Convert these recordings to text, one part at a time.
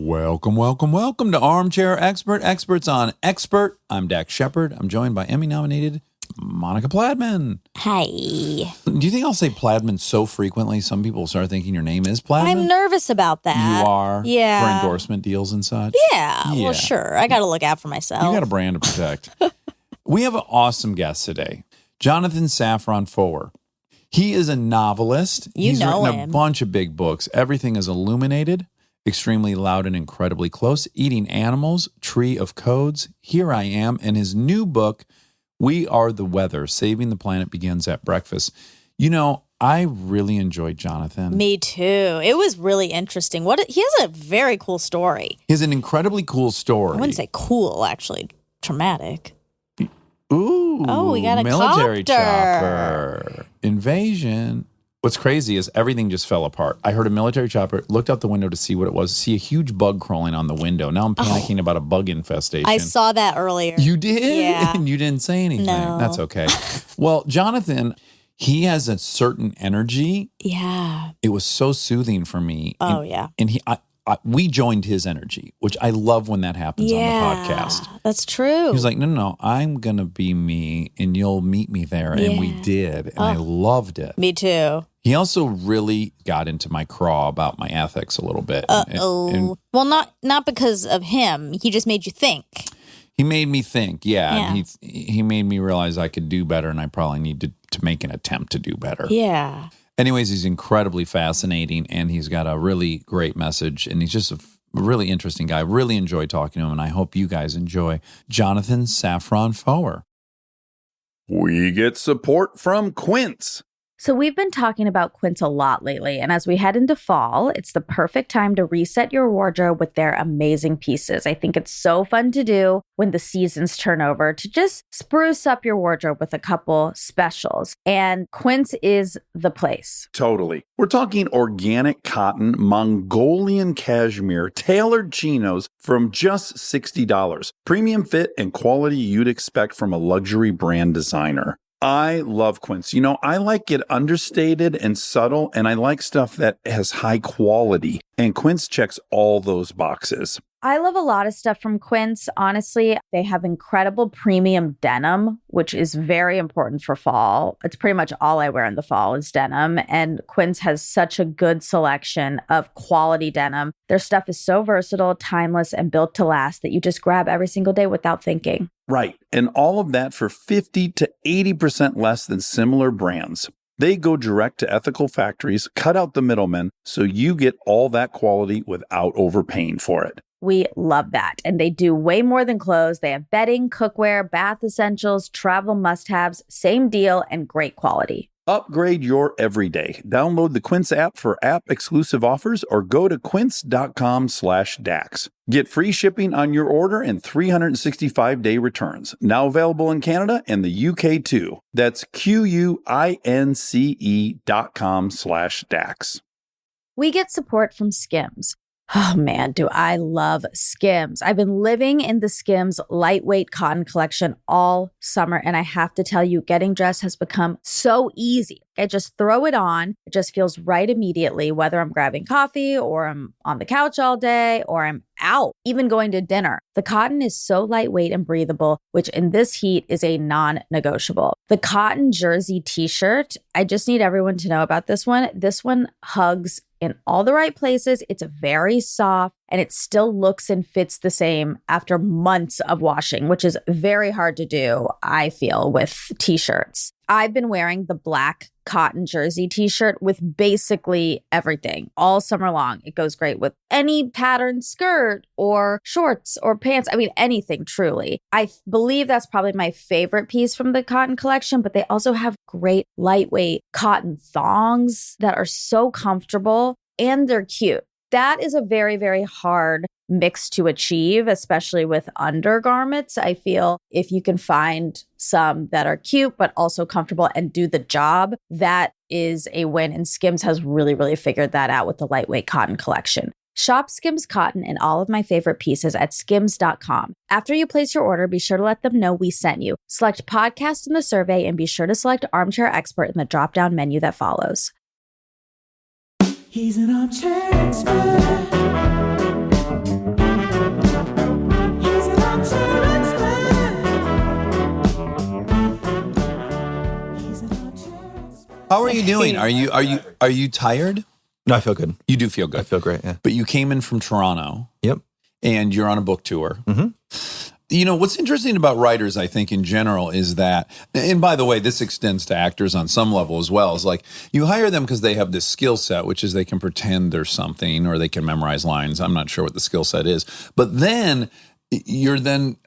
Welcome to Armchair Expert, Experts on Expert. I'm Dax Shepard. I'm joined by Emmy-nominated Monica Pladman. Hi. Do you think I'll say Pladman so frequently some people will start thinking your name is Pladman? I'm nervous about that. You are? Yeah. For endorsement deals and such? Yeah. Well, sure. I got to look out for myself. You got a brand to protect. We have an awesome guest today, Jonathan Safran Foer. He is a novelist. He's written a bunch of big books. Everything is Illuminated, Extremely Loud and Incredibly Close, Eating Animals, Tree of Codes, Here I Am, and his new book, We Are the Weather, Saving the Planet Begins at Breakfast. You know, I really enjoyed Jonathan. Me too. It was really interesting. He has a very cool story. He has an incredibly cool story. I wouldn't say cool, actually. Traumatic. Ooh. Oh, we got a military copter. chopper. Invasion. What's crazy is everything just fell apart. I heard a military chopper, looked out the window to see what it was, see a huge bug crawling on the window. Now I'm panicking about a bug infestation. I saw that earlier. You did? Yeah. And you didn't say anything. No. That's okay. Well, Jonathan, he has a certain energy. Yeah. It was so soothing for me. Oh, yeah. And we joined his energy, which I love when that happens on the podcast. That's true. He was like, no, I'm going to be me and you'll meet me there. And we did. And I loved it. Me too. He also really got into my craw about my ethics a little bit. Uh-oh. Well, not because of him. He just made you think. He made me think, And he made me realize I could do better and I probably need to make an attempt to do better. Yeah. Anyways, he's incredibly fascinating and he's got a really great message and he's just a really interesting guy. Really enjoy talking to him and I hope you guys enjoy Jonathan Safran Foer. We get support from Quince. So we've been talking about Quince a lot lately, and as we head into fall, it's the perfect time to reset your wardrobe with their amazing pieces. I think it's so fun to do when the seasons turn over to just spruce up your wardrobe with a couple specials, and Quince is the place. Totally. We're talking organic cotton, Mongolian cashmere, tailored chinos from just $60. Premium fit and quality you'd expect from a luxury brand designer. I love Quince. You know, I like it understated and subtle, and I like stuff that has high quality. And Quince checks all those boxes. I love a lot of stuff from Quince. Honestly, they have incredible premium denim, which is very important for fall. It's pretty much all I wear in the fall is denim. And Quince has such a good selection of quality denim. Their stuff is so versatile, timeless, and built to last that you just grab every single day without thinking. Right. And all of that for 50 to 80% less than similar brands. They go direct to ethical factories, cut out the middlemen, so you get all that quality without overpaying for it. We love that. And they do way more than clothes. They have bedding, cookware, bath essentials, travel must-haves, same deal, and great quality. Upgrade your everyday. Download the Quince app for app-exclusive offers or go to quince.com/Dax. Get free shipping on your order and 365-day returns. Now available in Canada and the UK too. That's QUINCE.com/Dax. We get support from Skims. Oh man, do I love Skims. I've been living in the Skims lightweight cotton collection all summer, and I have to tell you, getting dressed has become so easy. I just throw it on. It just feels right immediately, whether I'm grabbing coffee or I'm on the couch all day or I'm out, even going to dinner. The cotton is so lightweight and breathable, which in this heat is a non-negotiable. The cotton jersey t-shirt, I just need everyone to know about this one. This one hugs in all the right places. It's very soft and it still looks and fits the same after months of washing, which is very hard to do, I feel, with t-shirts. I've been wearing the black cotton jersey t-shirt with basically everything all summer long. It goes great with any pattern skirt or shorts or pants. I mean, anything truly. I believe that's probably my favorite piece from the cotton collection, but they also have great lightweight cotton thongs that are so comfortable and they're cute. That is a very, very hard mix to achieve, especially with undergarments. I feel if you can find some that are cute, but also comfortable and do the job, that is a win. And Skims has really, really figured that out with the lightweight cotton collection. Shop Skims cotton and all of my favorite pieces at skims.com. After you place your order, be sure to let them know we sent you. Select podcast in the survey and be sure to select Armchair Expert in the drop-down menu that follows. He's an armchair expert. you doing? Are you tired? No, I feel good. You do feel good. I feel great, yeah. But you came in from Toronto. Yep. And you're on a book tour. Mm-hmm. You know, what's interesting about writers, I think, in general is that, and by the way, this extends to actors on some level as well, is like you hire them because they have this skill set, which is they can pretend they're something or they can memorize lines. I'm not sure what the skill set is. But then you're then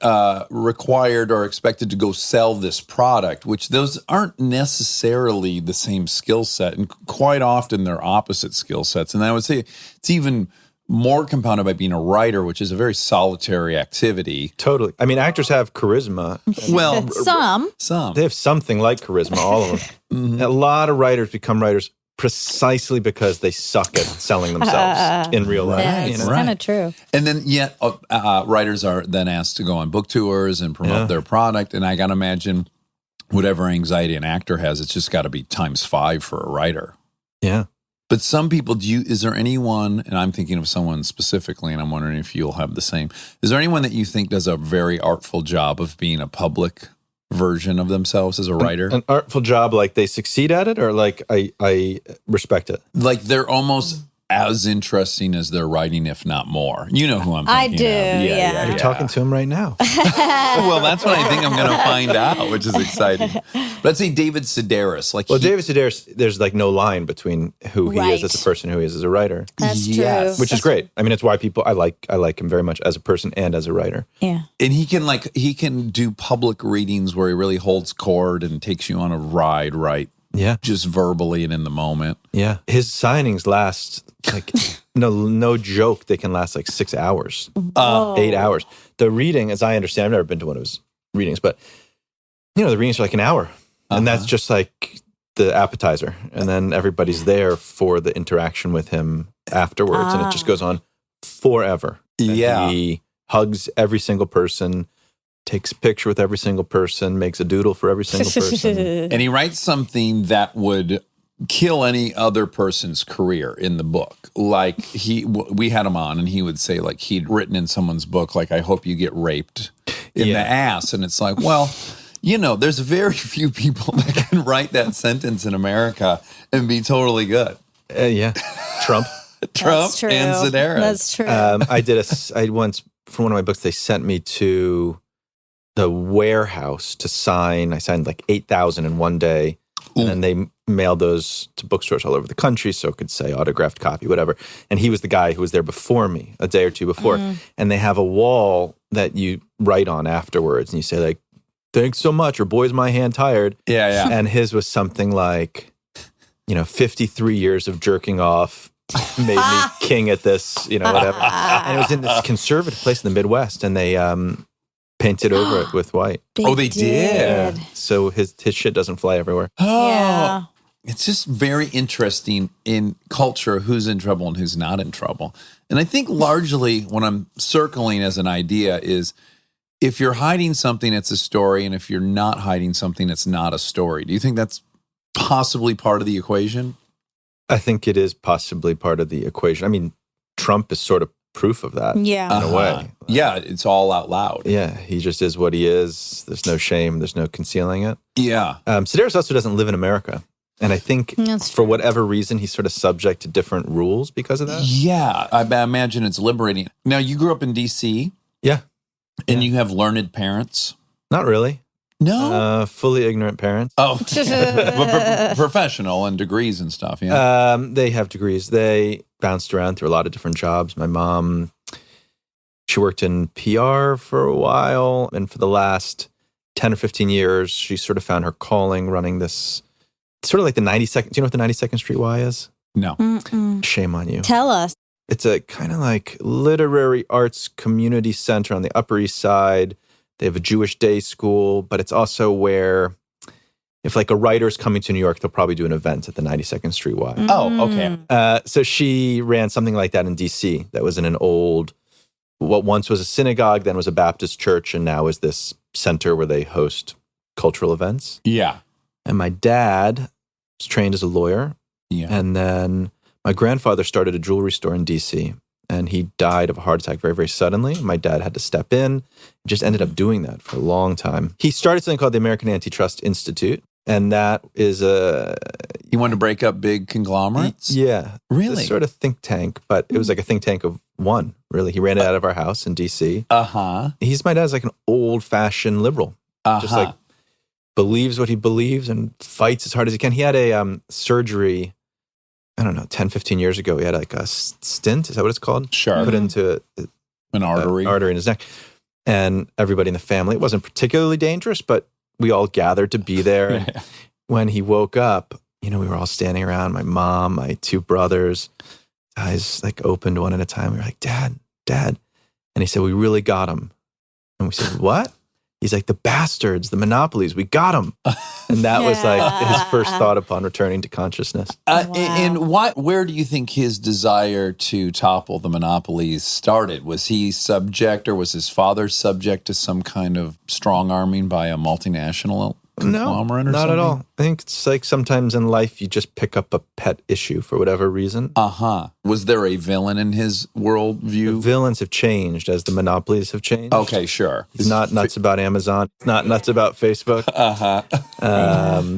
required or expected to go sell this product, which those aren't necessarily the same skill set. And quite often they're opposite skill sets. And I would say it's even more compounded by being a writer, which is a very solitary activity. Totally. I mean, actors have charisma. Well, some. They have something like charisma, all of them. Mm-hmm. A lot of writers become writers precisely because they suck at selling themselves in real life. Yeah, it's kind of true. And then yet writers are then asked to go on book tours and promote their product. And I got to imagine whatever anxiety an actor has, it's just got to be times 5 for a writer. Yeah. But some people, is there anyone, and I'm thinking of someone specifically, and I'm wondering if you'll have the same, is there anyone that you think does a very artful job of being a public version of themselves as a writer? An artful job, like they succeed at it, or like I respect it? Like they're almost as interesting as their writing, if not more. You know who I'm thinking I do, of. yeah. You're talking to him right now. Well, that's what I think I'm going to find out, which is exciting. But let's say David Sedaris. David Sedaris, there's like no line between who he is as a person, who he is as a writer. That's true. Which is great. I mean, it's why I like him very much as a person and as a writer. Yeah. And he can do public readings where he really holds court and takes you on a ride, right? Yeah. Just verbally and in the moment. Yeah. His signings last like, no joke, they can last like 6 hours, 8 hours. The reading, as I understand, I've never been to one of his readings, but the readings are like an hour. And that's just like the appetizer. And then everybody's there for the interaction with him afterwards. And it just goes on forever. And he hugs every single person, takes a picture with every single person, makes a doodle for every single person. And he writes something that would kill any other person's career in the book. Like we had him on and he would say like he'd written in someone's book, like, I hope you get raped in the ass. And it's like, well, there's very few people that can write that sentence in America and be totally good. Trump and Sedaris. That's true. I once, for one of my books, they sent me to the warehouse to sign. I signed like 8,000 in one day. And then they mailed those to bookstores all over the country, so it could say autographed copy, whatever. And he was the guy who was there before me, a day or two before. And they have a wall that you write on afterwards. And you say like, thanks so much, or boy's my hand tired. Yeah. And his was something like, 53 years of jerking off made me king at this, whatever. And it was in this conservative place in the Midwest. And they painted over it with white. They did. So his shit doesn't fly everywhere. Oh, yeah. It's just very interesting in culture who's in trouble and who's not in trouble. And I think largely what I'm circling as an idea is if you're hiding something, it's a story. And if you're not hiding something, it's not a story. Do you think that's possibly part of the equation? I think it is possibly part of the equation. I mean, Trump is sort of proof of that in a way. Yeah, it's all out loud. Yeah, he just is what he is. There's no shame. There's no concealing it. Yeah. Sedaris also doesn't live in America. And I think for whatever reason, he's sort of subject to different rules because of that. Yeah, I imagine it's liberating. Now, you grew up in D.C. Yeah. And you have learned parents? Not really. No? Fully ignorant parents. Oh, but professional and degrees and stuff, yeah? They have degrees. They bounced around through a lot of different jobs. My mom, she worked in PR for a while. And for the last 10 or 15 years, she sort of found her calling running this, sort of like the 92nd. Do you know what the 92nd Street Y is? No. Mm-mm. Shame on you. Tell us. It's a kind of like literary arts community center on the Upper East Side. They have a Jewish day school, but it's also where if like a writer's coming to New York, they'll probably do an event at the 92nd Street Y. Oh, okay. So she ran something like that in D.C. that was in an old, what once was a synagogue, then was a Baptist church, and now is this center where they host cultural events. Yeah. And my dad was trained as a lawyer. Yeah. And then my grandfather started a jewelry store in D.C., and he died of a heart attack very, very suddenly. My dad had to step in, just ended up doing that for a long time. He started something called the American Antitrust Institute. And that is He wanted to break up big conglomerates? Yeah. Really? This sort of think tank, but it was like a think tank of one, really. He ran it out of our house in D.C. Uh-huh. My dad's like an old-fashioned liberal. Just like believes what he believes and fights as hard as he can. He had a surgery, I don't know, 10, 15 years ago. He had like a stent. Is that what it's called? Sure. Put into an artery. Artery in his neck. And everybody in the family, it wasn't particularly dangerous, but we all gathered to be there. And when he woke up, we were all standing around, my mom, my two brothers, eyes like opened one at a time. We were like, Dad. And he said, we really got him. And we said, what? He's like, the bastards, the monopolies, we got them. And that was like his first thought upon returning to consciousness. Wow. And where do you think his desire to topple the monopolies started? Was he subject, or was his father subject to some kind of strong arming by a multinational conglomerate or not something? At all. I think it's like sometimes in life you just pick up a pet issue for whatever reason. Was there a villain in his worldview? The villains have changed as the monopolies have changed. Okay, sure. He's not nuts about Amazon. He's not nuts about Facebook.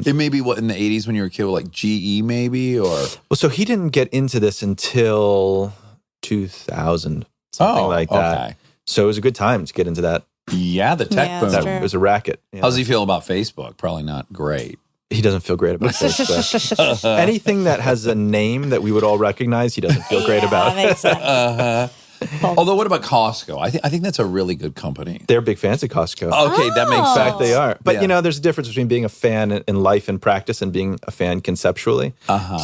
It may be in the 80s when you were a kid, like GE maybe, or? Well, so he didn't get into this until 2000, something like that. Okay. So it was a good time to get into that. Yeah, the tech boom. That was a racket. How does he feel about Facebook? Probably not great. He doesn't feel great about Facebook. Anything that has a name that we would all recognize, he doesn't feel great about. That makes sense. Although, what about Costco? I think that's a really good company. They're big fans of Costco. Okay, that makes In sense. fact, they are. But, there's a difference between being a fan in life and practice and being a fan conceptually.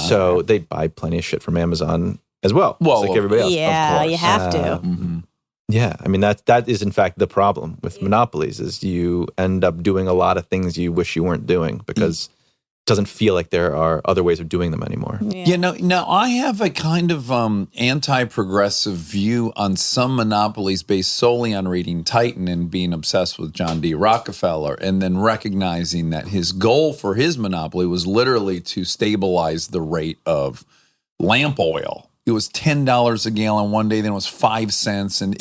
So they buy plenty of shit from Amazon as well, just like everybody else. Yeah, of course. you have to. Yeah, I mean, that is in fact the problem with monopolies is you end up doing a lot of things you wish you weren't doing because it doesn't feel like there are other ways of doing them anymore. Now I have a kind of anti-progressive view on some monopolies based solely on reading Titan and being obsessed with John D. Rockefeller, and then recognizing that his goal for his monopoly was literally to stabilize the rate of lamp oil. It was $10 a gallon one day, then it was 5 cents. And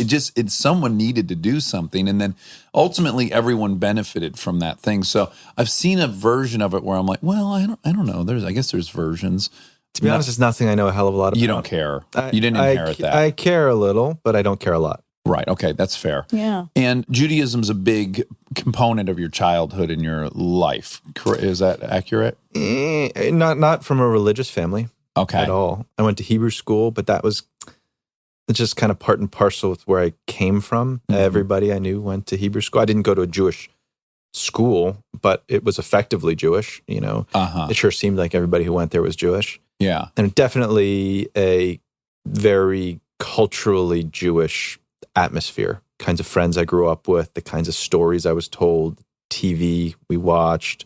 someone needed to do something. And then ultimately everyone benefited from that thing. So I've seen a version of it where I'm like, well, I don't know. I guess there's versions. To be honest, it's nothing I know a hell of a lot about. You don't care. You didn't inherit that. I care a little, but I don't care a lot. Right. Okay. That's fair. Yeah. And Judaism's a big component of your childhood and your life. Is that accurate? Not from a religious family. Okay. At all. I went to Hebrew school, but it's just kind of part and parcel with where I came from. Mm-hmm. Everybody I knew went to Hebrew school. I didn't go to a Jewish school, but it was effectively Jewish, It sure seemed like everybody who went there was Jewish. Yeah. And definitely a very culturally Jewish atmosphere. Kinds of friends I grew up with, the kinds of stories I was told, TV we watched.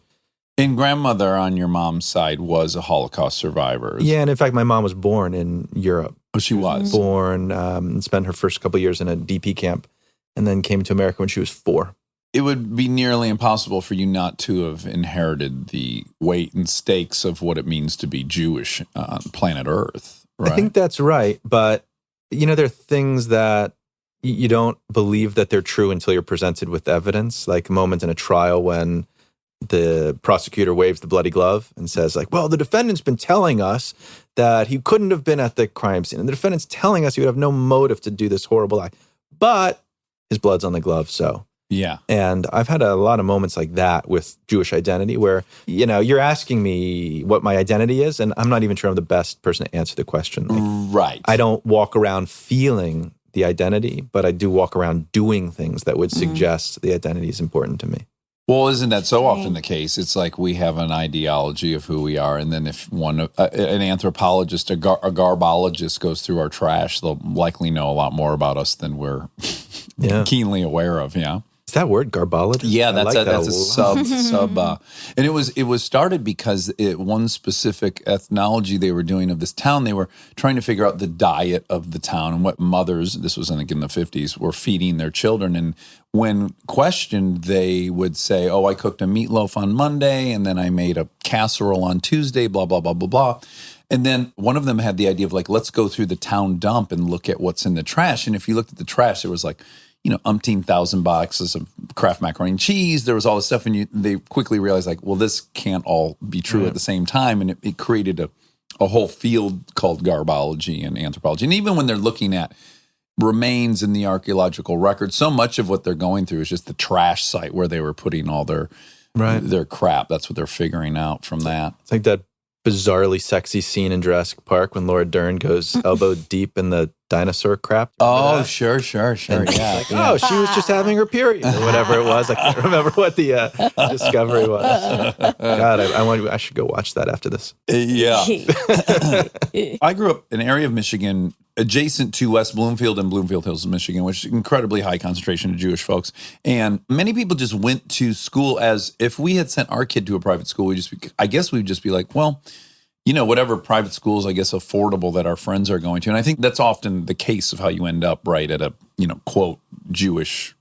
And grandmother on your mom's side was a Holocaust survivor. Yeah, and in fact, my mom was born in Europe. Oh, she was? Born, and spent her first couple of years in a DP camp, and then came to America when she was 4. It would be nearly impossible for you not to have inherited the weight and stakes of what it means to be Jewish on planet Earth, right? I think that's right, but, there are things that you don't believe that they're true until you're presented with evidence, like a moment in a trial when the prosecutor waves the bloody glove and says well, the defendant's been telling us that he couldn't have been at the crime scene. And the defendant's telling us he would have no motive to do this horrible act, but his blood's on the glove. So, yeah. And I've had a lot of moments like that with Jewish identity where, you're asking me what my identity is, and I'm not even sure I'm the best person to answer the question. Right. I don't walk around feeling the identity, but I do walk around doing things that would suggest the identity is important to me. Well, isn't that so often the case? It's like we have an ideology of who we are, and then if an anthropologist, a garbologist goes through our trash, they'll likely know a lot more about us than we're keenly aware of. Yeah. Is that word garbologist? Yeah, that's a sub. And it was started because one specific ethnology they were doing of this town, they were trying to figure out the diet of the town and what mothers, this was in the 50s, were feeding their children. And when questioned, they would say, I cooked a meatloaf on Monday, and then I made a casserole on Tuesday, blah, blah, blah, blah, blah. And then one of them had the idea of let's go through the town dump and look at what's in the trash. And if you looked at the trash, there was umpteen thousand boxes of Kraft macaroni and cheese. There was all this stuff, and they quickly realized, like, well, this can't all be true at the same time, and it created a whole field called garbology and anthropology. And even when they're looking at remains in the archaeological record, so much of what they're going through is just the trash site where they were putting all their crap. That's what they're figuring out from that. It's like that bizarrely sexy scene in Jurassic Park when Laura Dern goes elbow deep in the dinosaur crap. Oh, sure. And Yeah. like, oh, she was just having her period or whatever it was. I can't remember what the discovery was. God, I should go watch that after this. Yeah. I grew up in an area of Michigan adjacent to West Bloomfield and Bloomfield Hills, Michigan, which is incredibly high concentration of Jewish folks. And many people just went to school as if we had sent our kid to a private school, we'd just be like, well, whatever private schools, I guess, affordable that our friends are going to. And I think that's often the case of how you end up right at a, quote, Jewish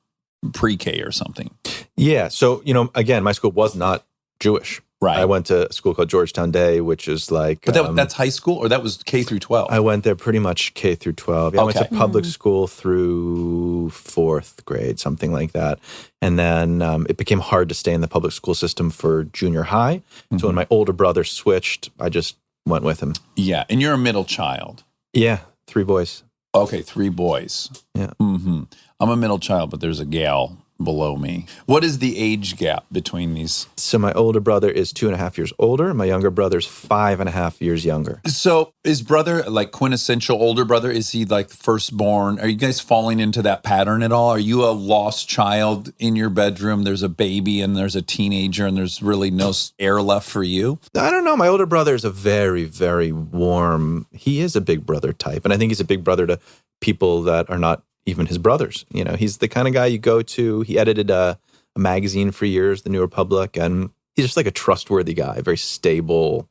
pre-K or something. Yeah. So, again, my school was not Jewish. Right. I went to a school called Georgetown Day, which is like... But that's high school, or that was K through 12? I went there pretty much K through 12. Yeah, I went to public school through 4th grade, something like that. And then it became hard to stay in the public school system for junior high. Mm-hmm. So when my older brother switched, I just went with him. Yeah. And you're a middle child. Yeah. 3 boys. Okay. 3 boys. Yeah. Mm-hmm. I'm a middle child, but there's a gal below me. What is the age gap between these? So my older brother is 2.5 years older. My younger brother's 5.5 years younger. So is brother like quintessential older brother? Is he like the firstborn? Are you guys falling into that pattern at all? Are you a lost child in your bedroom? There's a baby and there's a teenager and there's really no air left for you? I don't know. My older brother is a very, very warm, he is a big brother type. And I think he's a big brother to people that are not even his brothers. He's the kind of guy you go to. He edited a magazine for years, The New Republic, and he's just like a trustworthy guy, very stable,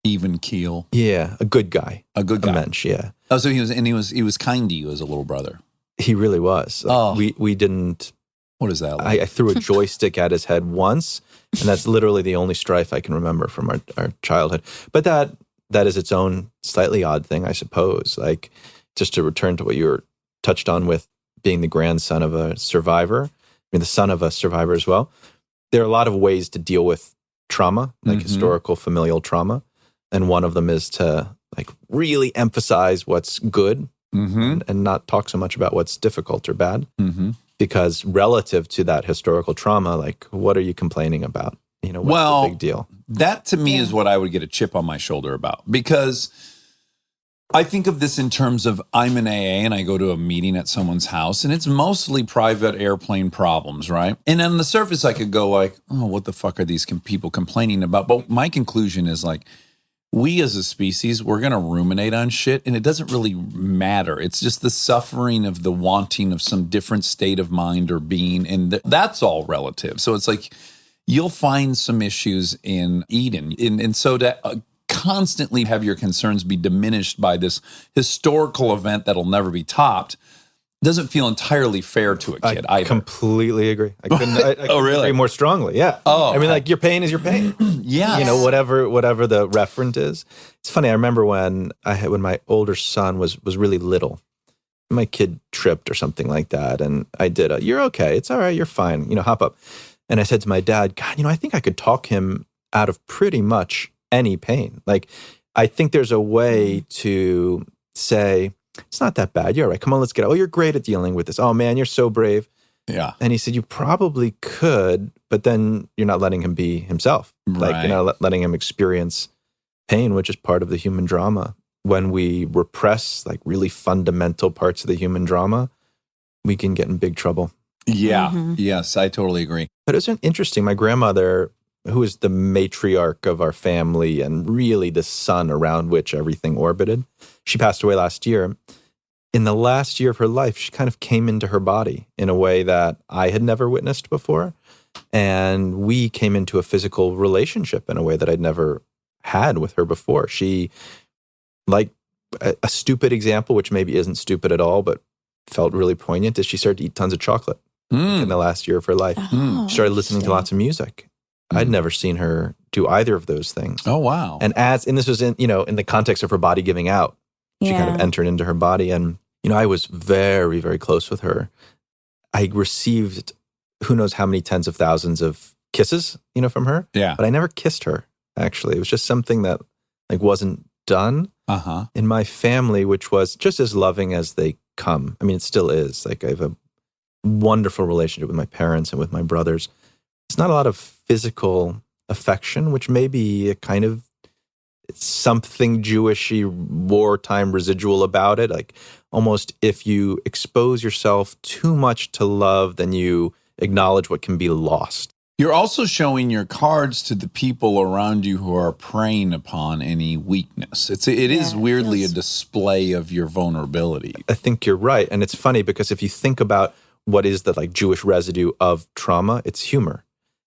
even keel. Yeah, a good guy, a mensch. Yeah. Oh, so he was kind to you as a little brother. He really was. We didn't. What is that like? I threw a joystick at his head once, and that's literally the only strife I can remember from our childhood. But that is its own slightly odd thing, I suppose. Like, just to return to what you were touched on with being the grandson of a survivor, the son of a survivor as well. There are a lot of ways to deal with trauma, like historical familial trauma. And one of them is to like really emphasize what's good and not talk so much about what's difficult or bad. Mm-hmm. Because relative to that historical trauma, like, what are you complaining about? What's the big deal? That to me is what I would get a chip on my shoulder about, because I think of this in terms of I'm an AA and I go to a meeting at someone's house and it's mostly private airplane problems, right? And on the surface, I could go like, oh, what the fuck are these people complaining about? But my conclusion is like, we as a species, we're going to ruminate on shit and it doesn't really matter. It's just the suffering of the wanting of some different state of mind or being. And that's all relative. So it's like, you'll find some issues in Eden. And so to constantly have your concerns be diminished by this historical event that'll never be topped doesn't feel entirely fair to a kid either. Completely agree. I couldn't really? agree more strongly. Yeah. Oh, I mean, like, your pain is your pain. Yeah. Whatever the referent is. It's funny. I remember when my older son was really little, my kid tripped or something like that. And I did you're okay. It's all right. You're fine. Hop up. And I said to my dad, God, I think I could talk him out of pretty much any pain. Like, I think there's a way to say, it's not that bad. You're all right. Come on, let's get out. Oh, you're great at dealing with this. Oh man, you're so brave. Yeah. And he said, you probably could, but then you're not letting him be himself. Right. Like, you're not letting him experience pain, which is part of the human drama. When we repress like really fundamental parts of the human drama, we can get in big trouble. Yeah. Mm-hmm. Yes, I totally agree. But it was interesting. My grandmother, who is the matriarch of our family and really the sun around which everything orbited, she passed away last year. In the last year of her life, she kind of came into her body in a way that I had never witnessed before. And we came into a physical relationship in a way that I'd never had with her before. She, like a stupid example, which maybe isn't stupid at all, but felt really poignant, is she started to eat tons of chocolate in the last year of her life. She started listening to lots of music. I'd never seen her do either of those things. Oh, wow. And this was in the context of her body giving out. She kind of entered into her body. And, I was very, very close with her. I received who knows how many tens of thousands of kisses, from her. Yeah. But I never kissed her, actually. It was just something that wasn't done in my family, which was just as loving as they come. I mean, it still is. I have a wonderful relationship with my parents and with my brothers. It's not a lot of physical affection, which may be a kind of something Jewishy wartime residual about it. Like almost if you expose yourself too much to love, then you acknowledge what can be lost. You're also showing your cards to the people around you who are preying upon any weakness. It is weirdly a display of your vulnerability. I think you're right. And it's funny because if you think about what is the Jewish residue of trauma, it's humor.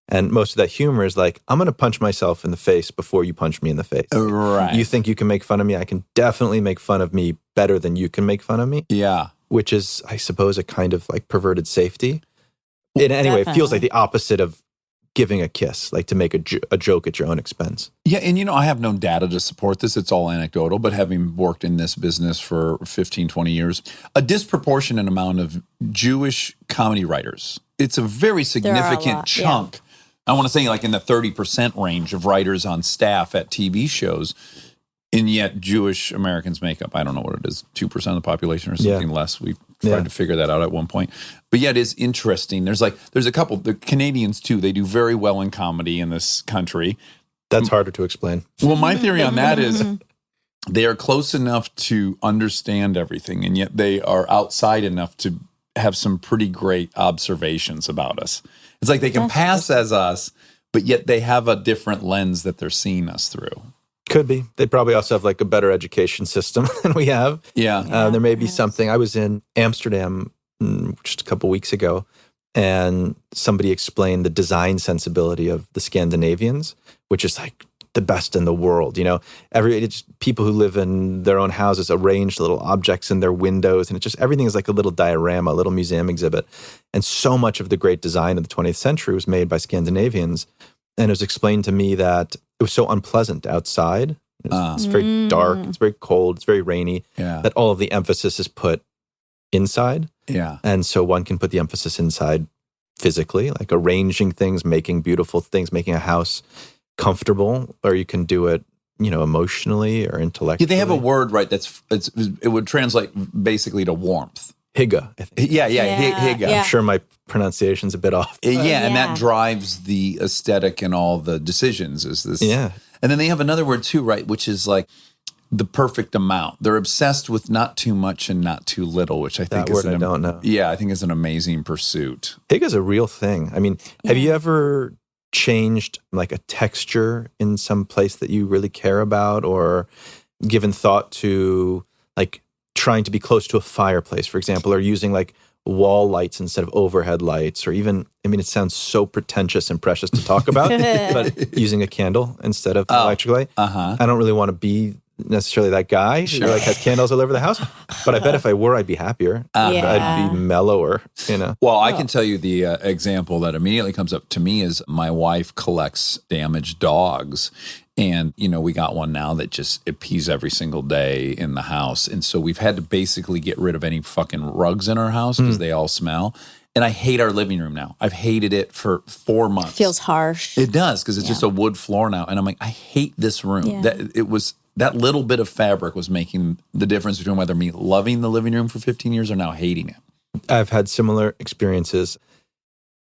And most of that humor is I'm going to punch myself in the face before you punch me in the face. Right. You think you can make fun of me? I can definitely make fun of me better than you can make fun of me. Yeah. Which is, I suppose, a kind of perverted safety. Anyway, it feels like the opposite of giving a kiss, to make a joke at your own expense. Yeah, and I have no data to support this. It's all anecdotal, but having worked in this business for 15, 20 years, a disproportionate amount of Jewish comedy writers, it's a very significant chunk. Yeah. I want to say in the 30% range of writers on staff at TV shows, and yet Jewish Americans make up, I don't know what it is, 2% of the population or something less. We tried to figure that out at one point. But yet it's interesting. There's a couple, the Canadians too, they do very well in comedy in this country. That's harder to explain. Well, my theory on that is they are close enough to understand everything, and yet they are outside enough to have some pretty great observations about us. It's they can pass as us, but yet they have a different lens that they're seeing us through. Could be. They probably also have a better education system than we have. Yeah. There may be something. I was in Amsterdam just a couple weeks ago, and somebody explained the design sensibility of the Scandinavians, which is the best in the world. It's people who live in their own houses arrange little objects in their windows, and everything is a little diorama, a little museum exhibit. And so much of the great design of the 20th century was made by Scandinavians. And it was explained to me that it was so unpleasant outside. It's very dark, it's very cold, it's very rainy, that all of the emphasis is put inside. Yeah. And so one can put the emphasis inside physically, arranging things, making beautiful things, making a house comfortable, or you can do it, emotionally or intellectually. Yeah, they have a word, right, it would translate basically to warmth. Hygge, I think. Yeah, hygge. Yeah. I'm sure my pronunciation's a bit off. And that drives the aesthetic and all the decisions. Is this? Yeah. And then they have another word too, right, which is the perfect amount. They're obsessed with not too much and not too little, which I think I don't know. Yeah, I think is an amazing pursuit. Hygge is a real thing. I mean, have you ever changed a texture in some place that you really care about, or given thought to trying to be close to a fireplace, for example, or using wall lights instead of overhead lights, or even, it sounds so pretentious and precious to talk about, but using a candle instead of electric light. I don't really want to be necessarily that guy who has candles all over the house, but I bet if I were, I'd be happier. I'd be mellower, Well, I can tell you the example that immediately comes up to me is my wife collects damaged dogs. And, we got one now that it pees every single day in the house. And so we've had to basically get rid of any fucking rugs in our house because they all smell. And I hate our living room now. I've hated it for 4 months. Feels harsh. It does, because it's just a wood floor now. And I'm I hate this room. Yeah. That little bit of fabric was making the difference between whether me loving the living room for 15 years or now hating it. I've had similar experiences.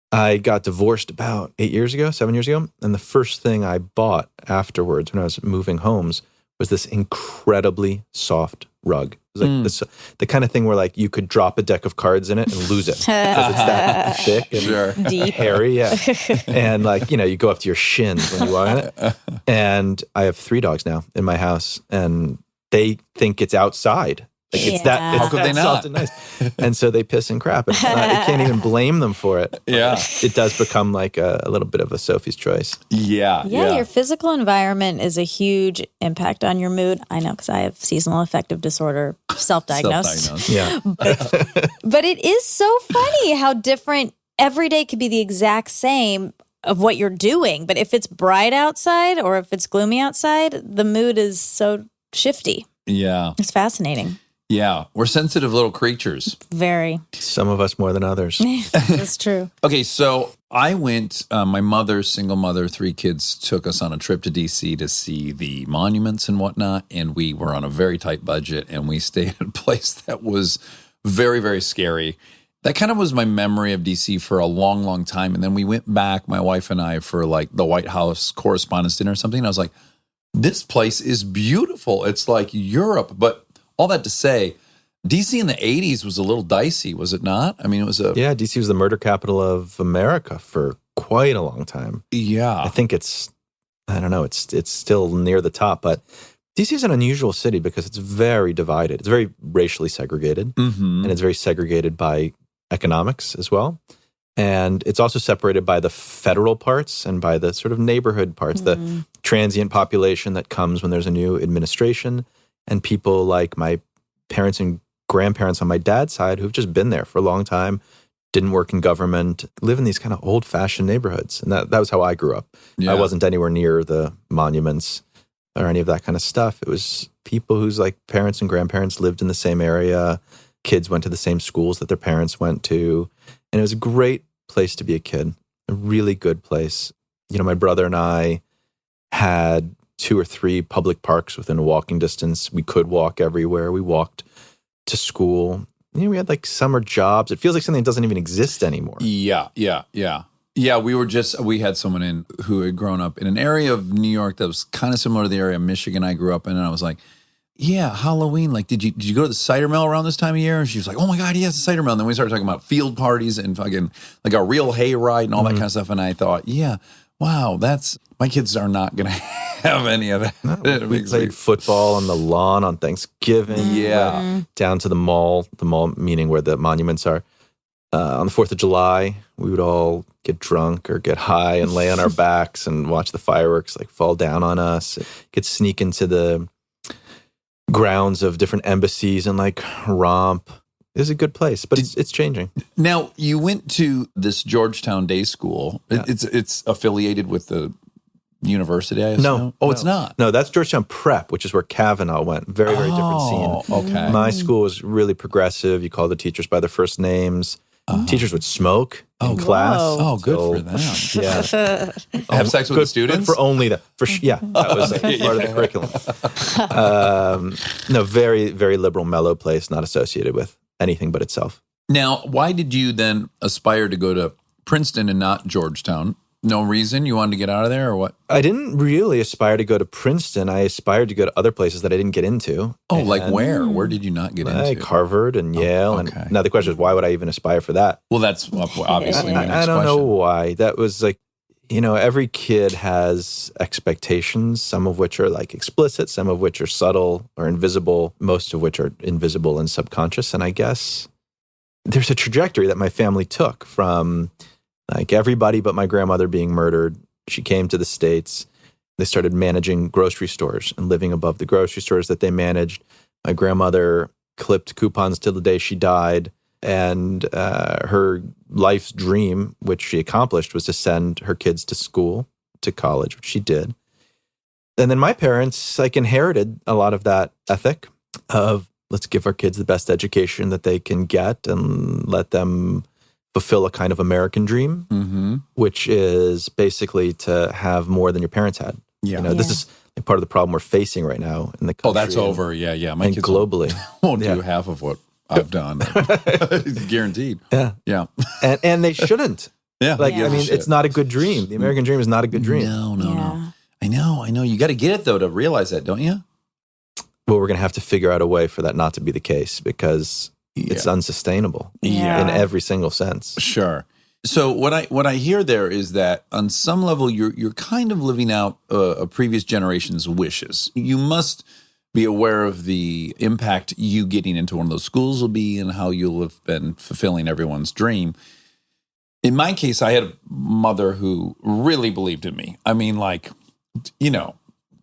I got divorced about 7 years ago. And the first thing I bought afterwards when I was moving homes was this incredibly soft rug. It was the kind of thing where you could drop a deck of cards in it and lose it because it's that thick and deep, hairy. Yeah. And you go up to your shins when you walk on it. And I have 3 dogs now in my house, and they think it's outside. It's that. How could they not? Soft and nice. And so they piss and crap. And I can't even blame them for it. Yeah. It does become a little bit of a Sophie's choice. Yeah. Your physical environment is a huge impact on your mood. I know, because I have seasonal affective disorder, self-diagnosed. Yeah. But it is so funny how different every day could be the exact same of what you're doing. But if it's bright outside or if it's gloomy outside, the mood is so shifty. Yeah. It's fascinating. Yeah, we're sensitive little creatures. Very. Some of us more than others. That's true. Okay, so I went, my mother, single mother, 3 kids, took us on a trip to D.C. to see the monuments and whatnot, and we were on a very tight budget, and we stayed at a place that was very, very scary. That kind of was my memory of D.C. for a long, long time, and then we went back, my wife and I, for like the White House Correspondents' Dinner or something, and I was like, this place is beautiful. It's like Europe, but all that to say, D.C. in the 80s was a little dicey, was it not? I mean, it was Yeah, D.C. was the murder capital of America for quite a long time. Yeah. I think it's still near the top, but D.C. is an unusual city because it's very divided. It's very racially segregated, and it's very segregated by economics as well. And it's also separated by the federal parts and by the sort of neighborhood parts, the transient population that comes when there's a new administration, and people like my parents and grandparents on my dad's side who've just been there for a long time, didn't work in government, live in these kind of old-fashioned neighborhoods. And that was how I grew up. Yeah. I wasn't anywhere near the monuments or any of that kind of stuff. It was people whose like parents and grandparents lived in the same area, kids went to the same schools that their parents went to, and it was a great place to be a kid, a really good place. You know, my brother and I had 2 or 3 public parks within a walking distance. We could walk everywhere. We walked to school. You know, we had like summer jobs. It feels like something that doesn't even exist anymore. Yeah. Yeah, we had someone in who had grown up in an area of New York that was kind of similar to the area of Michigan I grew up in. And I was like, yeah, Halloween. Like, did you go to the cider mill around this time of year? And she was like, oh my God, yes, the cider mill. And then we started talking about field parties and fucking like a real hayride and all that kind of stuff. And I thought, yeah, wow, my kids are not going to have any of that. No, we played football on the lawn on Thanksgiving. Yeah. Down to the mall meaning where the monuments are. On the 4th of July, we would all get drunk or get high and lay on our backs and watch the fireworks like fall down on us. Could sneak into the grounds of different embassies and like romp. It was a good place, but it's changing. Now, you went to this Georgetown day school. Yeah. It's affiliated with the university, I assume? No. Oh, it's not? No, that's Georgetown Prep, which is where Kavanaugh went. Very, very different scene. Okay. My school was really progressive. You call the teachers by their first names. Teachers would smoke in class. Oh, good for them. Yeah. Have sex with the students? Good for only that. Yeah, that was part of the curriculum. No, very, very liberal, mellow place, not associated with anything but itself. Now, why did you then aspire to go to Princeton and not Georgetown? No reason? You wanted to get out of there or what? I didn't really aspire to go to Princeton. I aspired to go to other places that I didn't get into. Oh, like where? Where did you not get into? Like Harvard and Yale. Okay. And now the question is, why would I even aspire for that? Well, that's obviously my next question. I don't know why. That was like, you know, every kid has expectations, some of which are like explicit, some of which are subtle or invisible, most of which are invisible and subconscious. And I guess there's a trajectory that my family took from like everybody but my grandmother being murdered. She came to the States. They started managing grocery stores and living above the grocery stores that they managed. My grandmother clipped coupons till the day she died. And her life's dream, which she accomplished, was to send her kids to school, to college, which she did. And then my parents, like, inherited a lot of that ethic of let's give our kids the best education that they can get and let them fulfill a kind of American dream, which is basically to have more than your parents had. Yeah. You know, this is like part of the problem we're facing right now in the country. Oh, that's over. Yeah. My kids globally won't do half of what I've done. Guaranteed. Yeah. And they shouldn't. Yeah. Like, I mean, it's not a good dream. The American dream is not a good dream. No. I know. You got to get it, though, to realize that, don't you? Well, we're going to have to figure out a way for that not to be the case because it's unsustainable in every single sense. Sure. So what I hear there is that on some level, you're kind of living out a previous generation's wishes. You must be aware of the impact you getting into one of those schools will be and how you'll have been fulfilling everyone's dream. In my case, I had a mother who really believed in me. I mean, like, you know,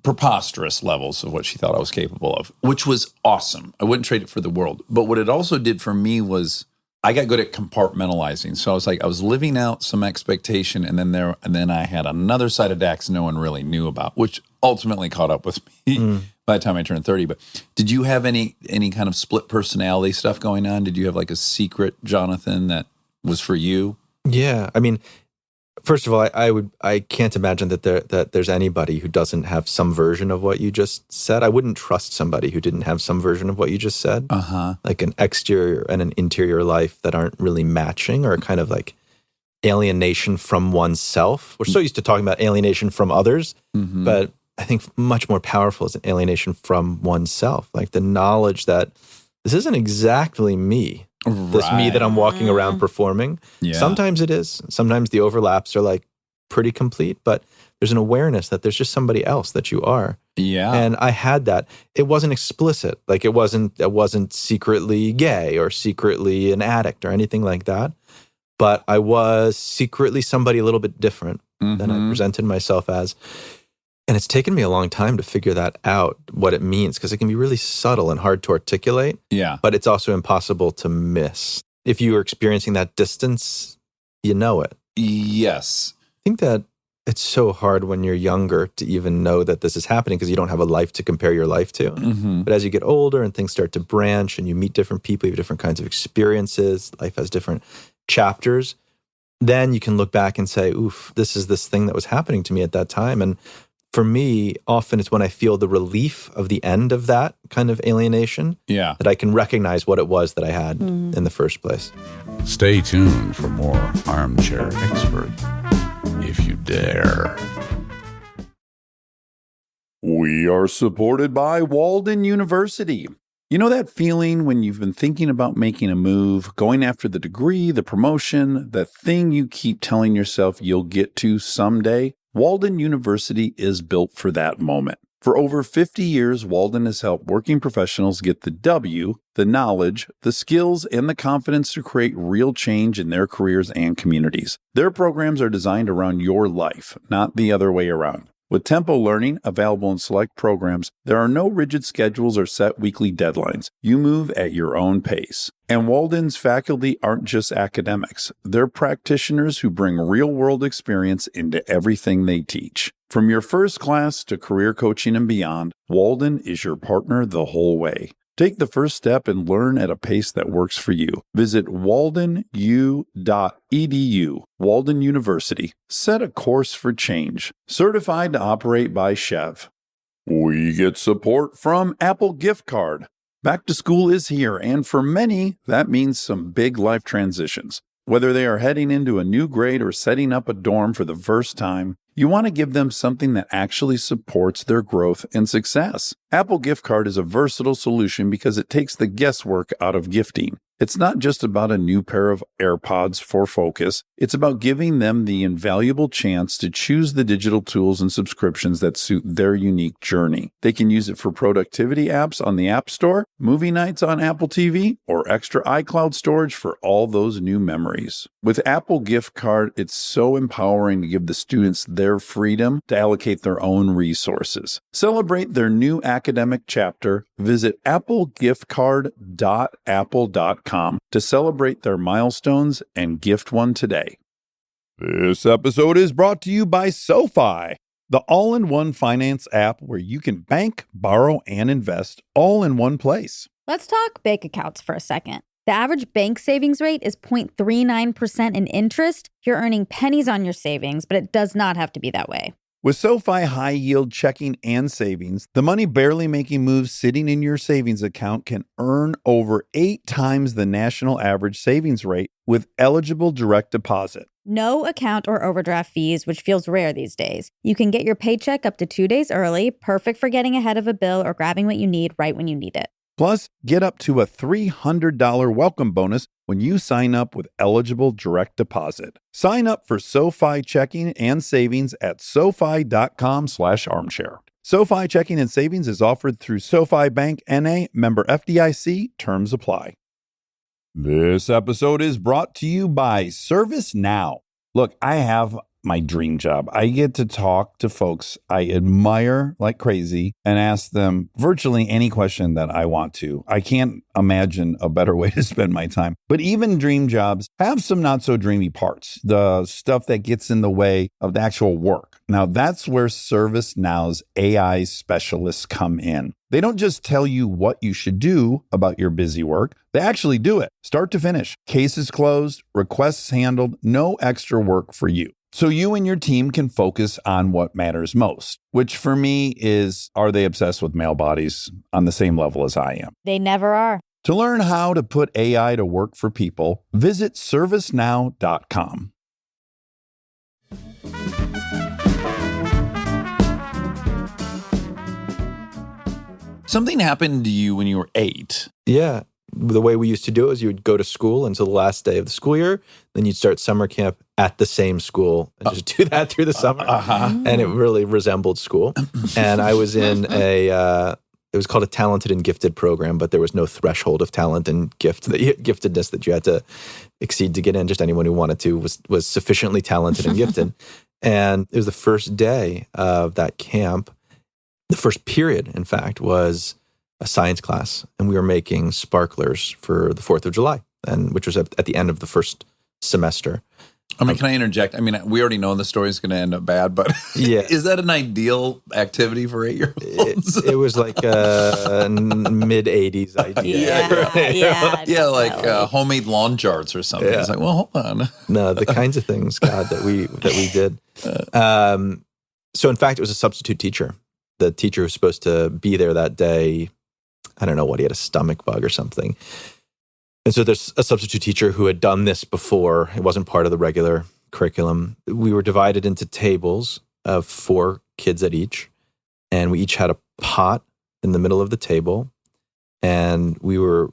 preposterous levels of what she thought I was capable of, which was awesome. I wouldn't trade it for the world. But what it also did for me was I got good at compartmentalizing. So I was living out some expectation, and then I had another side of Dax no one really knew about, which ultimately caught up with me by the time I turned 30. But did you have any kind of split personality stuff going on? Did you have like a secret Jonathan that was for you? Yeah. I mean, first of all, I can't imagine that there's anybody who doesn't have some version of what you just said. I wouldn't trust somebody who didn't have some version of what you just said. Like an exterior and an interior life that aren't really matching, or kind of like alienation from oneself. We're so used to talking about alienation from others, but I think much more powerful is an alienation from oneself. Like the knowledge that this isn't exactly me. Right. This me that I'm walking around performing. Yeah. Sometimes it is. Sometimes the overlaps are like pretty complete, but there's an awareness that there's just somebody else that you are. Yeah. And I had that. It wasn't explicit. Like it wasn't secretly gay or secretly an addict or anything like that. But I was secretly somebody a little bit different than I presented myself as. And it's taken me a long time to figure that out, what it means, because it can be really subtle and hard to articulate. Yeah. But it's also impossible to miss. If you are experiencing that distance, you know it. Yes. I think that it's so hard when you're younger to even know that this is happening because you don't have a life to compare your life to. But as you get older and things start to branch and you meet different people, you have different kinds of experiences, life has different chapters, then you can look back and say, oof, this is this thing that was happening to me at that time. And for me, often it's when I feel the relief of the end of that kind of alienation that I can recognize what it was that I had in the first place. Stay tuned for more Armchair Expert, if you dare. We are supported by Walden University. You know that feeling when you've been thinking about making a move, going after the degree, the promotion, the thing you keep telling yourself you'll get to someday? Walden University is built for that moment. For over 50 years, Walden has helped working professionals get the W, the knowledge, the skills, and the confidence to create real change in their careers and communities. Their programs are designed around your life, not the other way around. With tempo learning available in select programs, there are no rigid schedules or set weekly deadlines. You move at your own pace. And Walden's faculty aren't just academics. They're practitioners who bring real-world experience into everything they teach. From your first class to career coaching and beyond, Walden is your partner the whole way. Take the first step and learn at a pace that works for you. Visit waldenu.edu. Walden University. Set a course for change. Certified to operate by Chev. We get support from Apple Gift Card. Back to school is here, and for many, that means some big life transitions. Whether they are heading into a new grade or setting up a dorm for the first time, you want to give them something that actually supports their growth and success. Apple Gift Card is a versatile solution because it takes the guesswork out of gifting. It's not just about a new pair of AirPods for focus. It's about giving them the invaluable chance to choose the digital tools and subscriptions that suit their unique journey. They can use it for productivity apps on the App Store, movie nights on Apple TV, or extra iCloud storage for all those new memories. With Apple Gift Card, it's so empowering to give the students their freedom to allocate their own resources. Celebrate their new academic chapter. Visit applegiftcard.apple.com to celebrate their milestones and gift one today. This episode is brought to you by SoFi, the all-in-one finance app where you can bank, borrow, and invest all in one place. Let's talk bank accounts for a second. The average bank savings rate is 0.39% in interest. You're earning pennies on your savings, but it does not have to be that way. With SoFi high-yield checking and savings, the money barely making moves sitting in your savings account can earn over 8 times the national average savings rate with eligible direct deposit. No account or overdraft fees, which feels rare these days. You can get your paycheck up to 2 days early, perfect for getting ahead of a bill or grabbing what you need right when you need it. Plus, get up to a $300 welcome bonus when you sign up with eligible direct deposit. Sign up for SoFi checking and savings at SoFi.com/armchair. SoFi checking and savings is offered through SoFi Bank N.A., member FDIC. Terms apply. This episode is brought to you by ServiceNow. Look, I have my dream job. I get to talk to folks I admire like crazy and ask them virtually any question that I want to. I can't imagine a better way to spend my time. But even dream jobs have some not so dreamy parts, the stuff that gets in the way of the actual work. Now, that's where ServiceNow's AI specialists come in. They don't just tell you what you should do about your busy work. They actually do it, start to finish. Cases closed, requests handled, no extra work for you. So you and your team can focus on what matters most, which for me is, are they obsessed with male bodies on the same level as I am? They never are. To learn how to put AI to work for people, visit servicenow.com. Something happened to you when you were 8. Yeah. The way we used to do it is you would go to school until the last day of the school year. Then you'd start summer camp at the same school and just do that through the summer. And it really resembled school. And I was in it was called a talented and gifted program, but there was no threshold of talent and giftedness that you had to exceed to get in. Just anyone who wanted to was sufficiently talented and gifted. And it was the first day of that camp. The first period, in fact, was a science class, and we were making sparklers for the 4th of July, which was at the end of the first semester. I mean, can I interject? I mean, we already know the story is going to end up bad, but yeah. Is that an ideal activity for 8-year-olds? It was like a mid-'80s idea. Yeah, like homemade lawn charts or something. Yeah. It's like, well, hold on. No, the kinds of things, God, that we did. So, in fact, it was a substitute teacher. The teacher who was supposed to be there that day, I don't know what, he had a stomach bug or something. And so there's a substitute teacher who had done this before. It wasn't part of the regular curriculum. We were divided into tables of 4 kids at each, and we each had a pot in the middle of the table, and we were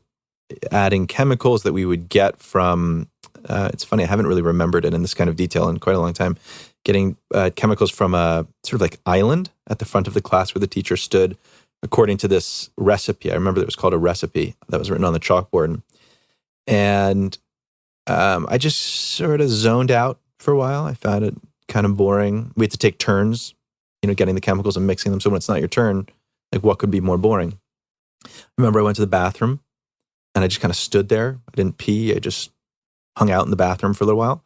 adding chemicals that we would get from, it's funny, I haven't really remembered it in this kind of detail in quite a long time, getting chemicals from a sort of like island at the front of the class where the teacher stood according to this recipe. I remember that it was called a recipe that was written on the chalkboard. And I just sort of zoned out for a while. I found it kind of boring. We had to take turns, getting the chemicals and mixing them. So when it's not your turn, like what could be more boring? I remember I went to the bathroom and I just kind of stood there. I didn't pee. I just hung out in the bathroom for a little while.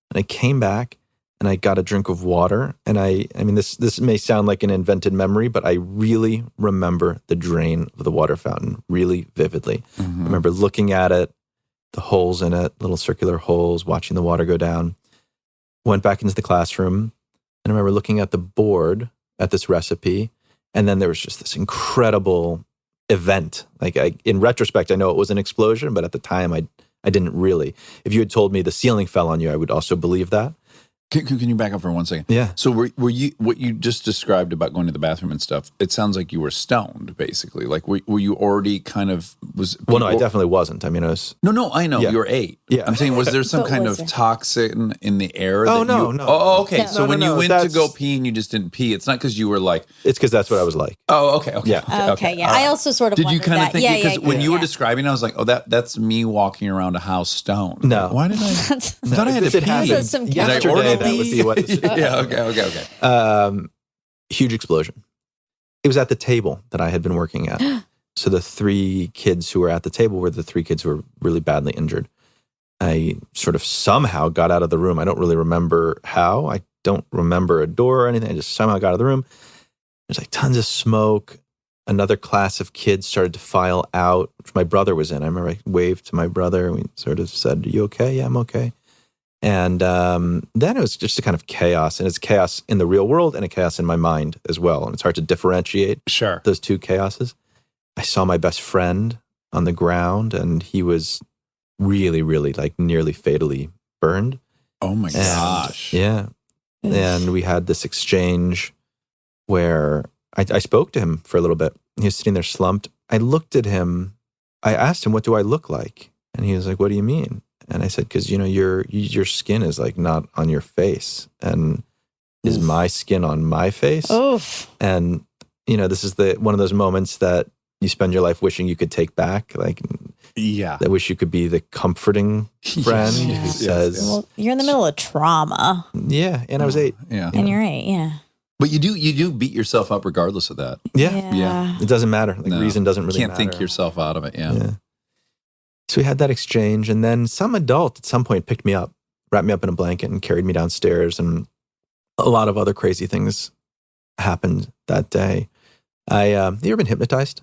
And I came back and I got a drink of water. And I mean, this may sound like an invented memory, but I really remember the drain of the water fountain really vividly. Mm-hmm. I remember looking at it, the holes in it, little circular holes, watching the water go down. Went back into the classroom, and I remember looking at the board at this recipe, and then there was just this incredible event. Like, in retrospect, I know it was an explosion, but at the time, I didn't really. If you had told me the ceiling fell on you, I would also believe that. Can you back up for 1 second? Yeah. So were you, what you just described about going to the bathroom and stuff, it sounds like you were stoned, basically. Like, were you already kind of, Well, no, I definitely wasn't. I mean, I was... No, I know. Yeah. You were 8. Yeah. I'm saying, was there some kind of toxin in the air? Oh, that no. Oh, okay. No. So when you went to go pee and you just didn't pee, it's not because you were like... It's because that's what I was like. Oh, okay. Yeah. Okay, yeah. I also sort of Did you kind of think it? Because when you were yeah. describing it, I was like, oh, that's me walking around a house stoned. No. Like, why did I thought I had to It pee? happened Some Did I yesterday. order That would be what this Yeah, okay. Huge explosion. It was at the table that I had been working at. So the 3 kids who were at the table were the 3 kids who were really badly injured. I sort of somehow got out of the room. I don't really remember how. I don't remember a door or anything. I just somehow got out of the room. There's like tons of smoke. Another class of kids started to file out, which my brother was in. I remember I waved to my brother and we sort of said, "Are you okay?" "Yeah, I'm okay." And then it was just a kind of chaos. And it's chaos in the real world and a chaos in my mind as well. And it's hard to differentiate those 2 chaoses. I saw my best friend on the ground and he was really, really like nearly fatally burned. Oh my gosh. Yeah. And we had this exchange where I spoke to him for a little bit. He was sitting there slumped. I looked at him. I asked him, "What do I look like?" And he was like, "What do you mean?" And I said, "Because, your skin is like not on your face. And is my skin on my face?" Oof. And, this is one of those moments that you spend your life wishing you could take back. Like, Yeah. I wish you could be the comforting friend who Yes, says, yes. Well, you're in the middle of trauma, yeah. And I was 8. Yeah. and you're 8. Yeah. But you do beat yourself up regardless of that. Yeah. Yeah. It doesn't matter. Like, No. reason doesn't really Can't matter. think yourself out of it. Yeah. Yeah. So we had that exchange, and then some adult at some point picked me up, wrapped me up in a blanket, and carried me downstairs. And a lot of other crazy things happened that day. You ever been hypnotized?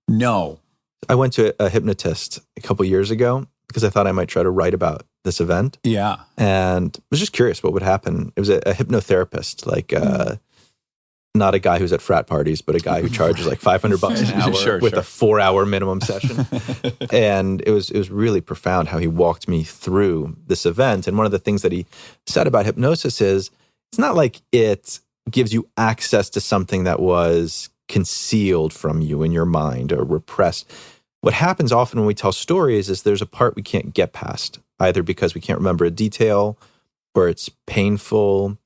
No. I went to a hypnotist a couple years ago because I thought I might try to write about this event, Yeah. and was just curious what would happen. It was a hypnotherapist, like not a guy who's at frat parties, but a guy who charges like $500 an hour Sure, with sure. a 4-hour minimum session. And it was really profound how he walked me through this event. And one of the things that he said about hypnosis is it's not like it gives you access to something that was concealed from you in your mind or repressed. What happens often when we tell stories is there's a part we can't get past, either because we can't remember a detail or it's painful.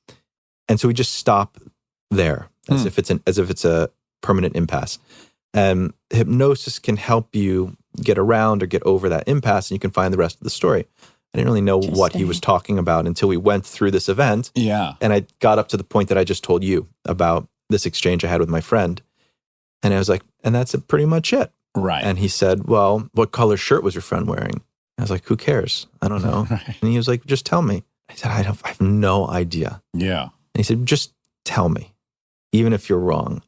And so we just stop there as if it's a permanent impasse. And hypnosis can help you get around or get over that impasse, and you can find the rest of the story. I didn't really know what he was talking about until we went through this event. Yeah. And I got up to the point that I just told you about this exchange I had with my friend. And I was like, and that's pretty much it. Right. And he said, well, what color shirt was your friend wearing? I was like, who cares? I don't know. Right. And he was like, just tell me. I said, I have no idea. Yeah. And he said, just tell me, even if you're wrong.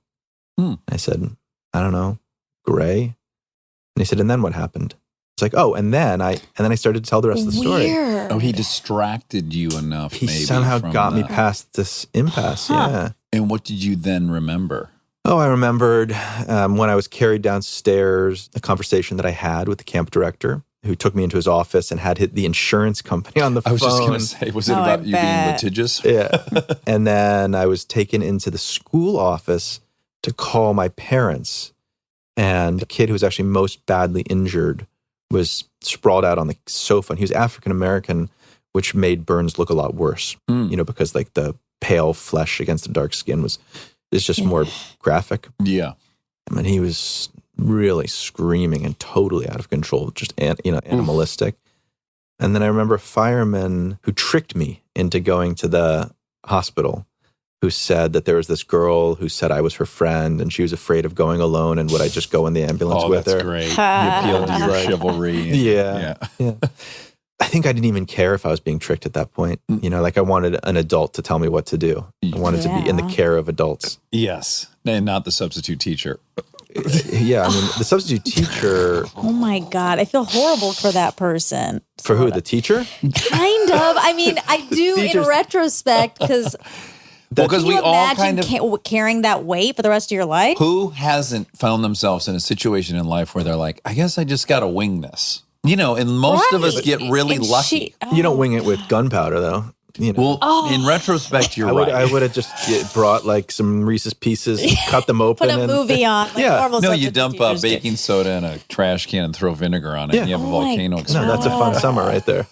I said, I don't know, gray. And he said, and then what happened? It's like, oh, and then I started to tell the rest of the story. Weird. Oh, he distracted you enough. He maybe somehow from got me the- past this impasse. Yeah. And what did you then remember? Oh, I remembered when I was carried downstairs, a conversation that I had with the camp director, who took me into his office and had hit the insurance company on the phone. I was just going to say, was it Oh, about I you bet. being litigious? Yeah. And then I was taken into the school office to call my parents. And the kid who was actually most badly injured was sprawled out on the sofa. And he was African American, which made burns look a lot worse, because like the pale flesh against the dark skin is just more graphic. Yeah. I mean, he was really screaming and totally out of control, just animalistic. And then I remember a fireman who tricked me into going to the hospital, who said that there was this girl who said I was her friend and she was afraid of going alone, and would I just go in the ambulance with that's her? great. You Ha. appealed to your Like, chivalry. Yeah. I think I didn't even care if I was being tricked at that point. Like I wanted an adult to tell me what to do. I wanted to be in the care of adults. Yes. And not the substitute teacher. Yeah, I mean, the substitute teacher, Oh my God. I feel horrible for that person. for who? The teacher? Kind of. I mean, I do in teachers- retrospect because Because we you all imagine kind of. carrying that weight for the rest of your life? Who hasn't found themselves in a situation in life where they're like, I guess I just got to wing this? And most of us Right. get really And lucky. You don't wing it with gunpowder, though. Well, in retrospect, you're right. I would have just brought like some Reese's Pieces, cut them open. Put a movie on. Like Yeah. normal No, you substitute dump teachers do. baking soda in a trash can and throw vinegar on it, Yeah. and you have a Oh my volcano God. explosion. No, that's a fun summer right there.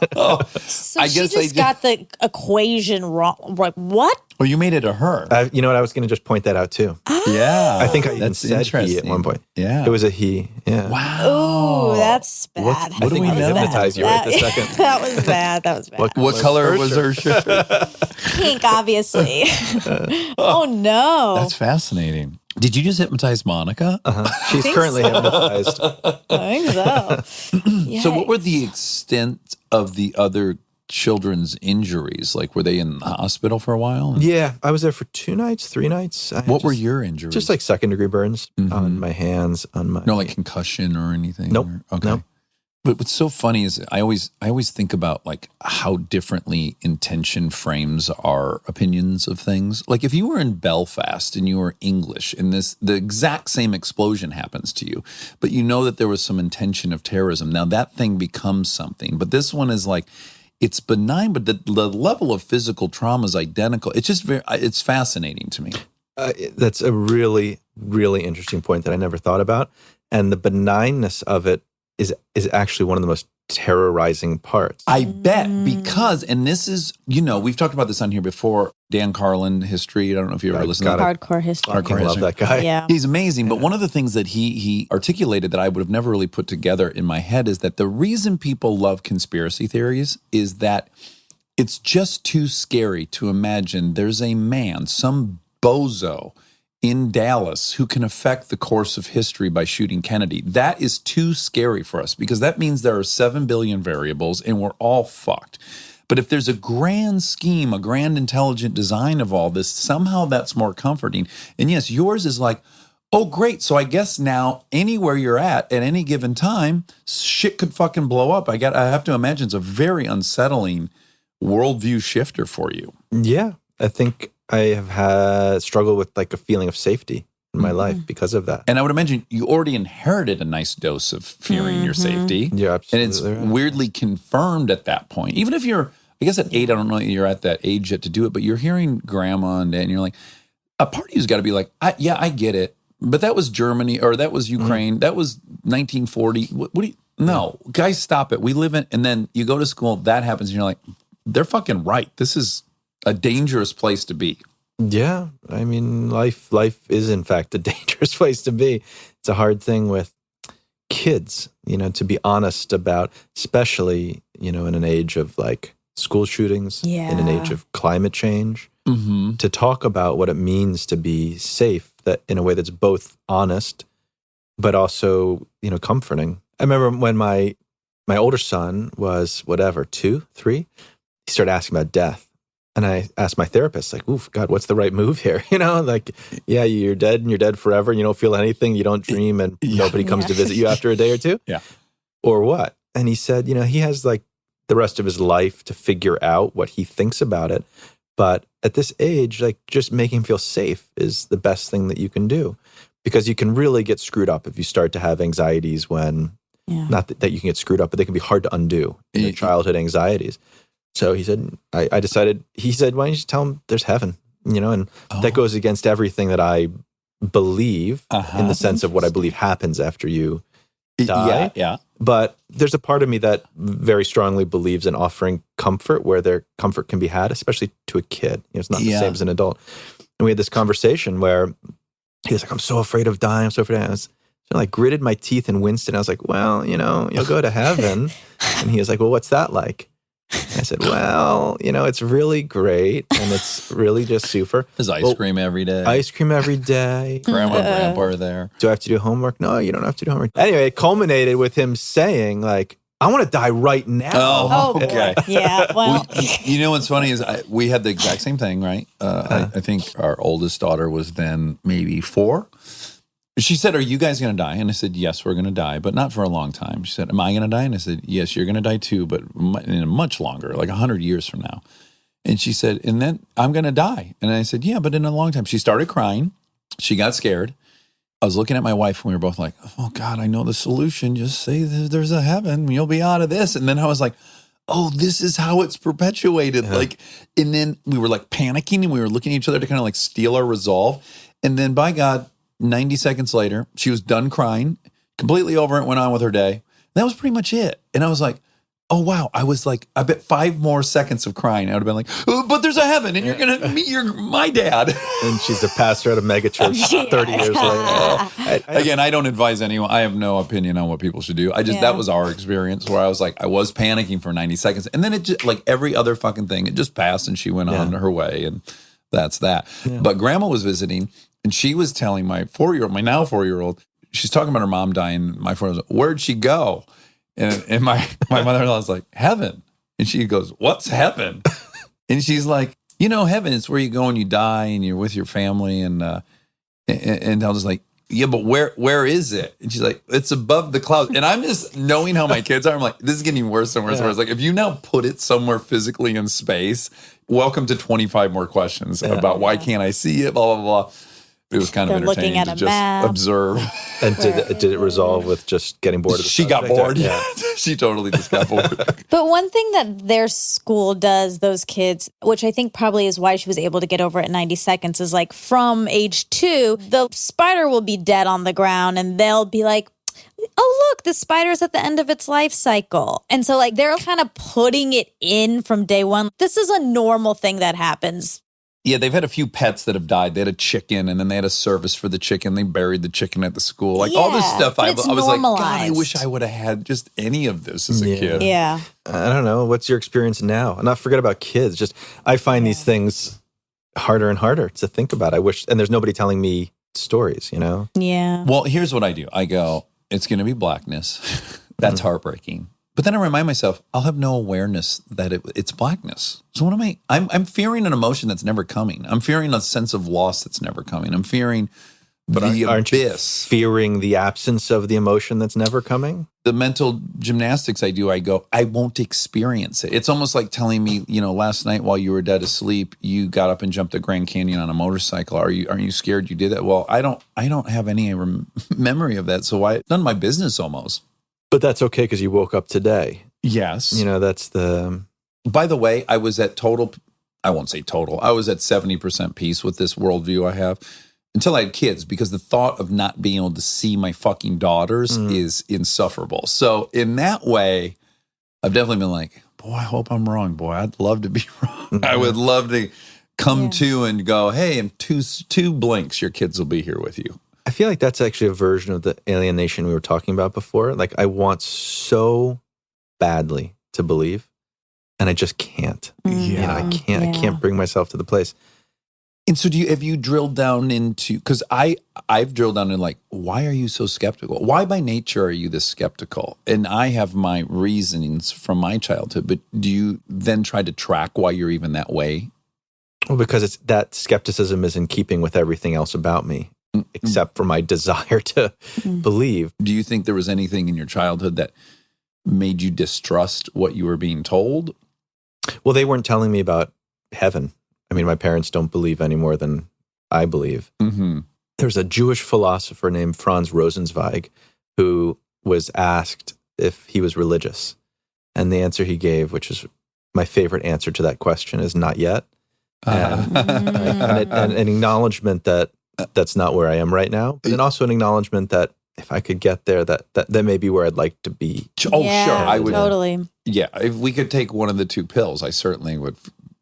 So I she guess just got the equation wrong. Like, what? Well, you made it a her. You know what? I was going to just point that out too. Yeah. I think I even That's said he at interesting. one point. Yeah. It was a he. Yeah. Oh, that's bad. what do That we was know? bad. Hypnotize you right this second. That was bad. That was bad. What color was her shirt? Pink, obviously. Oh, no. That's fascinating. Did you just hypnotize Monica? She's currently hypnotized. I think so. So what were Yikes. the extent of the other children's injuries? Like, were they in the hospital for a while? Yeah, I was there for 2 nights, 3 nights. What were your injuries? Just like second-degree burns on my hands, on my... No, like concussion or anything? Nope. Okay. Nope. But what's so funny is I always think about like how differently intention frames our opinions of things. Like if you were in Belfast and you were English and the exact same explosion happens to you, but you know that there was some intention of terrorism. Now that thing becomes something. But this one is like, it's benign, but the level of physical trauma is identical. It's just it's fascinating to me. That's a really, really interesting point that I never thought about. And the benignness of it is actually one of the most terrorizing parts. I bet because, and this is, we've talked about this on here before, Dan Carlin history. I don't know if you ever listened to that. Hardcore history. I love that guy. Yeah. He's amazing. But one of the things that he articulated that I would have never really put together in my head is that the reason people love conspiracy theories is that it's just too scary to imagine there's a man, some bozo in Dallas who can affect the course of history by shooting Kennedy. That is too scary for us because that means there are 7 billion variables and we're all fucked. But if there's a grand scheme, a grand intelligent design of all this, somehow that's more comforting. And yes, yours is like, oh, great. So I guess now anywhere you're at any given time, shit could fucking blow up. I have to imagine it's a very unsettling worldview shifter for you. Yeah. I think I have had struggled with like a feeling of safety in my life because of that. And I would imagine you already inherited a nice dose of fearing your safety. Yeah, absolutely. And it's right. weirdly confirmed at that point. Even if you're, I guess at 8, I don't know that you're at that age yet to do it, but you're hearing grandma and dad and you're like, a part of you's got to be like, I get it. But that was Germany or that was Ukraine. That was 1940. What do you, no, guys, stop it. We live in, and then you go to school, that happens and you're like, they're fucking right. This is a dangerous place to be. Yeah. I mean, life is in fact a dangerous place to be. It's a hard thing with kids, to be honest about, especially, in an age of like school shootings, in an age of climate change, to talk about what it means to be safe that in a way that's both honest, but also, comforting. I remember when my older son was 2, 3, he started asking about death. And I asked my therapist, like, oof, God, what's the right move here? Like, yeah, you're dead and you're dead forever. And you don't feel anything. You don't dream and nobody comes to visit you after a day or two. Yeah. Or what? And he said, he has like the rest of his life to figure out what he thinks about it. But at this age, like just making him feel safe is the best thing that you can do. Because you can really get screwed up if you start to have anxieties when, not that you can get screwed up, but they can be hard to undo, childhood anxieties. So he said, I decided, he said, why don't you just tell him there's heaven, and that goes against everything that I believe in the sense of what I believe happens after you die. Yeah. But there's a part of me that very strongly believes in offering comfort where their comfort can be had, especially to a kid. It's not the same as an adult. And we had this conversation where he was like, I'm so afraid of dying. I'm so afraid of dying. So I gritted my teeth and winced, and I was like, well, you'll go to heaven. And he was like, well, what's that like? I said, well, it's really great, and it's really just super. There's ice cream every day. Ice cream every day. Grandma and grandpa are there. Do I have to do homework? No, you don't have to do homework. Anyway, it culminated with him saying, like, I want to die right now. Oh, okay. Yeah, well. What's funny is we had the exact same thing, right? I think our oldest daughter was then maybe 4. She said, are you guys going to die? And I said, yes, we're going to die, but not for a long time. She said, am I going to die? And I said, yes, you're going to die too, but in much longer, like 100 years from now. And she said, and then I'm going to die. And I said, yeah, but in a long time. She started crying. She got scared. I was looking at my wife and we were both like, oh God, I know the solution. Just say there's a heaven. You'll be out of this. And then I was like, oh, this is how it's perpetuated. Like, and then we were like panicking and we were looking at each other to kind of like steal our resolve. And then by God, 90 seconds later, she was done crying, completely over it, went on with her day. That was pretty much it. And I was like, oh, wow. I was like, I bet 5 more seconds of crying. I would have been like, oh, but there's a heaven and you're going to meet my dad. And she's a pastor at a megachurch 30 years later. Again, I don't advise anyone. I have no opinion on what people should do. That was our experience where I was like, I was panicking for 90 seconds. And then it just, like every other fucking thing, it just passed and she went on her way. And that's that. Yeah. But grandma was visiting. And she was telling my 4-year-old, my now 4-year-old, she's talking about her mom dying. My 4-year-old was like, where'd she go? And my mother-in-law was like, heaven. And she goes, what's heaven? And she's like, heaven is where you go and you die and you're with your family. And I was like, yeah, but where is it? And she's like, it's above the clouds. And I'm just knowing how my kids are. I'm like, this is getting worse and worse and worse. Like, if you now put it somewhere physically in space, welcome to 25 more questions about why can't I see it, blah, blah, blah. It was kind of entertaining to just map. Observe. And did it resolve with just getting bored of the She got bored. Yeah. She totally just got bored. But one thing that their school does, those kids, which I think probably is why she was able to get over it in 90 seconds, is like from age 2, the spider will be dead on the ground and they'll be like, oh, look, the spider's at the end of its life cycle. And so like they're kind of putting it in from day one. This is a normal thing that happens. Yeah, they've had a few pets that have died. They had a chicken, and then they had a service for the chicken. They buried the chicken at the school. Like all this stuff. I was like, God, I wish I would have had just any of this as a kid. Yeah. I don't know. What's your experience now? And not forget about kids. Just I find these things harder and harder to think about. I wish, and there's nobody telling me stories, you know? Yeah. Well, here's what I do. I go, it's going to be blackness. That's heartbreaking. But then I remind myself, I'll have no awareness that it's blackness. So what am I? I'm fearing an emotion that's never coming. I'm fearing a sense of loss that's never coming. I'm fearing the aren't you abyss. Fearing the absence of the emotion that's never coming? The mental gymnastics I do, I go, I won't experience it. It's almost like telling me, last night while you were dead asleep, you got up and jumped the Grand Canyon on a motorcycle. Aren't you scared you did that? Well, I don't have any memory of that. So it's none of my business almost. But that's okay because you woke up today. Yes. That's the... By the way, I was at I won't say total, I was at 70% peace with this worldview I have until I had kids, because the thought of not being able to see my fucking daughters is insufferable. So in that way, I've definitely been like, boy, I hope I'm wrong, boy. I'd love to be wrong. Mm-hmm. I would love to come to and go, hey, in two blinks, your kids will be here with you. I feel like that's actually a version of the alienation we were talking about before. Like I want so badly to believe, and I just can't. Yeah, I can't. I can't bring myself to the place. And so, have you drilled down into? Because I've drilled down in like, why are you so skeptical? Why by nature are you this skeptical? And I have my reasonings from my childhood. But do you then try to track why you're even that way? Well, because that skepticism is in keeping with everything else about me, except for my desire to believe. Do you think there was anything in your childhood that made you distrust what you were being told? Well, they weren't telling me about heaven. I mean, my parents don't believe any more than I believe. Mm-hmm. There's a Jewish philosopher named Franz Rosenzweig who was asked if he was religious. And the answer he gave, which is my favorite answer to that question, is not yet. And an acknowledgement that that's not where I am right now, but then also an acknowledgement that if I could get there, that may be where I'd like to be. Oh, sure. I would totally. Yeah. If we could take one of the two pills, I certainly would.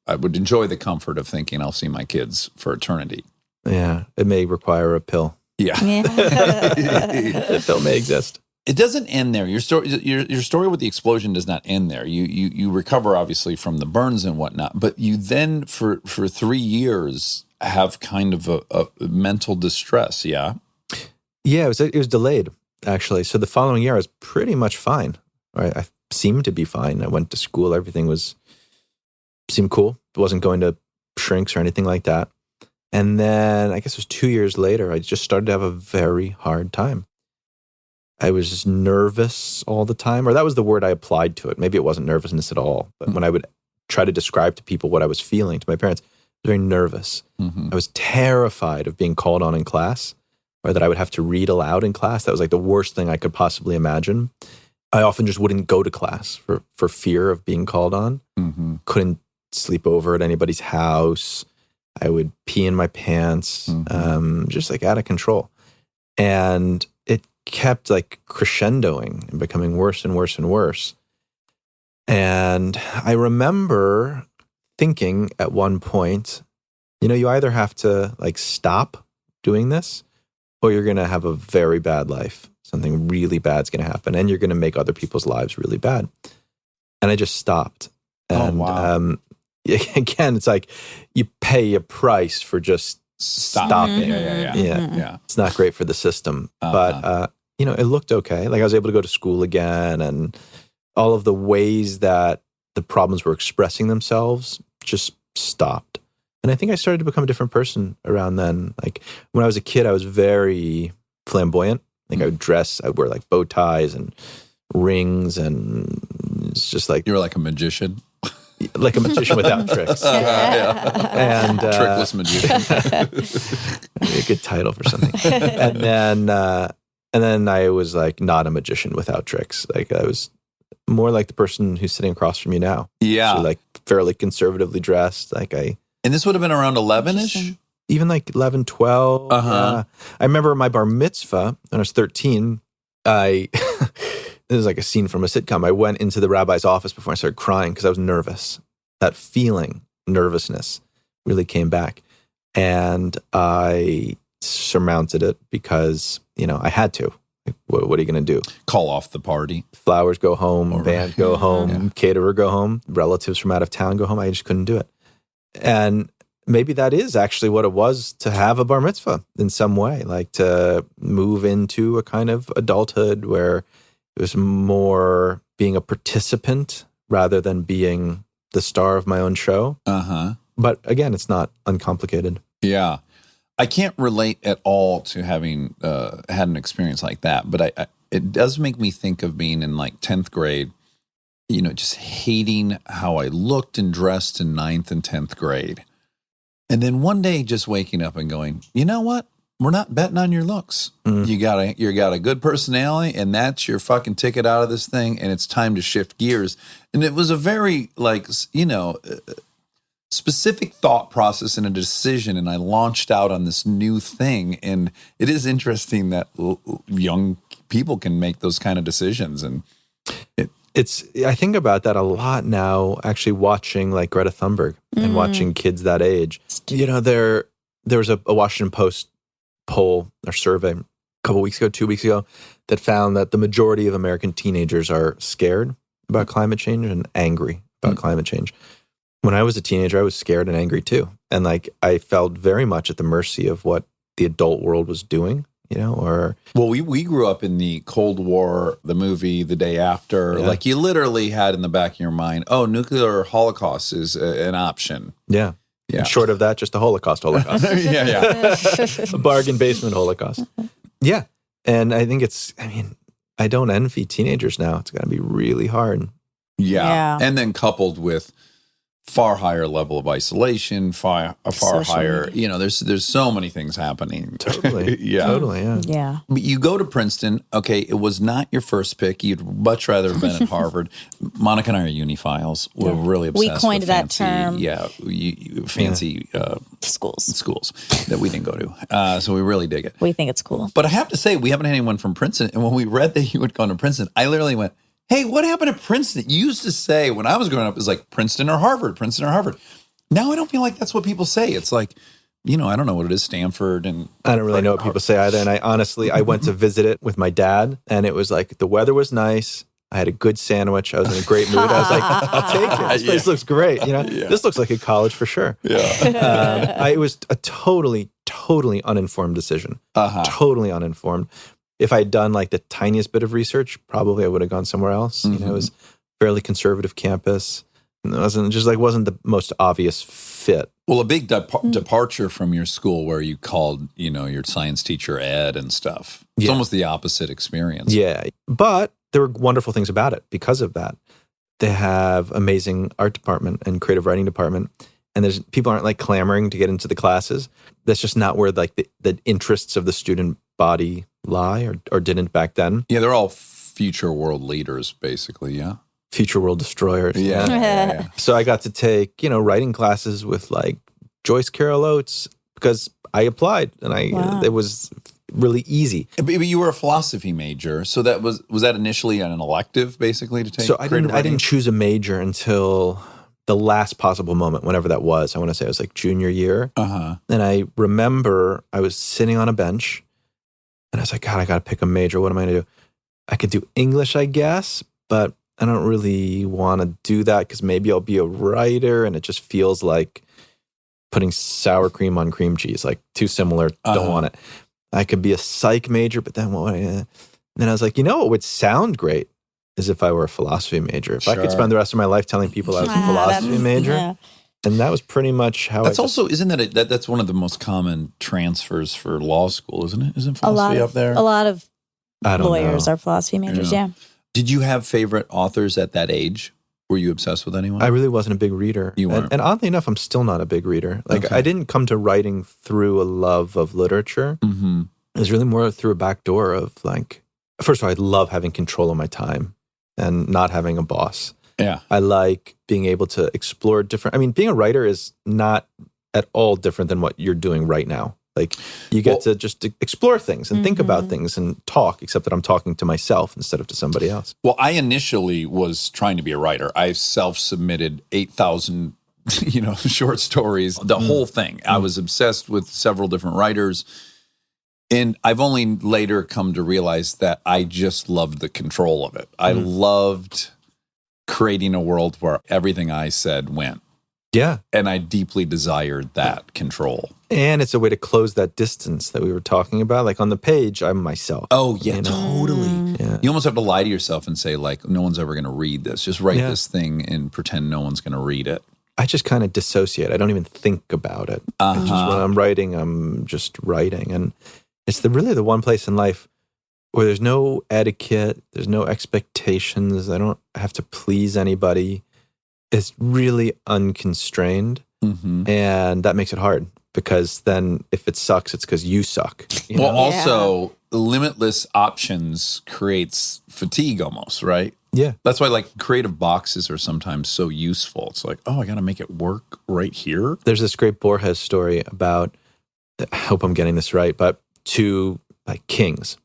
I would enjoy the comfort of thinking I'll see my kids for eternity. Yeah. It may require a pill. Yeah. The pill may exist. It doesn't end there. Your story with the explosion does not end there. You recover obviously from the burns and whatnot, but you then for 3 years have kind of a mental distress. Yeah. Yeah, it was delayed actually. So the following year I was pretty much fine. Right, I seemed to be fine. I went to school. Everything seemed cool. It wasn't going to shrinks or anything like that. And then I guess it was 2 years later, I just started to have a very hard time. I was nervous all the time, or that was the word I applied to it. Maybe it wasn't nervousness at all. But when I would try to describe to people what I was feeling, to my parents, I was very nervous. Mm-hmm. I was terrified of being called on in class, or that I would have to read aloud in class. That was like the worst thing I could possibly imagine. I often just wouldn't go to class for fear of being called on. Mm-hmm. Couldn't sleep over at anybody's house. I would pee in my pants, just like out of control. And it kept like crescendoing and becoming worse and worse and worse. And I remember thinking at one point, you either have to like stop doing this or you're going to have a very bad life. Something really bad's going to happen and you're going to make other people's lives really bad. And I just stopped. And, again, it's like you pay a price for just stopping. Yeah. It's not great for the system. But, it looked okay. Like I was able to go to school again and all of the ways that the problems were expressing themselves just stopped. And I think I started to become a different person around then. Like when I was a kid, I was very flamboyant. Like I'd wear like bow ties and rings and it's just like... You were like a magician? Like a magician without tricks. And Trickless magician. A good title for something. And then I was like not a magician without tricks. Like I was more like the person who's sitting across from you now. Yeah. So like fairly conservatively dressed. And this would have been around 11-ish? Even like 11, 12. I remember my bar mitzvah when I was 13. This is like a scene from a sitcom. I went into the rabbi's office before I started crying because I was nervous. That feeling, nervousness, really came back. And I surmounted it because, I had to. What are you going to do? Call off the party. Flowers go home, band go home, caterer go home, relatives from out of town go home. I just couldn't do it. And maybe that is actually what it was to have a bar mitzvah in some way, like to move into a kind of adulthood where it was more being a participant rather than being the star of my own show. But again, it's not uncomplicated. Yeah. I can't relate at all to having had an experience like that, but it does make me think of being in like 10th grade, just hating how I looked and dressed in 9th and 10th grade. And then one day just waking up and going, you know what? We're not betting on your looks. You got a good personality, and that's your fucking ticket out of this thing, and it's time to shift gears. And it was a very specific thought process and a decision, and I launched out on this new thing. And it is interesting that young people can make those kind of decisions. And I think about that a lot now, actually watching like Greta Thunberg and watching kids that age. There was a Washington Post poll or survey a couple weeks ago, 2 weeks ago, that found that the majority of American teenagers are scared about climate change and angry about climate change. When I was a teenager, I was scared and angry too. And I felt very much at the mercy of what the adult world was doing, Well, we grew up in the Cold War, the movie The Day After. Yeah. Like you literally had in the back of your mind, nuclear holocaust is an option. Yeah. And short of that, just a Holocaust. A bargain basement Holocaust. Yeah. And I think I don't envy teenagers now. It's got to be really hard. Yeah. And then coupled with far higher level of isolation, far higher, there's so many things happening. Totally. Yeah. But you go to Princeton. Okay, it was not your first pick. You'd much rather have been at Harvard. Monica and I are uniphiles. We're really obsessed We coined with that fancy, term. Fancy schools that we didn't go to. So we really dig it. We think it's cool. But I have to say, we haven't had anyone from Princeton. And when we read that you had gone to Princeton, I literally went, hey, what happened at Princeton? You used to say when I was growing up, it was like Princeton or Harvard. Now I don't feel like that's what people say. It's like, I don't know what it is, Stanford. And I don't really know what people say either. And I went to visit it with my dad, and it was like the weather was nice. I had a good sandwich. I was in a great mood. I was like, I'll take it. This place looks great. This looks like a college for sure. Yeah. It was a totally uninformed decision. Totally uninformed. If I had done like the tiniest bit of research, probably I would have gone somewhere else. It was a fairly conservative campus. And it wasn't the most obvious fit. Well, a big departure from your school where you called, your science teacher Ed and stuff. It's almost the opposite experience. Yeah. But there were wonderful things about it because of that. They have amazing art department and creative writing department. And people aren't like clamoring to get into the classes. That's just not where like the interests of the student body lie or didn't back then. Yeah, they're all future world leaders, basically, yeah. Future world destroyers. Yeah. So I got to take, writing classes with like Joyce Carol Oates because I applied and it was really easy. But you were a philosophy major, so that was that initially an elective basically to take? So I didn't choose a major until the last possible moment, whenever that was. I want to say it was like junior year. And I remember I was sitting on a bench and I was like, God, I got to pick a major. What am I going to do? I could do English, I guess, but I don't really want to do that because maybe I'll be a writer and it just feels like putting sour cream on cream cheese, like too similar. Don't want it. I could be a psych major, but then what? And then I was like, what would sound great is if I were a philosophy major. If I could spend the rest of my life telling people I was a philosophy major. Yeah. And that was pretty much how isn't that's one of the most common transfers for law school, isn't it? Isn't philosophy up there? A lot of lawyers are philosophy majors, yeah. Did you have favorite authors at that age? Were you obsessed with anyone? I really wasn't a big reader. You weren't. And oddly enough, I'm still not a big reader. I didn't come to writing through a love of literature. Mm-hmm. It was really more through a back door of first of all, I love having control of my time and not having a boss. Yeah. I like being able to explore being a writer is not at all different than what you're doing right now. Like you get to just explore things and think about things and talk, except that I'm talking to myself instead of to somebody else. Well, I initially was trying to be a writer. I self-submitted 8,000 short stories, the whole thing. I was obsessed with several different writers. And I've only later come to realize that I just loved the control of it. I loved creating a world where everything I said went. Yeah. And I deeply desired that control. And it's a way to close that distance that we were talking about. Like on the page, I'm myself. Oh, yeah, totally. Yeah. You almost have to lie to yourself and say, like, no one's ever going to read this. Just write this thing and pretend no one's going to read it. I just kind of dissociate. I don't even think about it. Just when I'm writing, I'm just writing. And it's really the one place in life where there's no etiquette, there's no expectations. I don't have to please anybody. It's really unconstrained. And that makes it hard because then if it sucks, it's because you suck. Well, also, limitless options creates fatigue almost, right? Yeah. That's why like creative boxes are sometimes so useful. It's like, oh, I got to make it work right here. There's this great Borges story about, I hope I'm getting this right, but two like kings,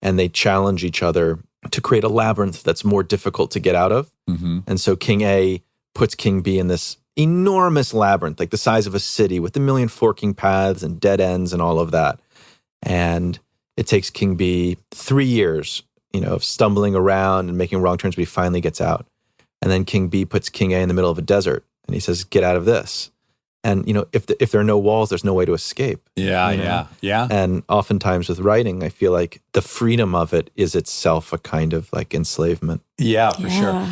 and they challenge each other to create a labyrinth that's more difficult to get out of. And so King A puts King B in this enormous labyrinth, like the size of a city with a million forking paths and dead ends and all of that. And it takes King B 3 years, of stumbling around and making wrong turns, but he finally gets out. And then King B puts King A in the middle of a desert and he says, get out of this. And, if there are no walls, there's no way to escape. Yeah. And oftentimes with writing, I feel like the freedom of it is itself a kind of like enslavement. Yeah, for sure.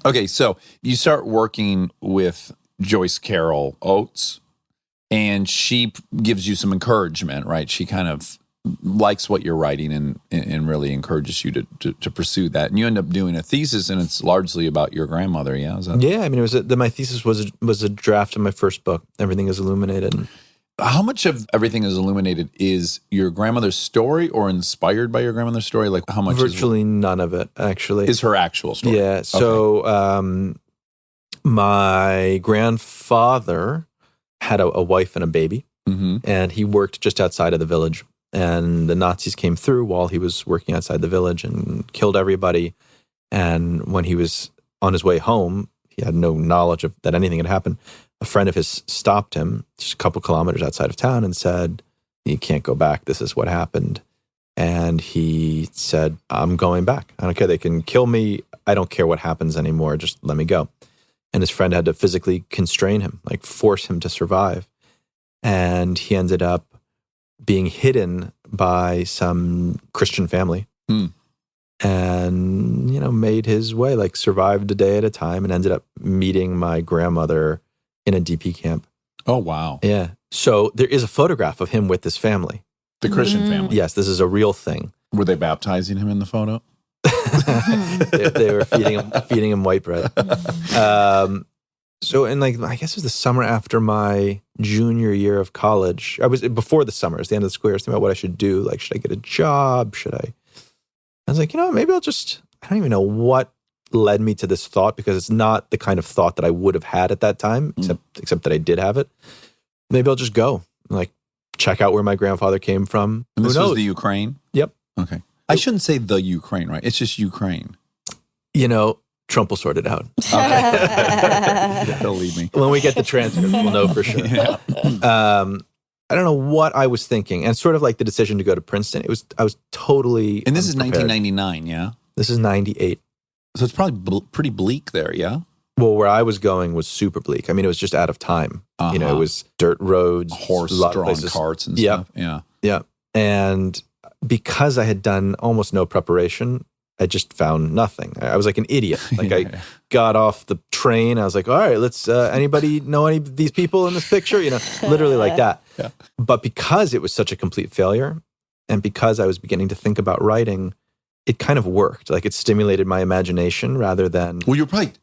Okay, so you start working with Joyce Carol Oates, and she gives you some encouragement, right? She kind of likes what you're writing and really encourages you to pursue that. And you end up doing a thesis, and it's largely about your grandmother. Yeah, Yeah, I mean, my thesis was a draft of my first book, Everything Is Illuminated. How much of Everything Is Illuminated is your grandmother's story or inspired by your grandmother's story? Like how much? Virtually none of it, actually. Is her actual story? Yeah. So my grandfather had a wife and a baby, and he worked just outside of the village. And the Nazis came through while he was working outside the village and killed everybody. And when he was on his way home, he had no knowledge of that anything had happened. A friend of his stopped him just a couple kilometers outside of town and said, you can't go back. This is what happened. And he said, I'm going back. I don't care. They can kill me. I don't care what happens anymore. Just let me go. And his friend had to physically constrain him, like force him to survive. And he ended up being hidden by some Christian family and, made his way, like survived a day at a time and ended up meeting my grandmother in a DP camp. Oh, wow. Yeah. So there is a photograph of him with this family. The Christian family? Yes, this is a real thing. Were they baptizing him in the photo? they were feeding him white bread. So, and like, I guess it was the summer after my junior year of college. I was before the summer, it's the end of the school year. I was thinking about what I should do. Like, should I get a job? I was like, maybe I don't even know what led me to this thought because it's not the kind of thought that I would have had at that time, except that I did have it. Maybe I'll just go, like, check out where my grandfather came from. And this was the Ukraine? Yep. Okay. I shouldn't say the Ukraine, right? It's just Ukraine. Trump will sort it out. Okay. They'll leave me. When we get the transcript, we'll know for sure. Yeah. I don't know what I was thinking. And sort of like the decision to go to Princeton, I was totally And this is unprepared. 1999, yeah? This is 98. So it's probably pretty bleak there, yeah? Well, where I was going was super bleak. I mean, it was just out of time. It was dirt roads, horse-drawn carts and stuff. Yeah. Yeah. And because I had done almost no preparation, I just found nothing. I was like an idiot. Like I got off the train. I was like, all right, let's, anybody know any of these people in this picture? Literally like that. Yeah. But because it was such a complete failure and because I was beginning to think about writing, it kind of worked. Like it stimulated my imagination rather than. Well, you're probably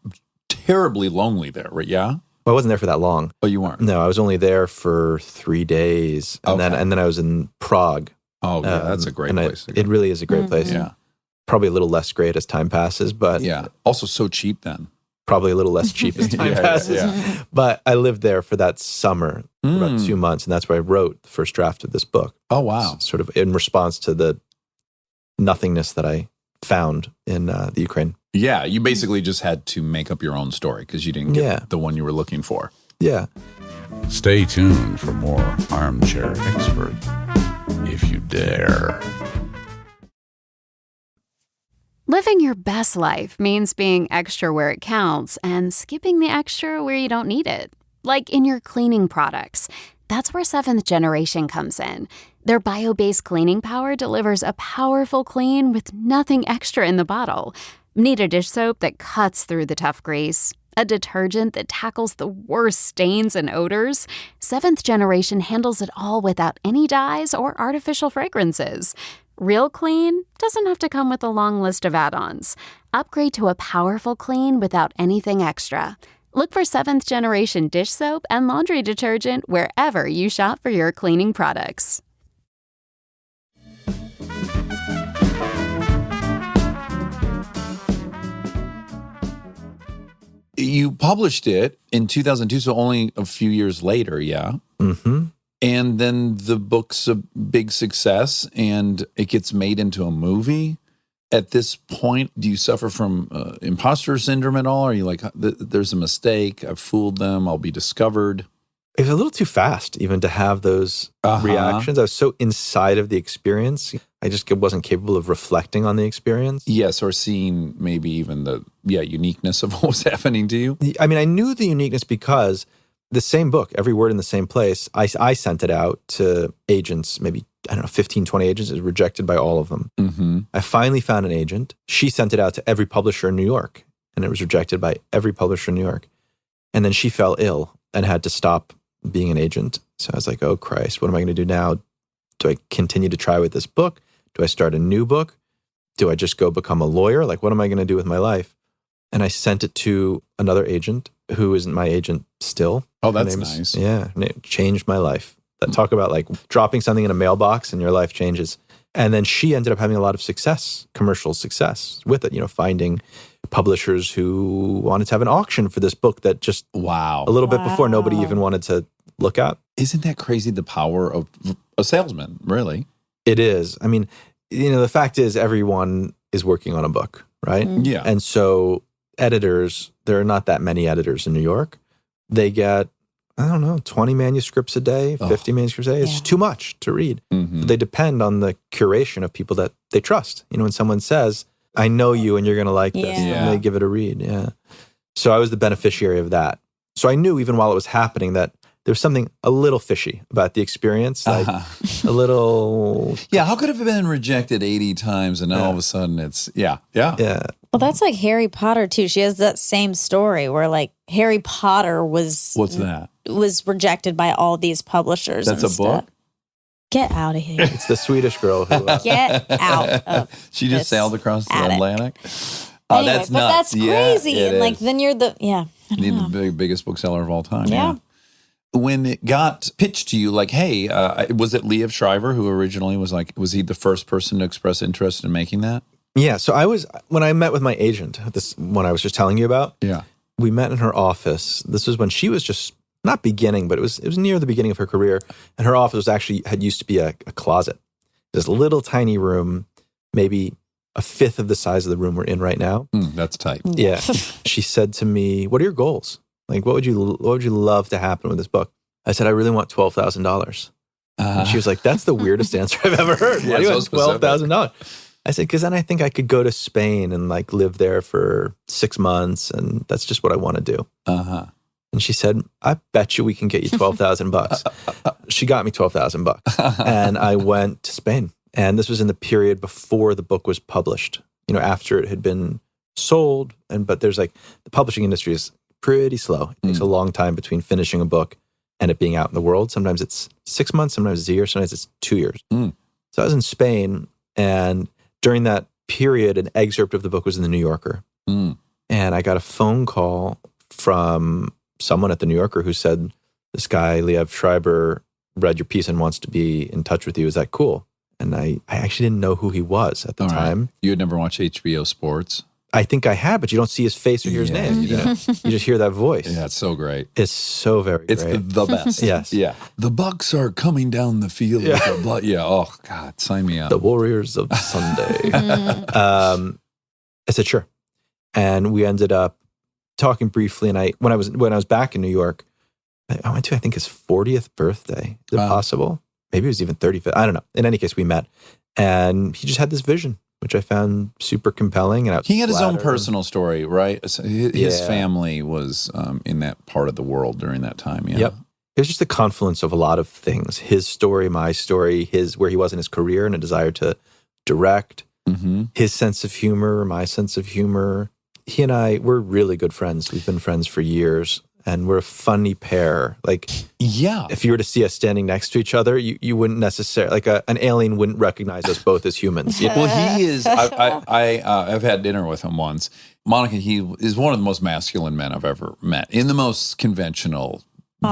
terribly lonely there, right? Yeah. Well, I wasn't there for that long. Oh, you weren't? No, I was only there for 3 days. And then I was in Prague. Oh, yeah, that's a great place. It really is a great place. Yeah. Probably a little less great as time passes, but yeah, also so cheap then. Probably a little less cheap as time passes. Yeah. But I lived there for that summer, for about 2 months, and that's where I wrote the first draft of this book. Oh, wow. Sort of in response to the nothingness that I found in the Ukraine. Yeah, you basically just had to make up your own story because you didn't get the one you were looking for. Yeah. Stay tuned for more Armchair Expert, if you dare. Living your best life means being extra where it counts and skipping the extra where you don't need it. Like in your cleaning products. That's where Seventh Generation comes in. Their bio-based cleaning power delivers a powerful clean with nothing extra in the bottle. Need a dish soap that cuts through the tough grease? A detergent that tackles the worst stains and odors? Seventh Generation handles it all without any dyes or artificial fragrances. Real clean doesn't have to come with a long list of add-ons. Upgrade to a powerful clean without anything extra. Look for Seventh Generation dish soap and laundry detergent wherever you shop for your cleaning products. You published it in 2002, so only a few years later, yeah? Mm-hmm. And then the book's a big success and it gets made into a movie. At this point, do you suffer from imposter syndrome at all? Are you like, there's a mistake, I've fooled them, I'll be discovered? It was a little too fast even to have those reactions. I was so inside of the experience. I just wasn't capable of reflecting on the experience. Yes, or seeing maybe even the uniqueness of what was happening to you. I mean, I knew the uniqueness because the same book, every word in the same place, I sent it out to agents, maybe, 15, 20 agents. It was rejected by all of them. Mm-hmm. I finally found an agent. She sent it out to every publisher in New York, and it was rejected by every publisher in New York. And then she fell ill and had to stop being an agent. So I was like, oh, Christ, what am I going to do now? Do I continue to try with this book? Do I start a new book? Do I just go become a lawyer? Like, what am I going to do with my life? And I sent it to another agent who isn't my agent still. Oh, that's nice. Yeah, and it changed my life. Talk about like dropping something in a mailbox and your life changes. And then she ended up having a lot of success, commercial success with it, finding publishers who wanted to have an auction for this book that just a little bit before nobody even wanted to look at. Isn't that crazy, the power of a salesman, really? It is. I mean, the fact is everyone is working on a book, right? Yeah. And so editors, there are not that many editors in New York. They get, 20 manuscripts a day, 50 manuscripts a day. It's just too much to read. Mm-hmm. So they depend on the curation of people that they trust. When someone says, I know you and you're going to like this, and they give it a read. Yeah. So I was the beneficiary of that. So I knew even while it was happening that there was something a little fishy about the experience, like a little... Yeah, how could it have been rejected 80 times and now all of a sudden it's... Yeah. Well, that's like Harry Potter, too. She has that same story where, like, Harry Potter was... What's that? Was rejected by all these publishers. That's a book? Get out of here. It's the Swedish girl who... Get out of She just sailed across the Atlantic? Anyway, that's but nuts. that's crazy. Yeah, and, like, then you're the... Yeah. The biggest bookseller of all time. Yeah. When it got pitched to you, like, hey, was it Liev Schreiber who originally was he the first person to express interest in making that? Yeah. So when I met with my agent, this one I was just telling you about, we met in her office. This was when she was just not beginning, but it was near the beginning of her career. And her office had used to be a closet. This little tiny room, maybe a fifth of the size of the room we're in right now. That's tight. Yeah. She said to me, what are your goals? Like, what would you love to happen with this book? I said, I really want $12,000. And she was like, that's the weirdest answer I've ever heard. Why do you want $12,000? I said, because then I think I could go to Spain and like live there for 6 months. And that's just what I want to do. And she said, I bet you we can get you $12,000. She got me $12,000 and I went to Spain. And this was in the period before the book was published, after it had been sold. But there's the publishing industry is pretty slow. It takes a long time between finishing a book and it being out in the world. Sometimes it's 6 months, sometimes it's a year, sometimes it's 2 years. So I was in Spain, and during that period, an excerpt of the book was in the New Yorker. And I got a phone call from someone at the New Yorker who said, this guy, Liev Schreiber, read your piece and wants to be in touch with you. Is that cool? And I actually didn't know who he was at the time. You had never watched HBO Sports? I think I had, but you don't see his face or hear his name. You just hear that voice. Yeah, it's so great. It's so very great. It's the best. Yes. Yeah. The Bucks are coming down the field. With the blood. Yeah. Oh, God, sign me up. The Warriors of Sunday. I said, sure. And we ended up talking briefly. And when I was back in New York, I went to, I think, his 40th birthday. Is it possible? Maybe it was even 35th. I don't know. In any case, we met. And he just had this vision, which I found super compelling. And he had his own personal story, right? His family was in that part of the world during that time. Yeah. Yep. It was just the confluence of a lot of things. His story, my story, where he was in his career and a desire to direct, his sense of humor, my sense of humor. He and I, we're really good friends. We've been friends for years. And we're a funny pair. Like, if you were to see us standing next to each other, you wouldn't necessarily, like an alien wouldn't recognize us both as humans. Well, he is, I've had dinner with him once. Monica, he is one of the most masculine men I've ever met, in the most conventional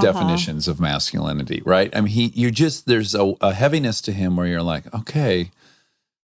definitions of masculinity, right? I mean, there's a heaviness to him where you're like, okay,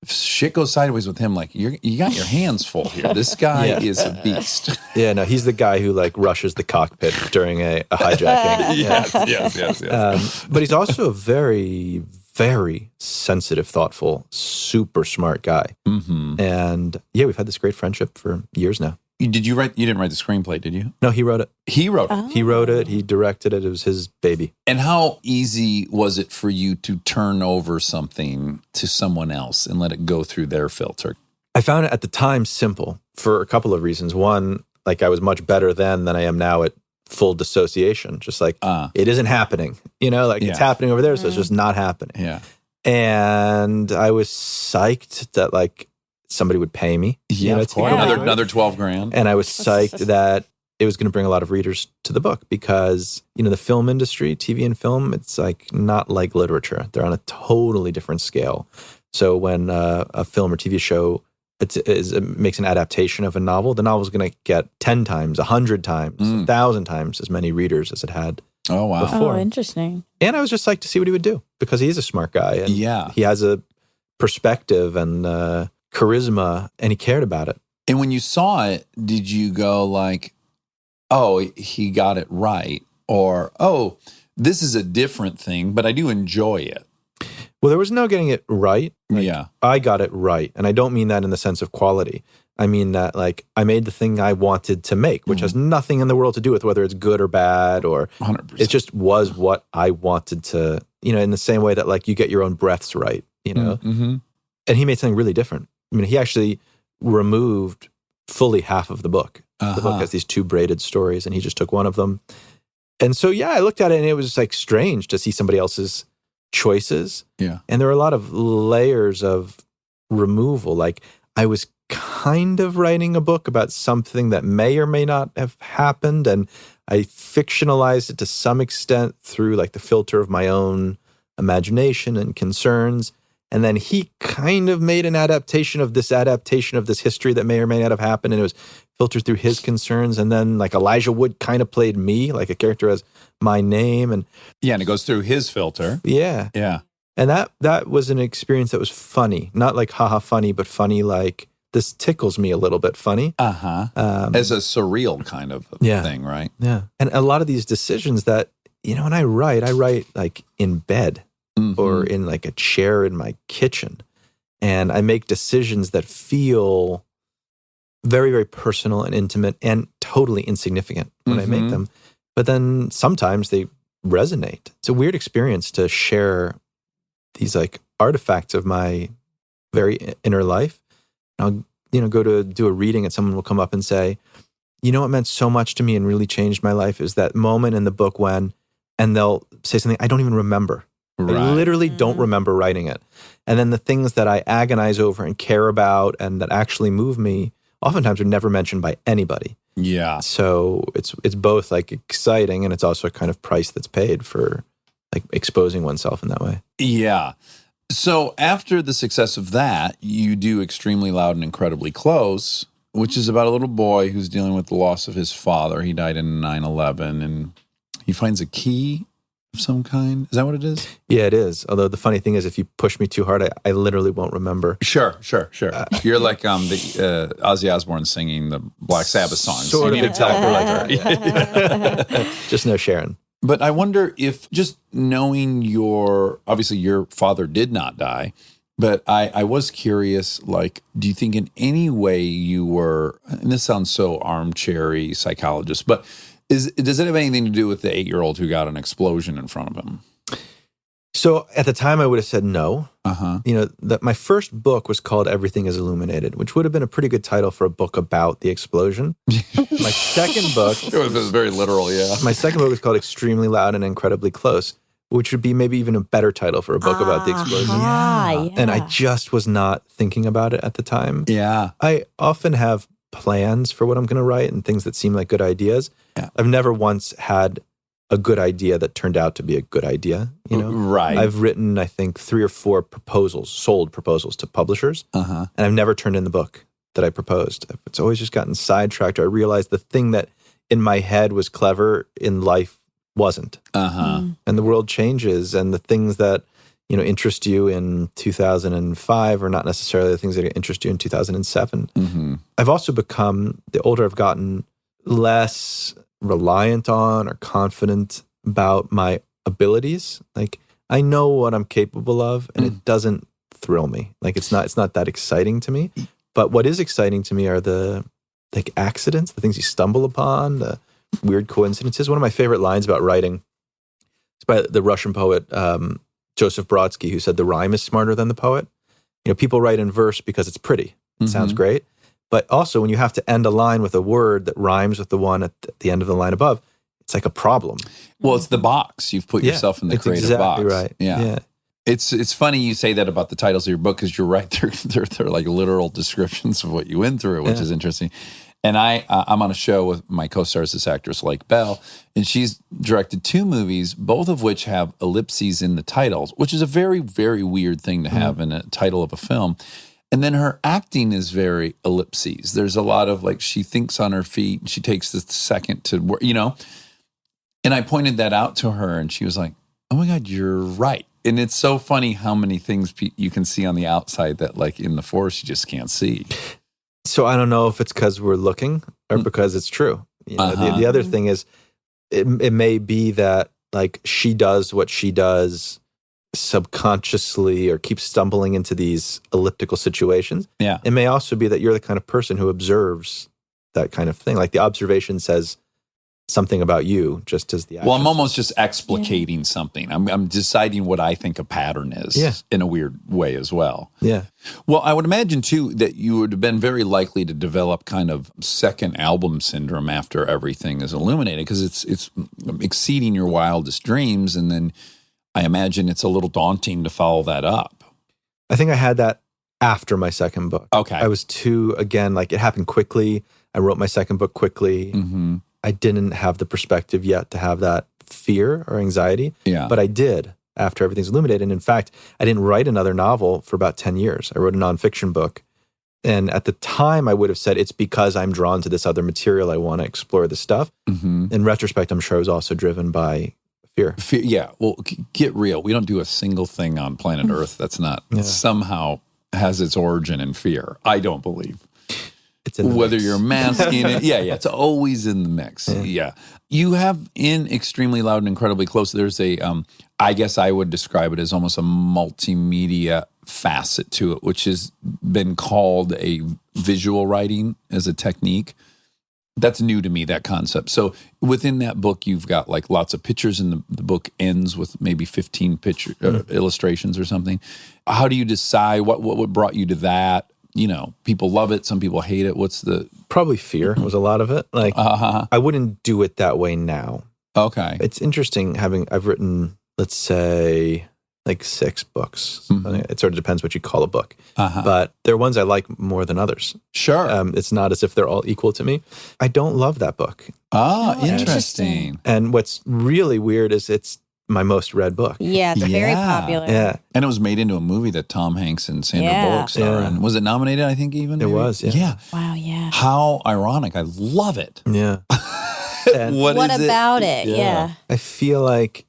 if shit goes sideways with him, like you got your hands full here. This guy is a beast. Yeah, no, he's the guy who like rushes the cockpit during a hijacking. Yes. But he's also a very, very sensitive, thoughtful, super smart guy. And yeah, we've had this great friendship for years now. Did you write? You didn't write the screenplay, did you? No, he wrote it. He wrote it. Oh. He wrote it. He directed it. It was his baby. And how easy was it for you to turn over something to someone else and let it go through their filter? I found it at the time simple for a couple of reasons. One, like I was much better then than I am now at full dissociation. Just like it isn't happening. It's happening over there, so it's just not happening. Yeah. And I was psyched that like somebody would pay me. Of course. Another $12,000. And I was psyched that it was going to bring a lot of readers to the book because, the film industry, TV and film, it's like not like literature. They're on a totally different scale. So when a film or TV show it makes an adaptation of a novel, the novel is going to get 10 times, 100 times, 1,000 times as many readers as it had before. Oh, interesting. And I was just psyched to see what he would do because he is a smart guy. And he has a perspective and charisma, and he cared about it. And when you saw it, did you go like, oh, he got it right? Or, oh, this is a different thing, but I do enjoy it? Well, there was no getting it right. I got it right. And I don't mean that in the sense of quality. I mean that like I made the thing I wanted to make, which has nothing in the world to do with whether it's good or bad or 100%. It just was what I wanted to, in the same way that like you get your own breaths right, And he made something really different. I mean, he actually removed fully half of the book. The book has these 2 braided stories, and he just took one of them. And so, I looked at it, and it was like strange to see somebody else's choices. Yeah. And there were a lot of layers of removal. Like I was kind of writing a book about something that may or may not have happened, and I fictionalized it to some extent through like the filter of my own imagination and concerns. And then he kind of made an adaptation of this history that may or may not have happened. And it was filtered through his concerns. And then like Elijah Wood kind of played me, like a character has my name. And it goes through his filter. Yeah. Yeah. And that was an experience that was funny. Not like haha funny, but funny like this tickles me a little bit funny. As a surreal kind of thing, right? Yeah. And a lot of these decisions that, when I write like in bed. Or in like a chair in my kitchen. And I make decisions that feel very, very personal and intimate and totally insignificant when I make them. But then sometimes they resonate. It's a weird experience to share these like artifacts of my very inner life. I'll, go to do a reading and someone will come up and say, what meant so much to me and really changed my life is that moment in the book when, and they'll say something I don't even remember. Right. I literally don't remember writing it. And then the things that I agonize over and care about and that actually move me oftentimes are never mentioned by anybody. Yeah. So it's both like exciting and it's also a kind of price that's paid for like exposing oneself in that way. Yeah. So after the success of that, you do Extremely Loud and Incredibly Close, which is about a little boy who's dealing with the loss of his father. He died in 9/11 and he finds a key of some kind. Is that what it is? Yeah, it is. Although the funny thing is, if you push me too hard, I literally won't remember. Sure. You're like the Ozzy Osbourne singing the Black Sabbath songs. Sort you of need to tell exactly. Just no Sharon. But I wonder if just knowing obviously your father did not die, but I was curious, like, do you think in any way you were, and this sounds so armchair-y psychologist, but Does it have anything to do with the 8-year-old who got an explosion in front of him? So at the time, I would have said no. Uh-huh. That my first book was called Everything Is Illuminated, which would have been a pretty good title for a book about the explosion. My second book... It was very literal, yeah. My second book was called Extremely Loud and Incredibly Close, which would be maybe even a better title for a book about the explosion. Yeah. And I just was not thinking about it at the time. Yeah. I often have plans for what I'm going to write and things that seem like good ideas. Yeah. I've never once had a good idea that turned out to be a good idea, Right. I've written, I think, 3 or 4 sold proposals to publishers, and I've never turned in the book that I proposed. It's always just gotten sidetracked. I realized the thing that in my head was clever in life wasn't. And the world changes, and the things that, interest you in 2005 are not necessarily the things that interest you in 2007. I've also become, the older I've gotten, less reliant on or confident about my abilities. Like, I know what I'm capable of, and it doesn't thrill me. Like, it's not that exciting to me. But what is exciting to me are the accidents, the things you stumble upon, the weird coincidences. One of my favorite lines about writing is by the Russian poet Joseph Brodsky, who said the rhyme is smarter than the poet. People write in verse because it's pretty. It sounds great. But also, when you have to end a line with a word that rhymes with the one at the end of the line above, it's like a problem. Well, it's the box. You've put yourself in the creative exactly box. Right. Yeah. It's funny you say that about the titles of your book, because you're right. They're like literal descriptions of what you went through, which is interesting. And I'm on a show with my co-stars, this actress, Lake Bell, and she's directed 2 movies, both of which have ellipses in the titles, which is a very, very weird thing to have in a title of a film. And then her acting is very ellipses. There's a lot of she thinks on her feet, and she takes the second to work, And I pointed that out to her, and she was like, "Oh my God, you're right." And it's so funny how many things you can see on the outside that, in the forest, you just can't see. So I don't know if it's because we're looking or because it's true. The other thing is, it may be that she does what she does subconsciously or keeps stumbling into these elliptical situations. Yeah. It may also be that you're the kind of person who observes that kind of thing. Like the observation says something about you just as the action. Well, I'm almost just explicating something. I'm deciding what I think a pattern is in a weird way as well. Yeah. Well, I would imagine, too, that you would have been very likely to develop kind of second album syndrome after Everything Is Illuminated, because it's exceeding your wildest dreams, and then I imagine it's a little daunting to follow that up. I think I had that after my second book. Okay. I was it happened quickly. I wrote my second book quickly. Mm-hmm. I didn't have the perspective yet to have that fear or anxiety. Yeah. But I did after Everything's Illuminated. And in fact, I didn't write another novel for about 10 years. I wrote a nonfiction book. And at the time, I would have said, it's because I'm drawn to this other material. I want to explore this stuff. Mm-hmm. In retrospect, I'm sure I was also driven by fear. Yeah. Well, get real. We don't do a single thing on planet Earth that's not somehow has its origin in fear. I don't believe. It's in the whether mix. you're masking it. Yeah. It's always in the mix. Yeah. You have in Extremely Loud and Incredibly Close, there's a, I guess I would describe it as almost a multimedia facet to it, which has been called a visual writing as a technique. That's new to me, that concept. So within that book, you've got lots of pictures, and the book ends with maybe 15 illustrations or something. How do you decide what brought you to that? People love it. Some people hate it. What's the... Probably fear was a lot of it. I wouldn't do it that way now. Okay. It's interesting I've written, let's say, 6 books. Mm-hmm. It sort of depends what you call a book. But there are ones I like more than others. Sure. It's not as if they're all equal to me. I don't love that book. Interesting. And what's really weird is it's my most read book. Yeah, it's very popular. Yeah. And it was made into a movie that Tom Hanks and Sandra Bullock star in. Was it nominated, I think, even? It was, yeah. Wow, yeah. How ironic. I love it. Yeah. And What about it? Yeah. I feel like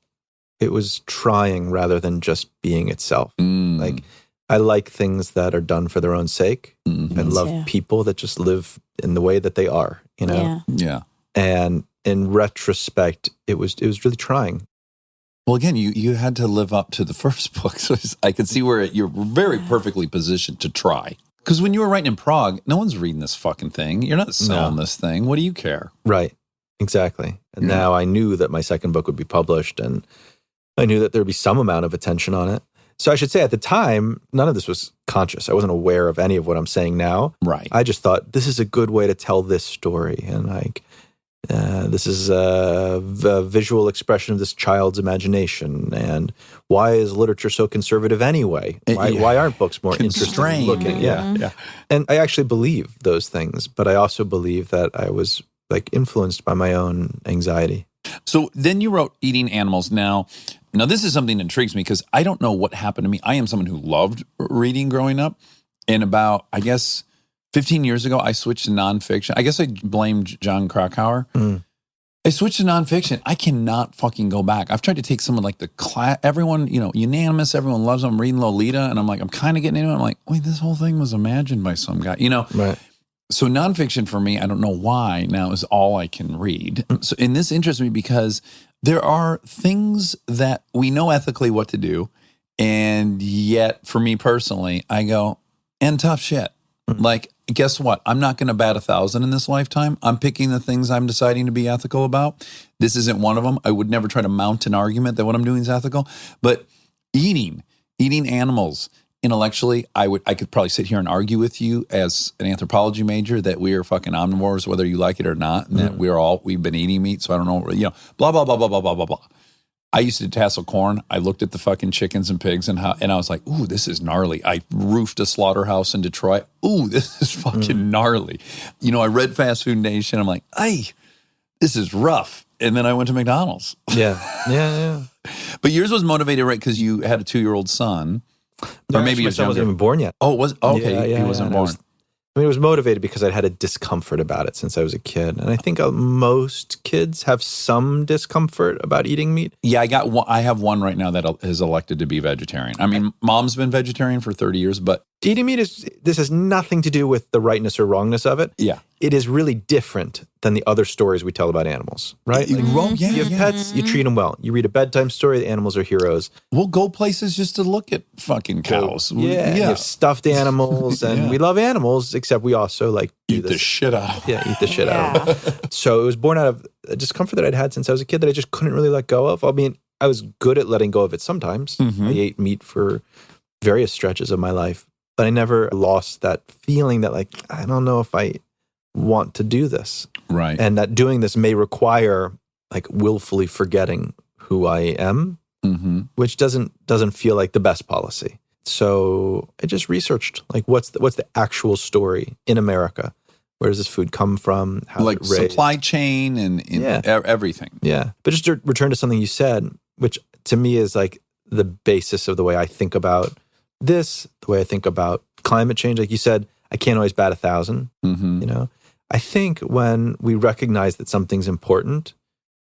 it was trying rather than just being itself. I like things that are done for their own sake. I love people that just live in the way that they are, Yeah. And in retrospect, it was really trying. Well, again, you had to live up to the first book, so I could see where you're very perfectly positioned to try. Because when you were writing in Prague, no one's reading this fucking thing. You're not selling this thing. What do you care? Right. Exactly. And now I knew that my second book would be published, and I knew that there'd be some amount of attention on it. So I should say at the time, none of this was conscious. I wasn't aware of any of what I'm saying now. Right. I just thought this is a good way to tell this story. And like, this is a visual expression of this child's imagination. And why is literature so conservative anyway? Why aren't books more interesting looking? Yeah. And I actually believe those things, but I also believe that I was like influenced by my own anxiety. So then you wrote Eating Animals. Now this is something that intrigues me because I don't know what happened to me. I am someone who loved reading growing up. And about, I guess, 15 years ago, I switched to nonfiction. I guess I blamed John Krakauer. I switched to nonfiction. I cannot fucking go back. I've tried to take someone like the class, everyone, unanimous, everyone loves them. I'm reading Lolita, and I'm like, I'm kind of getting into it. I'm like, wait, this whole thing was imagined by some guy, Right. So nonfiction for me, I don't know why now, is all I can read. So, and this interests me because there are things that we know ethically what to do, and yet for me personally, I go, and tough shit. Like, guess what? I'm not going to bat 1,000 in this lifetime. I'm picking the things I'm deciding to be ethical about. This isn't one of them. I would never try to mount an argument that what I'm doing is ethical. But eating animals, intellectually, I could probably sit here and argue with you as an anthropology major that we are fucking omnivores, whether you like it or not, and that we've been eating meat. So I don't know, blah, blah, blah, blah, blah, blah, blah, blah. I used to tassel corn. I looked at the fucking chickens and pigs and I was like, ooh, this is gnarly. I roofed a slaughterhouse in Detroit. Ooh, this is fucking gnarly. I read Fast Food Nation. I'm like, hey, this is rough. And then I went to McDonald's. Yeah. But yours was motivated, right? Because you had a 2-year-old son. Or maybe my son wasn't even born yet. Oh, it was? Okay, he wasn't born. It was motivated because I'd had a discomfort about it since I was a kid. And I think most kids have some discomfort about eating meat. Yeah, I have one right now that is elected to be vegetarian. I mean, mom's been vegetarian for 30 years, but... Eating meat this has nothing to do with the rightness or wrongness of it. Yeah. It is really different than the other stories we tell about animals, right? You have pets, you treat them well. You read a bedtime story, the animals are heroes. We'll go places just to look at fucking cows. Yeah. You have stuffed animals, and we love animals, except we also like eat the shit out of them. Yeah, eat the shit out of them. So it was born out of a discomfort that I'd had since I was a kid that I just couldn't really let go of. I mean, I was good at letting go of it sometimes. I ate meat for various stretches of my life, but I never lost that feeling that like, I don't know if I want to do this. Right. And that doing this may require like willfully forgetting who I am, which doesn't feel like the best policy. So I just researched like what's the actual story in America? Where does this food come from? How like is it raised? Supply chain and everything. Yeah. But just to return to something you said, which to me is like the basis of the way I think about this, the way I think about climate change. Like you said, I can't always bat 1,000, I think when we recognize that something's important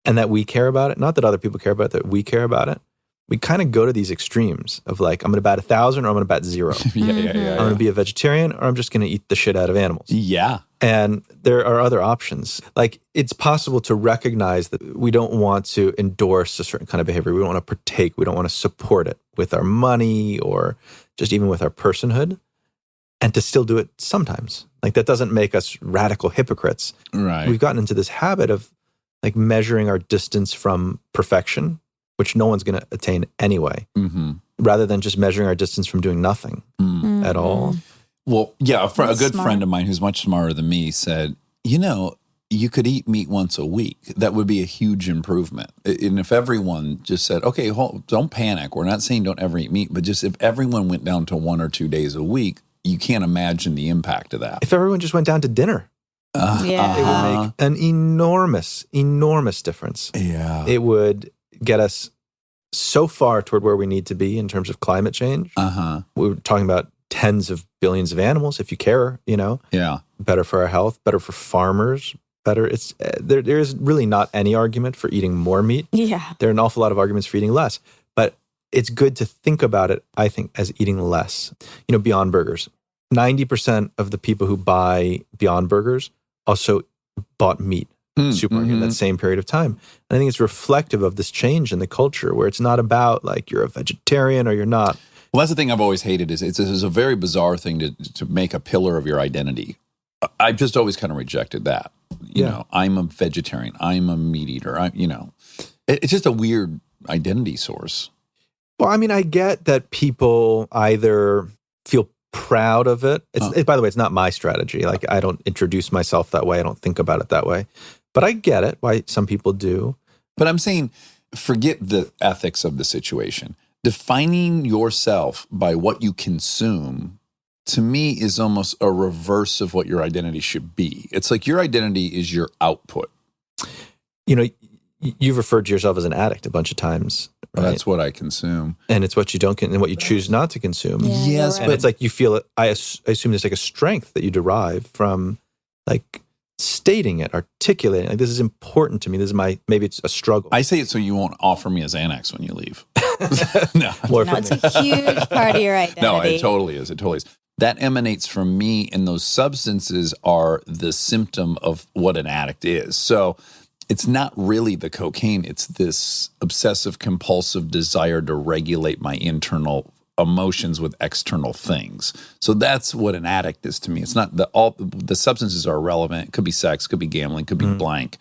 and that we care about it, not that other people care about it, that we care about it, we kind of go to these extremes of like, I'm going to bat 1,000 or I'm going to bat 0. I'm going to be a vegetarian or I'm just going to eat the shit out of animals. Yeah. And there are other options. Like it's possible to recognize that we don't want to endorse a certain kind of behavior. We don't want to partake. We don't want to support it with our money or just even with our personhood. And to still do it sometimes. Like that doesn't make us radical hypocrites. Right. We've gotten into this habit of like measuring our distance from perfection, which no one's going to attain anyway, rather than just measuring our distance from doing nothing at all. Well, yeah, a good friend of mine who's much smarter than me said, you could eat meat once a week. That would be a huge improvement. And if everyone just said, okay, don't panic. We're not saying don't ever eat meat, but just if everyone went down to 1 or 2 days a week, you can't imagine the impact of that. If everyone just went down to dinner, it would make an enormous, enormous difference. Yeah. It would get us so far toward where we need to be in terms of climate change. We're talking about tens of billions of animals, if you care, Yeah. Better for our health, better for farmers, better. It's there is really not any argument for eating more meat. Yeah. There are an awful lot of arguments for eating less. But it's good to think about it, I think, as eating less. Beyond Burgers. 90% of the people who buy Beyond Burgers also bought meat in the supermarket in that same period of time. And I think it's reflective of this change in the culture where it's not about like you're a vegetarian or you're not. Well, that's the thing I've always hated is it's a very bizarre thing to make a pillar of your identity. I've just always kind of rejected that. you know, I'm a vegetarian, I'm a meat eater. It's just a weird identity source. Well, I mean, I get that people either feel proud of it. By the way, it's not my strategy. Like, I don't introduce myself that way. I don't think about it that way. But I get it, why some people do. But I'm saying, forget the ethics of the situation. Defining yourself by what you consume, to me, is almost a reverse of what your identity should be. It's like your identity is your output. You know, you've referred to yourself as an addict a bunch of times. Right? That's what I consume. And it's what you don't and what you choose not to consume. Yeah, yes, right. And it's like you feel it. I assume there's like a strength that you derive from like stating it, articulating. Like, this is important to me. This is maybe it's a struggle. I say it so you won't offer me a Xanax when you leave. No. It's a huge part of your identity. No, it totally is. It totally is. That emanates from me, and those substances are the symptom of what an addict is. So it's not really the cocaine. It's this obsessive compulsive desire to regulate my internal emotions with external things. So that's what an addict is to me. It's not all the substances are irrelevant. It could be sex, could be gambling, could be blank.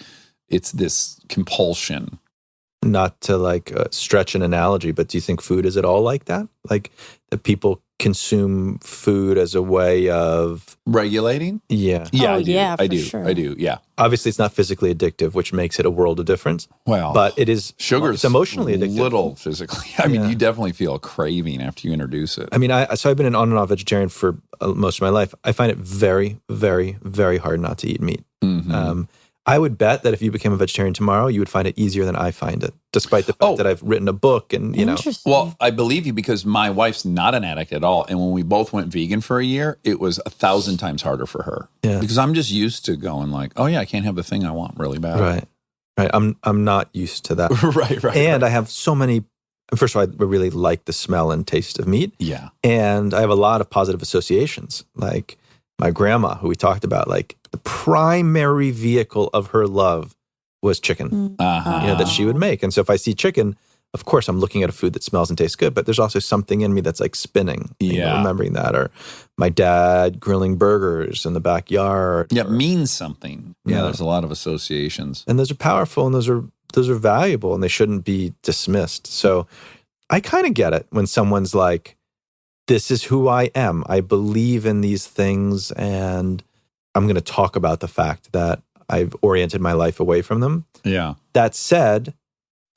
It's this compulsion. Not to like stretch an analogy, but do you think food is at all like that? Like that people consume food as a way of regulating? Yeah. Yeah, Oh, I do. yeah, I for do. sure. I do. Yeah. Obviously, it's not physically addictive, which makes it a world of difference. Well, but it is sugar's it's emotionally addictive. Little physically. I mean, you definitely feel a craving after you introduce it. I mean, so I've been an on and off vegetarian for most of my life. I find it very, very, very hard not to eat meat. Mm-hmm. I would bet that if you became a vegetarian tomorrow, you would find it easier than I find it, despite the fact that I've written a book and, you know. Interesting. Well, I believe you because my wife's not an addict at all. And when we both went vegan for a year, it was 1,000 times harder for her. Yeah. Because I'm just used to going like, oh yeah, I can't have the thing I want really bad. Right. I'm not used to that. Right. And I have so many, first of all, I really like the smell and taste of meat. Yeah. And I have a lot of positive associations. Like my grandma, who we talked about, like the primary vehicle of her love was chicken, that she would make. And so if I see chicken, of course, I'm looking at a food that smells and tastes good, but there's also something in me that's like spinning, remembering that. Or my dad grilling burgers in the backyard. Yeah, it means something. Yeah, there's a lot of associations. And those are powerful and those are valuable and they shouldn't be dismissed. So I kind of get it when someone's like, this is who I am. I believe in these things and I'm going to talk about the fact that I've oriented my life away from them. Yeah. That said,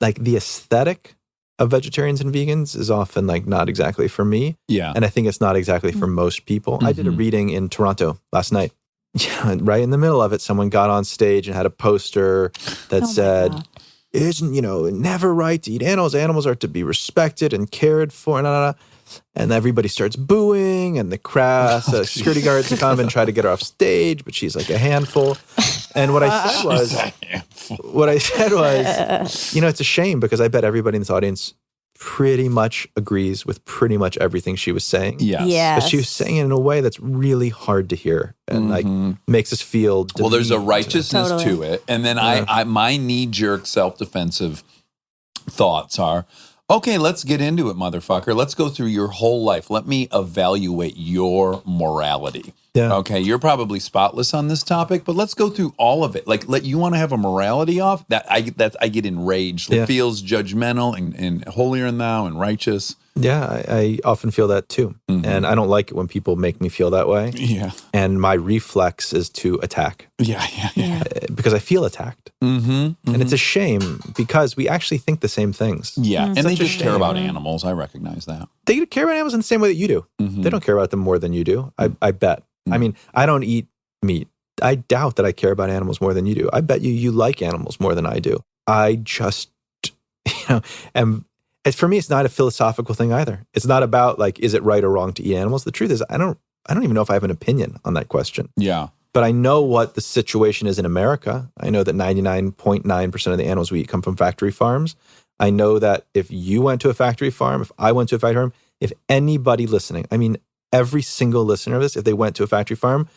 like the aesthetic of vegetarians and vegans is often like not exactly for me. Yeah. And I think it's not exactly for most people. I did a reading in Toronto last night. Yeah, right in the middle of it, someone got on stage and had a poster that said, isn't, never right to eat animals. Animals are to be respected and cared for. And everybody starts booing, and the crowd, security guards come and try to get her off stage, but she's like a handful. And what I said was, it's a shame because I bet everybody in this audience pretty much agrees with pretty much everything she was saying. Yes. But she was saying it in a way that's really hard to hear and like makes us feel well, there's a righteousness to it. And then I my knee-jerk self-defensive thoughts are, okay, let's get into it, motherfucker. Let's go through your whole life. Let me evaluate your morality. Yeah. Okay, you're probably spotless on this topic, but let's go through all of it. Like, you want to have a morality off? I get enraged. It feels judgmental and holier than thou and righteous. Yeah, I often feel that too. And I don't like it when people make me feel that way. Yeah. And my reflex is to attack. Yeah. Because I feel attacked. And it's a shame because we actually think the same things. Yeah, and they just care about animals. I recognize that. They care about animals in the same way that you do. They don't care about them more than you do. I bet. I mean, I don't eat meat. I doubt that I care about animals more than you do. I bet you like animals more than I do. I just, am... For me, it's not a philosophical thing either. It's not about like, is it right or wrong to eat animals? The truth is, I don't even know if I have an opinion on that question. Yeah. But I know what the situation is in America. I know that 99.9% of the animals we eat come from factory farms. I know that if you went to a factory farm, if I went to a factory farm, if anybody listening, I mean, every single listener of this, if they went to a factory farm,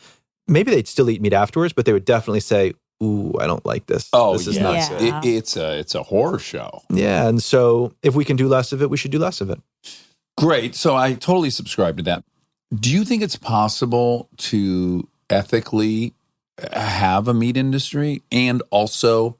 maybe they'd still eat meat afterwards, but they would definitely say, ooh, I don't like this. Oh, this is not good. It's a horror show. Yeah, and so if we can do less of it, we should do less of it. Great. So I totally subscribe to that. Do you think it's possible to ethically have a meat industry and also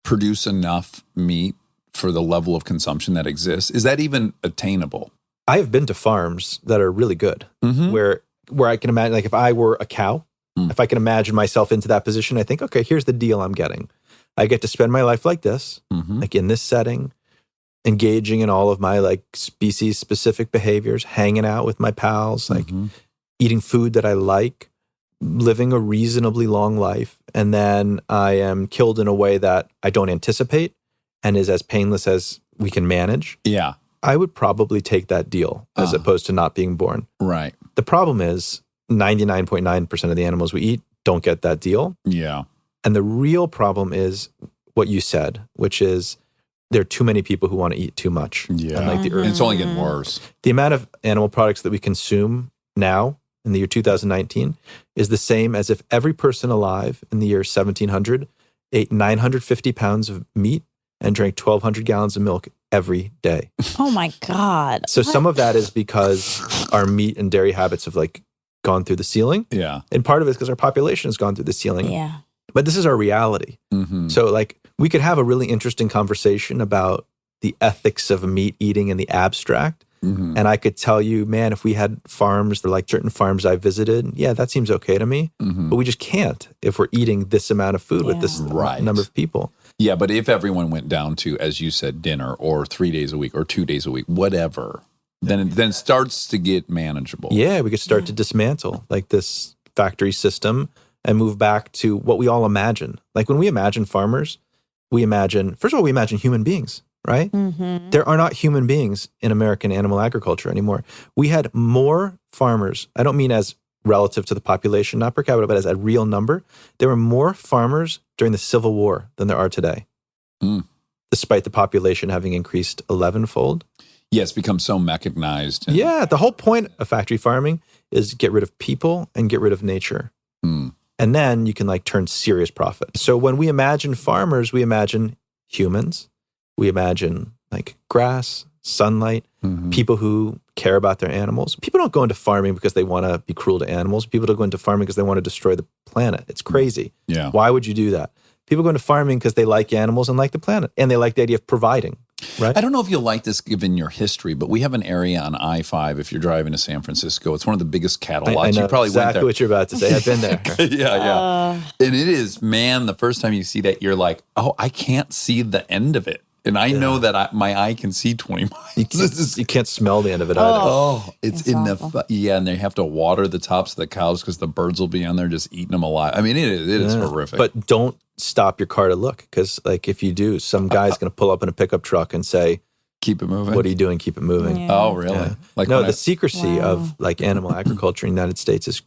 produce enough meat for the level of consumption that exists? Is that even attainable? I have been to farms that are really good, where I can imagine, like if I were a cow, if I can imagine myself into that position, I think, okay, here's the deal I'm getting. I get to spend my life like this, like in this setting, engaging in all of my like species specific behaviors, hanging out with my pals, like eating food that I like, living a reasonably long life. And then I am killed in a way that I don't anticipate and is as painless as we can manage. Yeah. I would probably take that deal as opposed to not being born. Right. The problem is 99.9% of the animals we eat don't get that deal. Yeah. And the real problem is what you said, which is there are too many people who want to eat too much. Yeah. And like the earth, It's only getting worse. the amount of animal products that we consume now in the year 2019 is the same as if every person alive in the year 1700 ate 950 pounds of meat and drank 1,200 gallons of milk every day. Oh my God. So some of that is because our meat and dairy habits have like gone through the ceiling. Yeah. And part of it is because our population has gone through the ceiling. Yeah. But this is our reality. Mm-hmm. So like we could have a really interesting conversation about the ethics of meat eating in the abstract. Mm-hmm. And I could tell you, man, if we had farms, like certain farms I visited, yeah, that seems okay to me. Mm-hmm. But we just can't if we're eating this amount of food with this Right. number of people. Yeah, but if everyone went down to, as you said, dinner or 3 days a week or 2 days a week, whatever, then it starts to get manageable. Yeah, we could start to dismantle like this factory system and move back to what we all imagine. Like when we imagine farmers, we imagine, first of all, we imagine human beings, right? Mm-hmm. There are not human beings in American animal agriculture anymore. We had more farmers. I don't mean as relative to the population, not per capita, but as a real number. There were more farmers during the Civil War than there are today, despite the population having increased 11-fold. Yeah, it's become so mechanized. Yeah, the whole point of factory farming is get rid of people and get rid of nature. And then you can like turn serious profit. So when we imagine farmers, we imagine humans. We imagine like grass, sunlight, people who care about their animals. People don't go into farming because they want to be cruel to animals. People don't go into farming because they want to destroy the planet. It's crazy. Yeah. Why would you do that? People go into farming because they like animals and like the planet. And they like the idea of providing, right? I don't know if you'll like this given your history, but we have an area on I-5 if you're driving to San Francisco. It's one of the biggest cattle I lots. know You probably exactly went there. what you're about to say. I've been there. Yeah. And it is, man, the first time you see that, you're like, oh, I can't see the end of it. And I know that my eye can see 20 miles. You can't smell the end of it either. Oh, it's in awful. and they have to water the tops of the cows because the birds will be on there just eating them alive. I mean, it is horrific. But don't stop your car to look, because like if you do, some guy's going to pull up in a pickup truck and say, keep it moving. "What are you doing? Keep it moving." Yeah. Oh, really? Yeah. Like No, when the secrecy of like animal agriculture in the United States is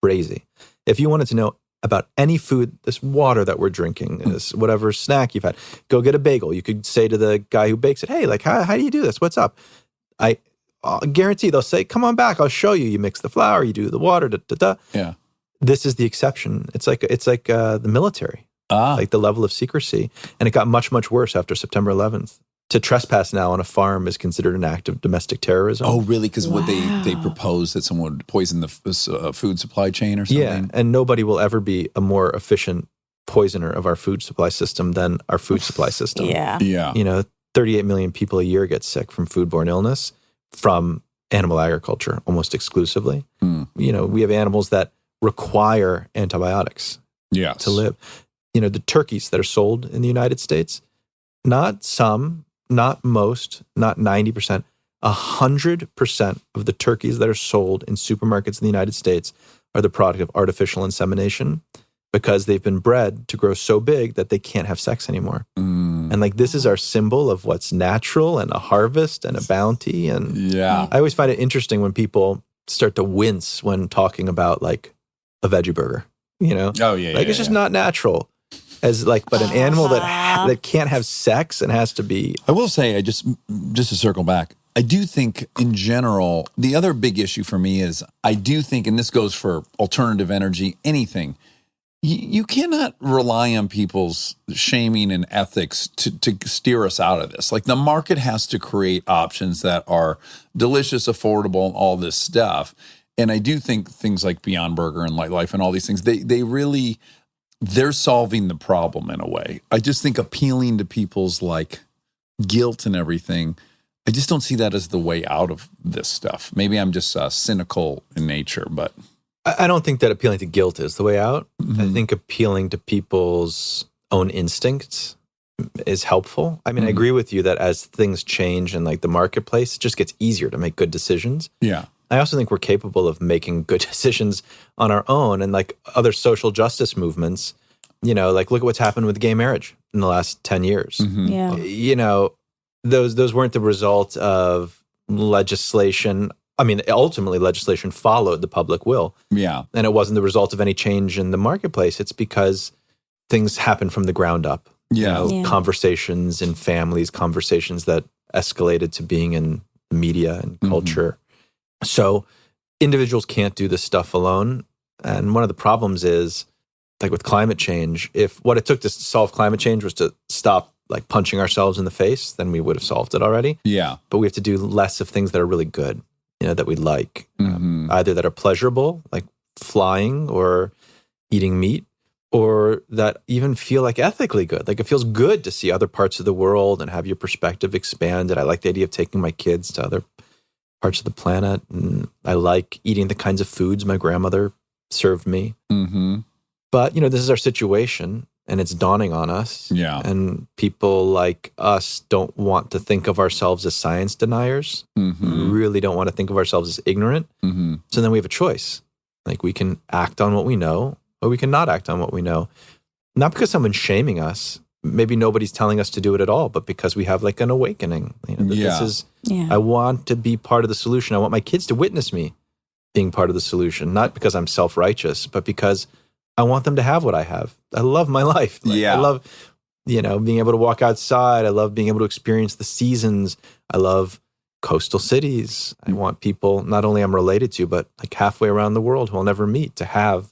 crazy. If you wanted to know about any food, this water that we're drinking, this whatever snack you've had, go get a bagel. You could say to the guy who bakes it, "Hey, like how do you do this? What's up?" I'll guarantee they'll say, "Come on back, I'll show you. You mix the flour, you do the water." Yeah. This is the exception. It's like the military, like the level of secrecy, and it got much, much worse after September 11th. To trespass now on a farm is considered an act of domestic terrorism. Oh, really? Because what they proposed that someone would poison the food supply chain or something? Yeah, and nobody will ever be a more efficient poisoner of our food supply system than our food supply system. Yeah. Yeah. You know, 38 million people a year get sick from foodborne illness from animal agriculture almost exclusively. You know, we have animals that require antibiotics Yes. to live. You know, the turkeys that are sold in the United States, not some, not most, not 90%, 100% of the turkeys that are sold in supermarkets in the United States are the product of artificial insemination because they've been bred to grow so big that they can't have sex anymore. And like this is our symbol of what's natural and a harvest and a bounty. And Yeah. I always find it interesting when people start to wince when talking about like a veggie burger, you know? Oh, yeah. Like it's just not natural. As like, but an animal that can't have sex and has to be. I will say, just to circle back, I do think in general, the other big issue for me is I do think, and this goes for alternative energy, anything, you cannot rely on people's shaming and ethics to steer us out of this. Like the market has to create options that are delicious, affordable, all this stuff. And I do think things like Beyond Burger and Light Life and all these things, they really they're solving the problem in a way. I just think appealing to people's like guilt and everything, I just don't see that as the way out of this stuff. Maybe I'm just cynical in nature, but I don't think that appealing to guilt is the way out. I think appealing to people's own instincts is helpful. I mean, I agree with you that as things change in like the marketplace, it just gets easier to make good decisions. Yeah. I also think we're capable of making good decisions on our own, and like other social justice movements, you know, like look at what's happened with gay marriage in the last 10 years. Yeah. You know, those weren't the result of legislation. I mean, ultimately legislation followed the public will. Yeah. And it wasn't the result of any change in the marketplace. It's because things happen from the ground up. Yeah. You know, conversations in families, conversations that escalated to being in media and culture. So individuals can't do this stuff alone. And one of the problems is, like with climate change, if what it took to solve climate change was to stop like punching ourselves in the face, then we would have solved it already. Yeah. But we have to do less of things that are really good, you know, that we like, either that are pleasurable, like flying or eating meat, or that even feel like ethically good. Like it feels good to see other parts of the world and have your perspective expanded. I like the idea of taking my kids to other parts of the planet. And I like eating the kinds of foods my grandmother served me. But, you know, this is our situation and it's dawning on us. Yeah. And people like us don't want to think of ourselves as science deniers. We really don't want to think of ourselves as ignorant. So then we have a choice. Like we can act on what we know, or we can not act on what we know. Not because someone's shaming us. Maybe nobody's telling us to do it at all, but because we have like an awakening. You know, that this is, I want to be part of the solution. I want my kids to witness me being part of the solution, not because I'm self-righteous, but because I want them to have what I have. I love my life. Like, I love, you know, being able to walk outside. I love being able to experience the seasons. I love coastal cities. I want people, not only I'm related to, but like halfway around the world who I'll never meet to have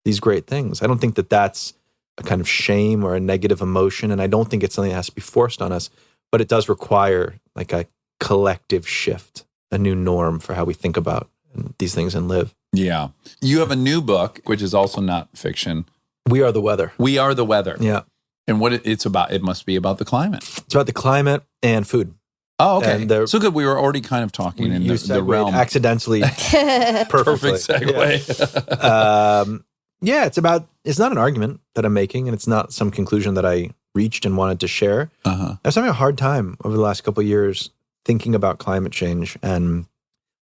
these great things. I don't think that that's a kind of shame or a negative emotion. And I don't think it's something that has to be forced on us, but it does require like a collective shift, a new norm for how we think about these things and live. Yeah. You have a new book, which is also not fiction. We Are the Weather. We Are the Weather. Yeah. And what it's about, it must be about the climate. It's about the climate and food. Oh, okay. So good. We were already kind of talking in the realm. Accidentally. Perfect segue. Yeah, it's not an argument that I'm making, and it's not some conclusion that I reached and wanted to share. I was having a hard time over the last couple of years thinking about climate change and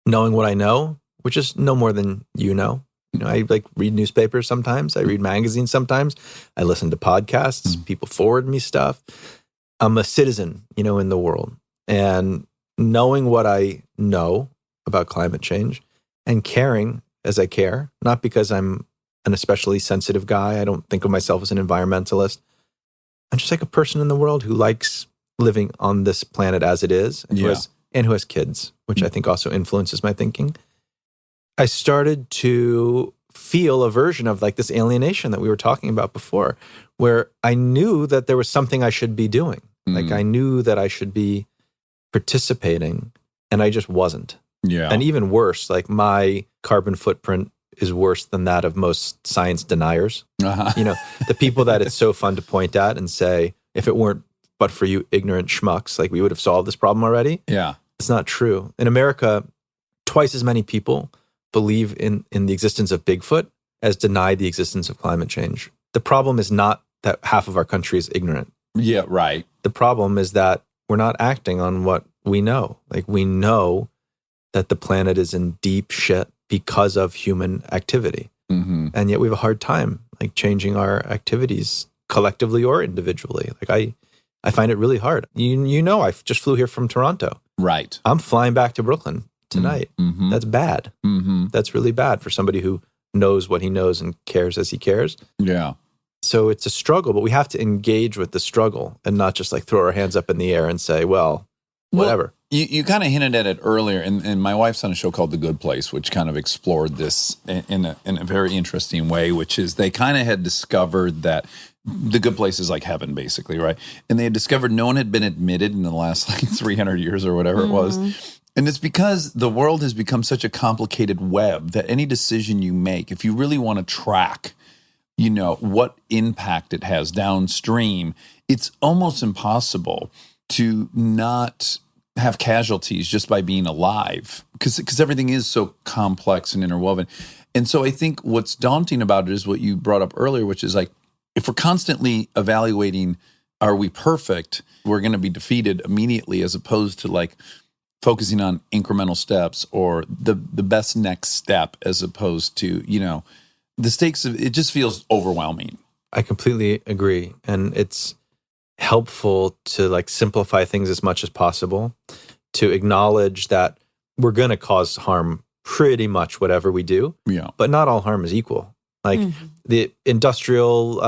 knowing what I know, which is no more than you know. You know, I like read newspapers sometimes. I read magazines sometimes. I listen to podcasts. People forward me stuff. I'm a citizen, you know, in the world. And knowing what I know about climate change and caring as I care, not because I'm an especially sensitive guy. I don't think of myself as an environmentalist. I'm just like a person in the world who likes living on this planet as it is and who has kids, which I think also influences my thinking. I started to feel a version of like this alienation that we were talking about before, where I knew that there was something I should be doing. Like I knew that I should be participating and I just wasn't. Yeah. And even worse, like my carbon footprint is worse than that of most science deniers. You know, the people that it's so fun to point at and say, if it weren't but for you ignorant schmucks, like we would have solved this problem already. Yeah. It's not true. In America, twice as many people believe in the existence of Bigfoot as deny the existence of climate change. The problem is not that half of our country is ignorant. Yeah, right. The problem is that we're not acting on what we know. Like we know that the planet is in deep shit because of human activity. And yet we have a hard time like changing our activities collectively or individually. Like I find it really hard. You know, I just flew here from Toronto. Right. I'm flying back to Brooklyn tonight. That's bad. That's really bad for somebody who knows what he knows and cares as he cares. Yeah. So it's a struggle, but we have to engage with the struggle and not just like throw our hands up in the air and say, well, whatever. You kind of hinted at it earlier, and my wife's on a show called The Good Place, which kind of explored this in a very interesting way, which is they kind of had discovered that the good place is like heaven, basically, right? And they had discovered no one had been admitted in the last like 300 years or whatever it was. And it's because the world has become such a complicated web that any decision you make, if you really want to track what impact it has downstream, it's almost impossible to not have casualties just by being alive, because everything is so complex and interwoven. And so I think what's daunting about it is what you brought up earlier, which is like, if we're constantly evaluating, are we perfect, we're going to be defeated immediately, as opposed to like focusing on incremental steps or the best next step, as opposed to, the stakes of it just feels overwhelming. I completely agree. And it's helpful to like simplify things as much as possible, to acknowledge that we're going to cause harm pretty much whatever we do. Yeah. But not all harm is equal. Like the industrial,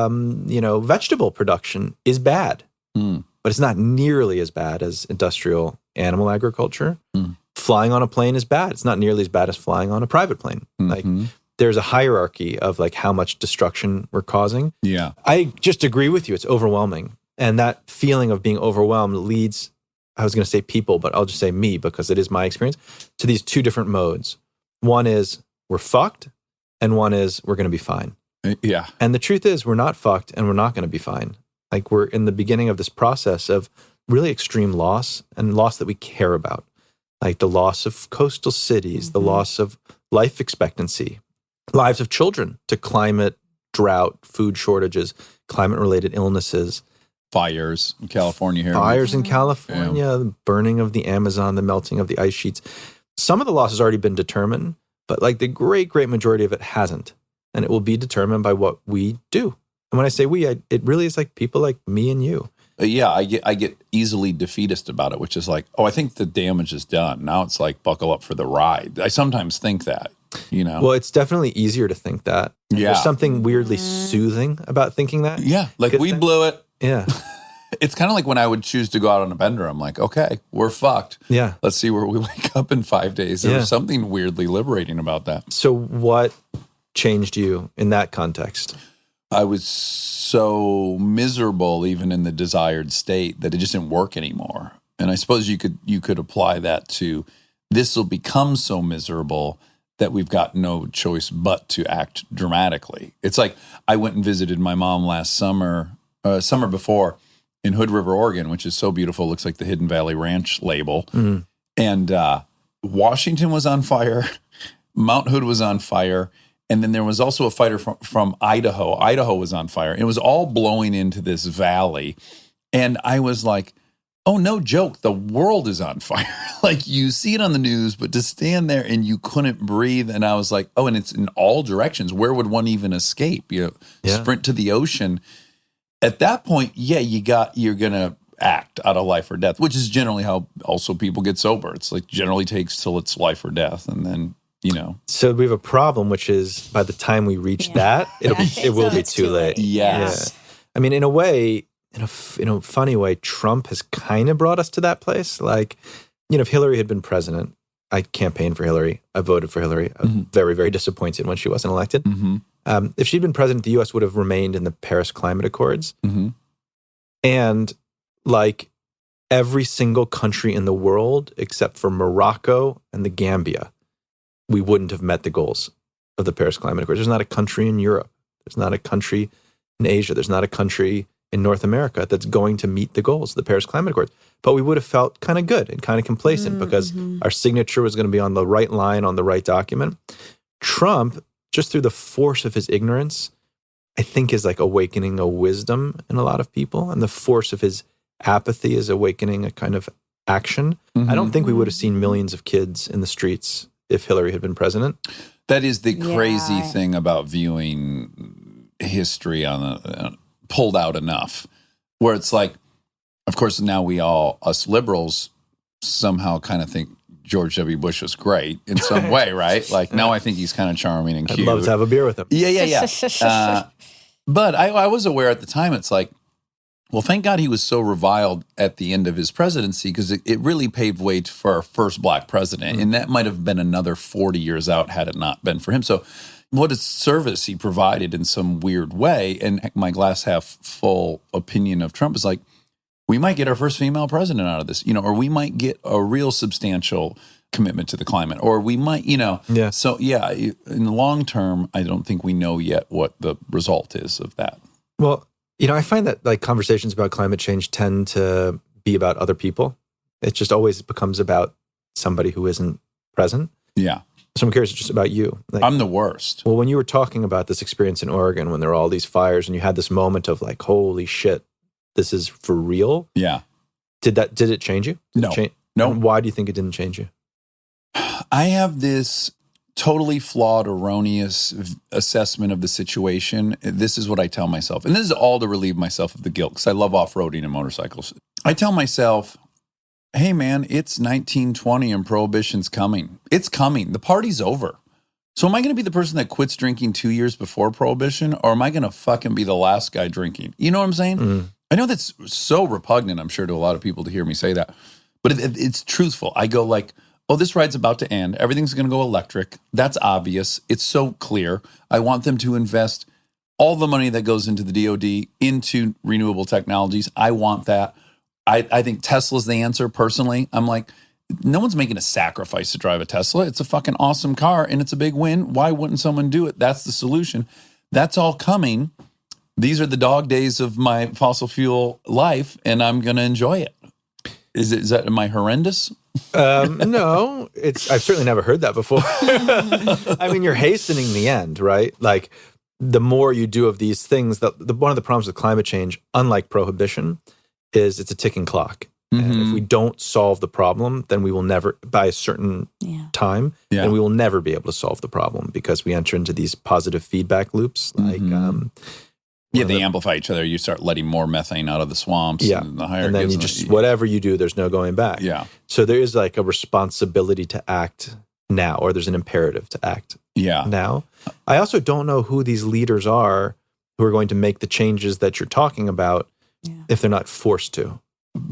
vegetable production is bad, but it's not nearly as bad as industrial animal agriculture. Flying on a plane is bad. It's not nearly as bad as flying on a private plane. Like there's a hierarchy of like how much destruction we're causing. Yeah. I just agree with you. It's overwhelming. And that feeling of being overwhelmed leads, I was going to say people, but I'll just say me because it is my experience, to these two different modes. One is we're fucked, and one is we're going to be fine. Yeah. And the truth is we're not fucked and we're not going to be fine. Like we're in the beginning of this process of really extreme loss, and loss that we care about. Like the loss of coastal cities, the loss of life expectancy, lives of children to climate, drought, food shortages, climate-related illnesses. Fires in California here. Fires in California, the burning of the Amazon, the melting of the ice sheets. Some of the loss has already been determined, but like the great, great majority of it hasn't. And it will be determined by what we do. And when I say we, it really is like people like me and you. Yeah, I get easily defeatist about it, which is like, I think the damage is done. Now it's like, buckle up for the ride. I sometimes think that, Well, it's definitely easier to think that. Yeah. There's something weirdly soothing about thinking that. Yeah, like we blew it. Yeah. It's kind of like when I would choose to go out on a bender. I'm like, okay, we're fucked. Yeah. Let's see where we wake up in 5 days. There's something weirdly liberating about that. So what changed you in that context? I was so miserable, even in the desired state, that it just didn't work anymore. And I suppose you could apply that to, this will become so miserable that we've got no choice but to act dramatically. It's like I went and visited my mom last summer before, in Hood River, Oregon, which is so beautiful. Looks like the Hidden Valley Ranch label. And Washington was on fire. Mount Hood was on fire. And then there was also a fighter from Idaho. Idaho was on fire. It was all blowing into this valley. And I was like, oh, no joke. The world is on fire. Like you see it on the news, but to stand there and you couldn't breathe. And I was like, and it's in all directions. Where would one even escape? Sprint to the ocean. At that point, you're going to act out of life or death, which is generally how also people get sober. It's like generally takes till it's life or death. And then, So we have a problem, which is by the time we reach that, it will be too late. Yes. Yeah. I mean, in a way, in a funny way, Trump has kind of brought us to that place. Like, if Hillary had been president, I campaigned for Hillary. I voted for Hillary. I was very, very disappointed when she wasn't elected. If she'd been president, the U.S. would have remained in the Paris Climate Accords. And like every single country in the world, except for Morocco and the Gambia, we wouldn't have met the goals of the Paris Climate Accords. There's not a country in Europe. There's not a country in Asia. There's not a country in North America that's going to meet the goals of the Paris Climate Accords. But we would have felt kind of good and kind of complacent because our signature was going to be on the right line, on the right document. Trump, just through the force of his ignorance, I think is like awakening a wisdom in a lot of people. And the force of his apathy is awakening a kind of action. I don't think we would have seen millions of kids in the streets if Hillary had been president. That is the crazy thing about viewing history pulled out enough, where it's like, of course, now us liberals somehow kind of think George W. Bush was great in some way, right? Like now I think he's kind of charming and cute. I'd love to have a beer with him. Yeah. But I was aware at the time, it's like, well, thank God he was so reviled at the end of his presidency, because it really paved way for our first black president. And that might have been another 40 years out had it not been for him. So what a service he provided in some weird way. And my glass half full opinion of Trump is like, we might get our first female president out of this, or we might get a real substantial commitment to the climate, or we might, Yeah. So yeah, in the long term, I don't think we know yet what the result is of that. Well, I find that like conversations about climate change tend to be about other people. It just always becomes about somebody who isn't present. Yeah. So I'm curious just about you. Like, I'm the worst. well, when you were talking about this experience in Oregon, when there were all these fires and you had this moment of like, holy shit, this is for real. Yeah. Did it change you? No. No. And why do you think it didn't change you? I have this totally flawed, erroneous assessment of the situation. This is what I tell myself. And this is all to relieve myself of the guilt, because I love off-roading and motorcycles. I tell myself, hey man, it's 1920 and prohibition's coming. It's coming. The party's over. So am I going to be the person that quits drinking 2 years before prohibition, or am I going to fucking be the last guy drinking? You know what I'm saying? Mm. I know that's so repugnant, I'm sure, to a lot of people to hear me say that. But it's truthful. I go like, oh, this ride's about to end. Everything's going to go electric. That's obvious. It's so clear. I want them to invest all the money that goes into the DOD into renewable technologies. I want that. I think Tesla's the answer, personally. I'm like, no one's making a sacrifice to drive a Tesla. It's a fucking awesome car, and it's a big win. Why wouldn't someone do it? That's the solution. That's all coming. These are the dog days of my fossil fuel life, and I'm going to enjoy it. Am I horrendous? No, I've certainly never heard that before. I mean, you're hastening the end, right? Like the more you do of these things, one of the problems with climate change, unlike prohibition, is it's a ticking clock. And if we don't solve the problem, then we will never, by a certain time, then we will never be able to solve the problem, because we enter into these positive feedback loops. Like, they amplify each other. You start letting more methane out of the swamps. Yeah. And the higher and then whatever you do, there's no going back. Yeah. So there is like a responsibility to act now, or there's an imperative to act now. I also don't know who these leaders are who are going to make the changes that you're talking about if they're not forced to.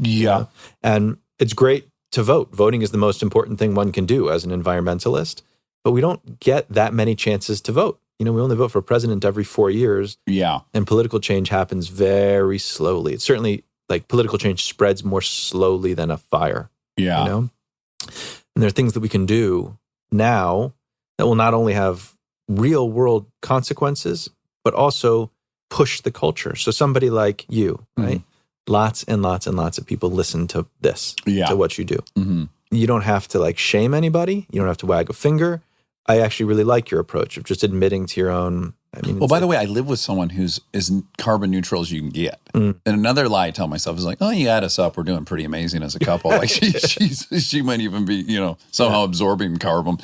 Yeah. And it's great to vote. Voting is the most important thing one can do as an environmentalist, but we don't get that many chances to vote. We only vote for president every 4 years. Yeah. And political change happens very slowly. It's certainly like political change spreads more slowly than a fire. Yeah. And there are things that we can do now that will not only have real world consequences, but also push the culture. So somebody like you, right? Lots and lots and lots of people listen to this, to what you do. You don't have to like shame anybody. You don't have to wag a finger. I actually really like your approach of just admitting to your own. Well, by the way, I live with someone who's as carbon neutral as you can get. And another lie I tell myself is like, oh, you add us up, we're doing pretty amazing as a couple. Like she might even be, somehow absorbing carbon.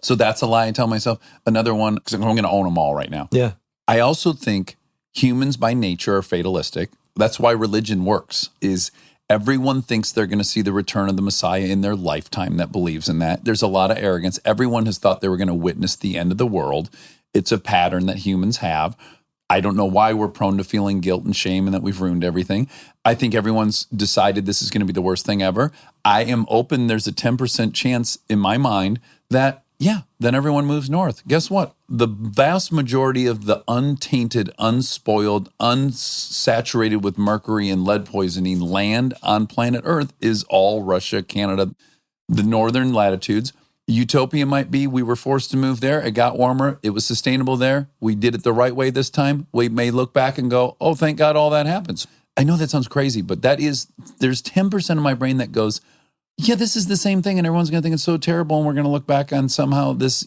So that's a lie I tell myself. Another one, because I'm going to own them all right now. Yeah. I also think humans by nature are fatalistic. That's why religion works, is everyone thinks they're going to see the return of the Messiah in their lifetime that believes in that. There's a lot of arrogance. Everyone has thought they were going to witness the end of the world. It's a pattern that humans have. I don't know why we're prone to feeling guilt and shame and that we've ruined everything. I think everyone's decided this is going to be the worst thing ever. I am open. There's a 10% chance in my mind that, then everyone moves north. Guess what? The vast majority of the untainted, unspoiled, unsaturated with mercury and lead poisoning land on planet Earth is all Russia, Canada, the northern latitudes. Utopia might be we were forced to move there. It got warmer. It was sustainable there. We did it the right way this time. We may look back and go, oh, thank God all that happens. I know that sounds crazy, but there's 10% of my brain that goes, yeah, this is the same thing, and everyone's going to think it's so terrible, and we're going to look back on somehow this,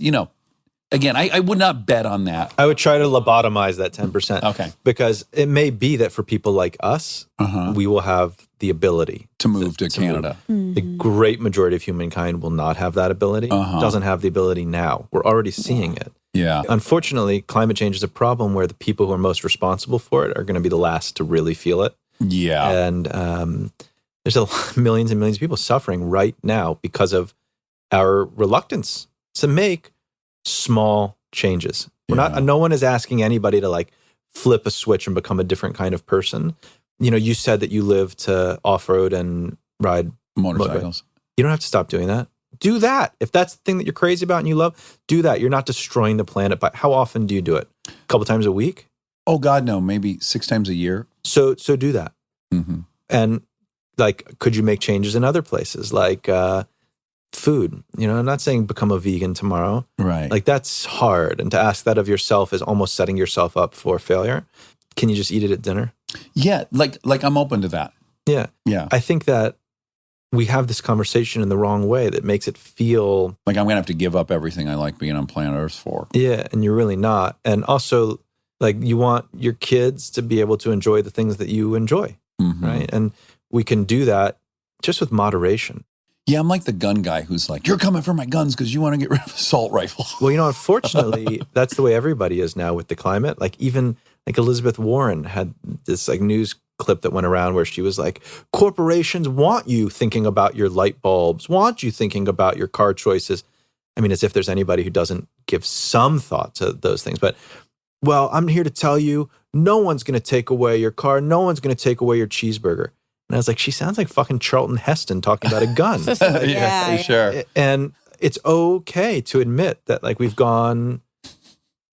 Again, I would not bet on that. I would try to lobotomize that 10%. Okay. Because it may be that for people like us, we will have the ability to move to Canada. The great majority of humankind will not have that ability, doesn't have the ability now. We're already seeing it. Yeah. Unfortunately, climate change is a problem where the people who are most responsible for it are going to be the last to really feel it. Yeah. And there's millions and millions of people suffering right now because of our reluctance to make small changes. No one is asking anybody to like flip a switch and become a different kind of person. You said that you live to off-road and ride motorcycles. You don't have to stop doing that. Do that. If that's the thing that you're crazy about and you love, do that. You're not destroying the planet. But how often do you do it? A couple times a week? Oh God, no. Maybe 6 times a year. So do that. And like, could you make changes in other places? Like, food. I'm not saying become a vegan tomorrow. Right. Like that's hard. And to ask that of yourself is almost setting yourself up for failure. Can you just eat it at dinner? Yeah. Like I'm open to that. Yeah. Yeah. I think that we have this conversation in the wrong way that makes it feel like I'm going to have to give up everything I like being on planet Earth for. Yeah. And you're really not. And also like you want your kids to be able to enjoy the things that you enjoy. Mm-hmm. Right. And we can do that just with moderation. Yeah, I'm like the gun guy who's like, you're coming for my guns because you want to get rid of assault rifles. Well, unfortunately, that's the way everybody is now with the climate. Like even like Elizabeth Warren had this like news clip that went around where she was like, corporations want you thinking about your light bulbs, want you thinking about your car choices. I mean, as if there's anybody who doesn't give some thought to those things. But, well, I'm here to tell you, no one's going to take away your car. No one's going to take away your cheeseburger. And I was like, she sounds like fucking Charlton Heston talking about a gun. yeah, sure. And it's okay to admit that like we've gone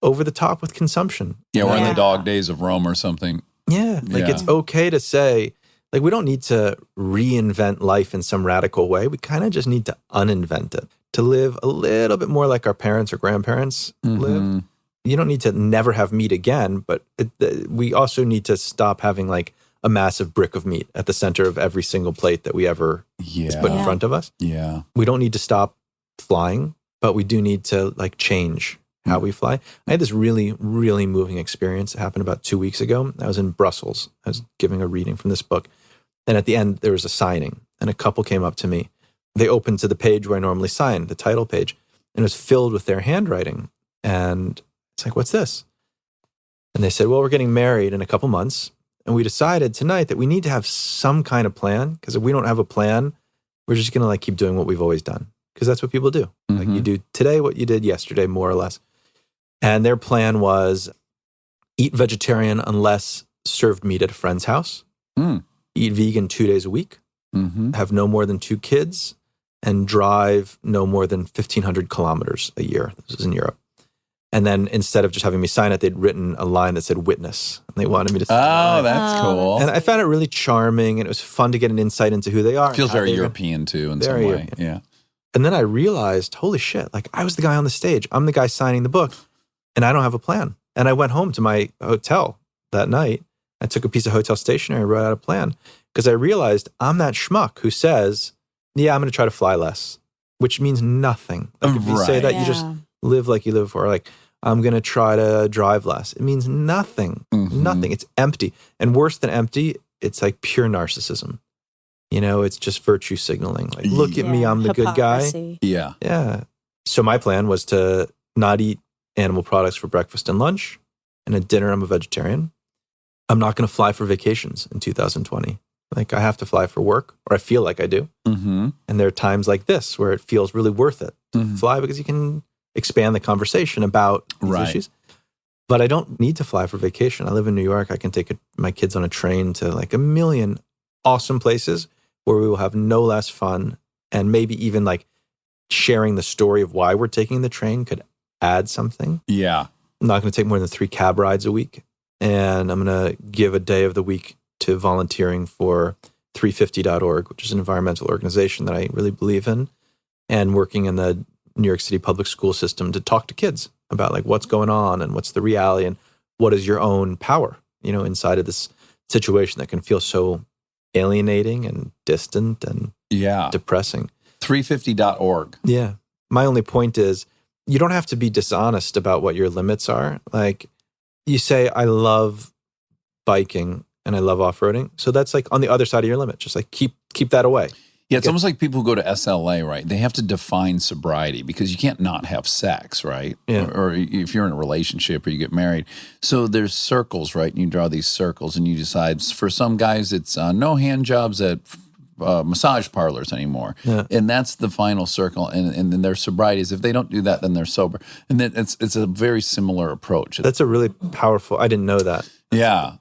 over the top with consumption. Yeah, we're in the dog days of Rome or something. Yeah, like it's okay to say, like we don't need to reinvent life in some radical way. We kind of just need to uninvent it, to live a little bit more like our parents or grandparents lived. You don't need to never have meat again, but we also need to stop having like a massive brick of meat at the center of every single plate that we ever put in front of us. Yeah. We don't need to stop flying, but we do need to like change how we fly. I had this really, really moving experience that happened about 2 weeks ago. I was in Brussels. I was giving a reading from this book. And at the end, there was a signing. And a couple came up to me. They opened to the page where I normally sign, the title page. And it was filled with their handwriting. And it's like, what's this? And they said, well, we're getting married in a couple months. And we decided tonight that we need to have some kind of plan. Because if we don't have a plan, we're just going to like keep doing what we've always done. Because that's what people do. Like you do today what you did yesterday, more or less. And their plan was eat vegetarian unless served meat at a friend's house, eat vegan 2 days a week, have no more than 2 kids, and drive no more than 1,500 kilometers a year. This was in Europe. And then instead of just having me sign it, they'd written a line that said witness. And they wanted me to sign it. Oh, that's cool. And I found it really charming, and it was fun to get an insight into who they are. Feels very European too in some way. European. Yeah. And then I realized, holy shit, like I was the guy on the stage. I'm the guy signing the book. And I don't have a plan. And I went home to my hotel that night. I took a piece of hotel stationery and wrote out a plan because I realized I'm that schmuck who says, yeah, I'm going to try to fly less, which means nothing. Like if you say that, you just live like you live before. Like, I'm going to try to drive less. It means nothing. Nothing. It's empty. And worse than empty, it's like pure narcissism. It's just virtue signaling. Like, look at me, I'm the good guy. Yeah. Yeah. So my plan was to not eat animal products for breakfast and lunch, and at dinner I'm a vegetarian. I'm not going to fly for vacations in 2020. Like I have to fly for work, or I feel like I do. And there are times like this where it feels really worth it to fly because you can expand the conversation about these issues. But I don't need to fly for vacation. I live in New York. I can take my kids on a train to like a million awesome places where we will have no less fun, and maybe even like sharing the story of why we're taking the train could add something. Yeah. I'm not going to take more than 3 cab rides a week. And I'm going to give a day of the week to volunteering for 350.org, which is an environmental organization that I really believe in, and working in the New York City public school system to talk to kids about like what's going on and what's the reality and what is your own power, inside of this situation that can feel so alienating and distant and depressing. 350.org. Yeah. My only point is, you don't have to be dishonest about what your limits are. Like you say, I love biking and I love off-roading. So that's like on the other side of your limit. Just like keep that away. Yeah, it's almost like people who go to SLA, right? They have to define sobriety because you can't not have sex, right? Yeah. Or if you're in a relationship or you get married. So there's circles, right? And you draw these circles and you decide, for some guys, it's no hand jobs at massage parlors anymore. Yeah. And that's the final circle. And then their sobriety is if they don't do that, then they're sober. And then it's a very similar approach. That's a really powerful, I didn't know that. Yeah.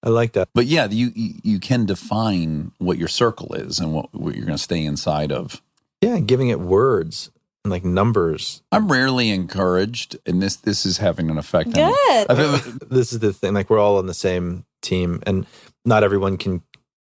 I like that. But yeah, you can define what your circle is and what you're going to stay inside of. Yeah, giving it words and like numbers. I'm rarely encouraged, and this is having an effect on me. Good. This is the thing, like we're all on the same team, and not everyone can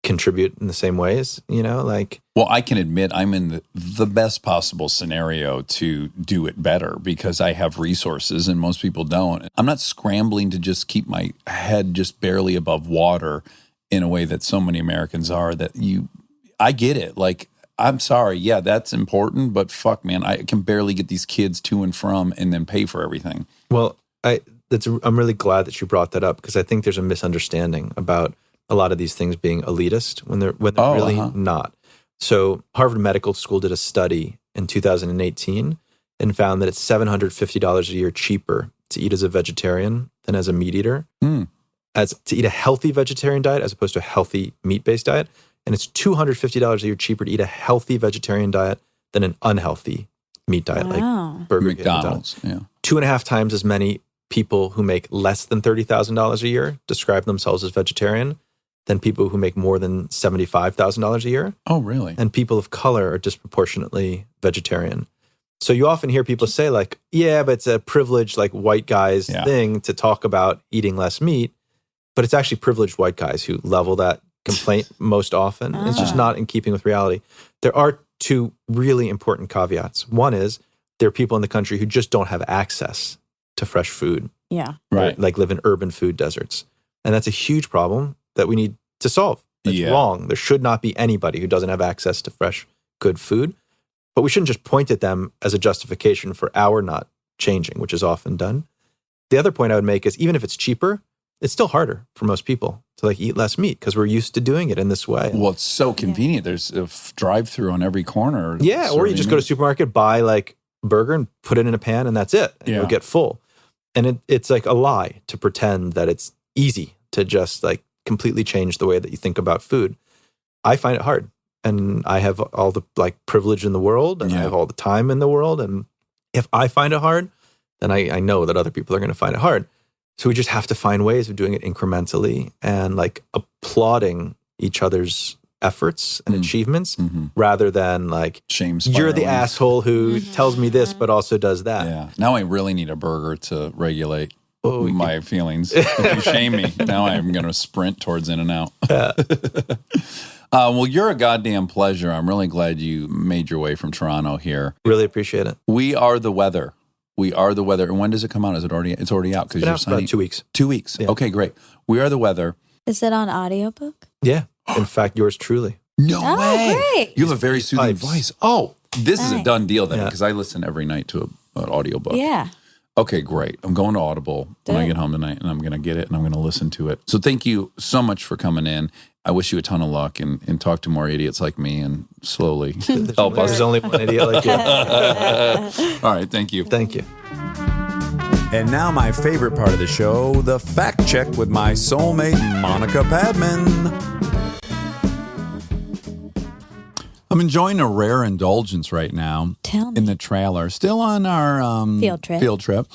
contribute in the same ways, like. Well, I can admit I'm in the best possible scenario to do it better because I have resources and most people don't. I'm not scrambling to just keep my head just barely above water in a way that so many Americans are I get it. Like, I'm sorry. Yeah, that's important, but fuck, man, I can barely get these kids to and from and then pay for everything. Well, I'm really glad that you brought that up because I think there's a misunderstanding about a lot of these things being elitist when they're really not. So Harvard Medical School did a study in 2018 and found that it's $750 a year cheaper to eat as a vegetarian than as a meat eater, as to eat a healthy vegetarian diet as opposed to a healthy meat-based diet. And it's $250 a year cheaper to eat a healthy vegetarian diet than an unhealthy meat diet, like Burger King. McDonald's, yeah. 2.5 times as many people who make less than $30,000 a year describe themselves as vegetarian than people who make more than $75,000 a year. Oh, really? And people of color are disproportionately vegetarian. So you often hear people say like, yeah, but it's a privileged like white guys thing to talk about eating less meat, but it's actually privileged white guys who level that complaint most often. It's just not in keeping with reality. There are two really important caveats. One is there are people in the country who just don't have access to fresh food. Yeah. Right. Like live in urban food deserts. And that's a huge problem that we need to solve. It's wrong. There should not be anybody who doesn't have access to fresh, good food. But we shouldn't just point at them as a justification for our not changing, which is often done. The other point I would make is even if it's cheaper, it's still harder for most people to like eat less meat because we're used to doing it in this way. Well, it's so convenient. There's a drive-through on every corner. Yeah, or you just go to a supermarket, buy like a burger and put it in a pan and that's it. And you'll get full. And it's like a lie to pretend that it's easy to just like completely change the way that you think about food. I find it hard. And I have all the like privilege in the world and I have all the time in the world. And if I find it hard, then I know that other people are going to find it hard. So we just have to find ways of doing it incrementally and like applauding each other's efforts and achievements rather than like, shame you're the asshole who tells me this but also does that. Yeah. Now I really need a burger to regulate my feelings. If you shame me, now I'm going to sprint towards In-N-Out. Well, you're a goddamn pleasure. I'm really glad you made your way from Toronto here. Really appreciate it. We Are the Weather. We Are the Weather. And when does it come out? Is it already? It's already out because you're signing. About 2 weeks. 2 weeks. Yeah. Okay, great. We Are the Weather. Is it on audiobook? Yeah. In fact, yours truly. No way. Great. You have a very soothing voice. Oh, this is a done deal then because I listen every night to an audiobook. Yeah. Okay, great. I'm going to Audible when I get home tonight, and I'm going to get it, and I'm going to listen to it. So thank you so much for coming in. I wish you a ton of luck and talk to more idiots like me and slowly help us. There's only one idiot like you. All right, thank you. Thank you. And now my favorite part of the show, the fact check with my soulmate, Monica Padman. I'm enjoying a rare indulgence right now. Tell me. In the trailer. Still on our field trip.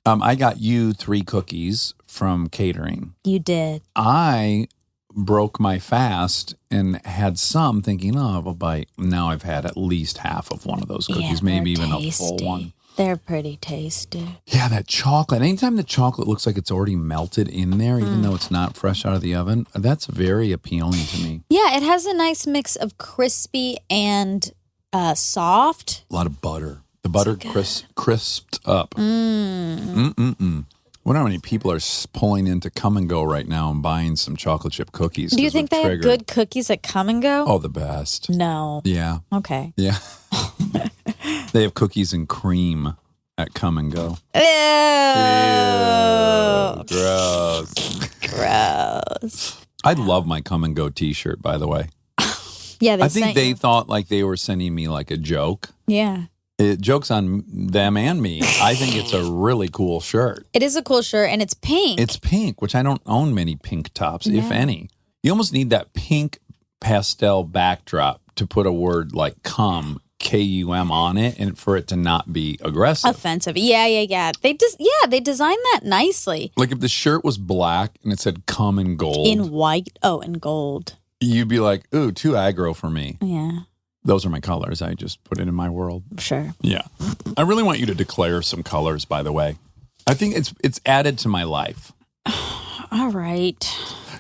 I got you 3 cookies from catering. You did. I broke my fast and had some thinking, oh, I'll bite. Now I've had at least half of one of those cookies, maybe even a full one. They're pretty tasty. Yeah, that chocolate. Anytime the chocolate looks like it's already melted in there, even though it's not fresh out of the oven, that's very appealing to me. Yeah, it has a nice mix of crispy and soft. A lot of butter. The butter crisped up. I wonder how many people are pulling into Come and Go right now and buying some chocolate chip cookies. Do you think they have good cookies at Come and Go? Oh, the best. No. Yeah. Okay. Yeah. They have cookies and cream at Come and Go. Ew. Gross. Gross. I love my Come and Go t-shirt, by the way. Yeah, I think they thought like they were sending me like a joke. Yeah. Joke's on them and me. I think it's a really cool shirt. It is a cool shirt, and it's pink. It's pink, which I don't own many pink tops, if any. You almost need that pink pastel backdrop to put a word like cum, K-U-M, on it, and for it to not be aggressive. Offensive. Yeah. They designed that nicely. Like if the shirt was black and it said cum in gold. In white. Oh, in gold. You'd be like, ooh, too aggro for me. Yeah. Those are my colors. I just put it in my world. Sure. Yeah. I really want you to declare some colors, by the way. I think it's added to my life. All right.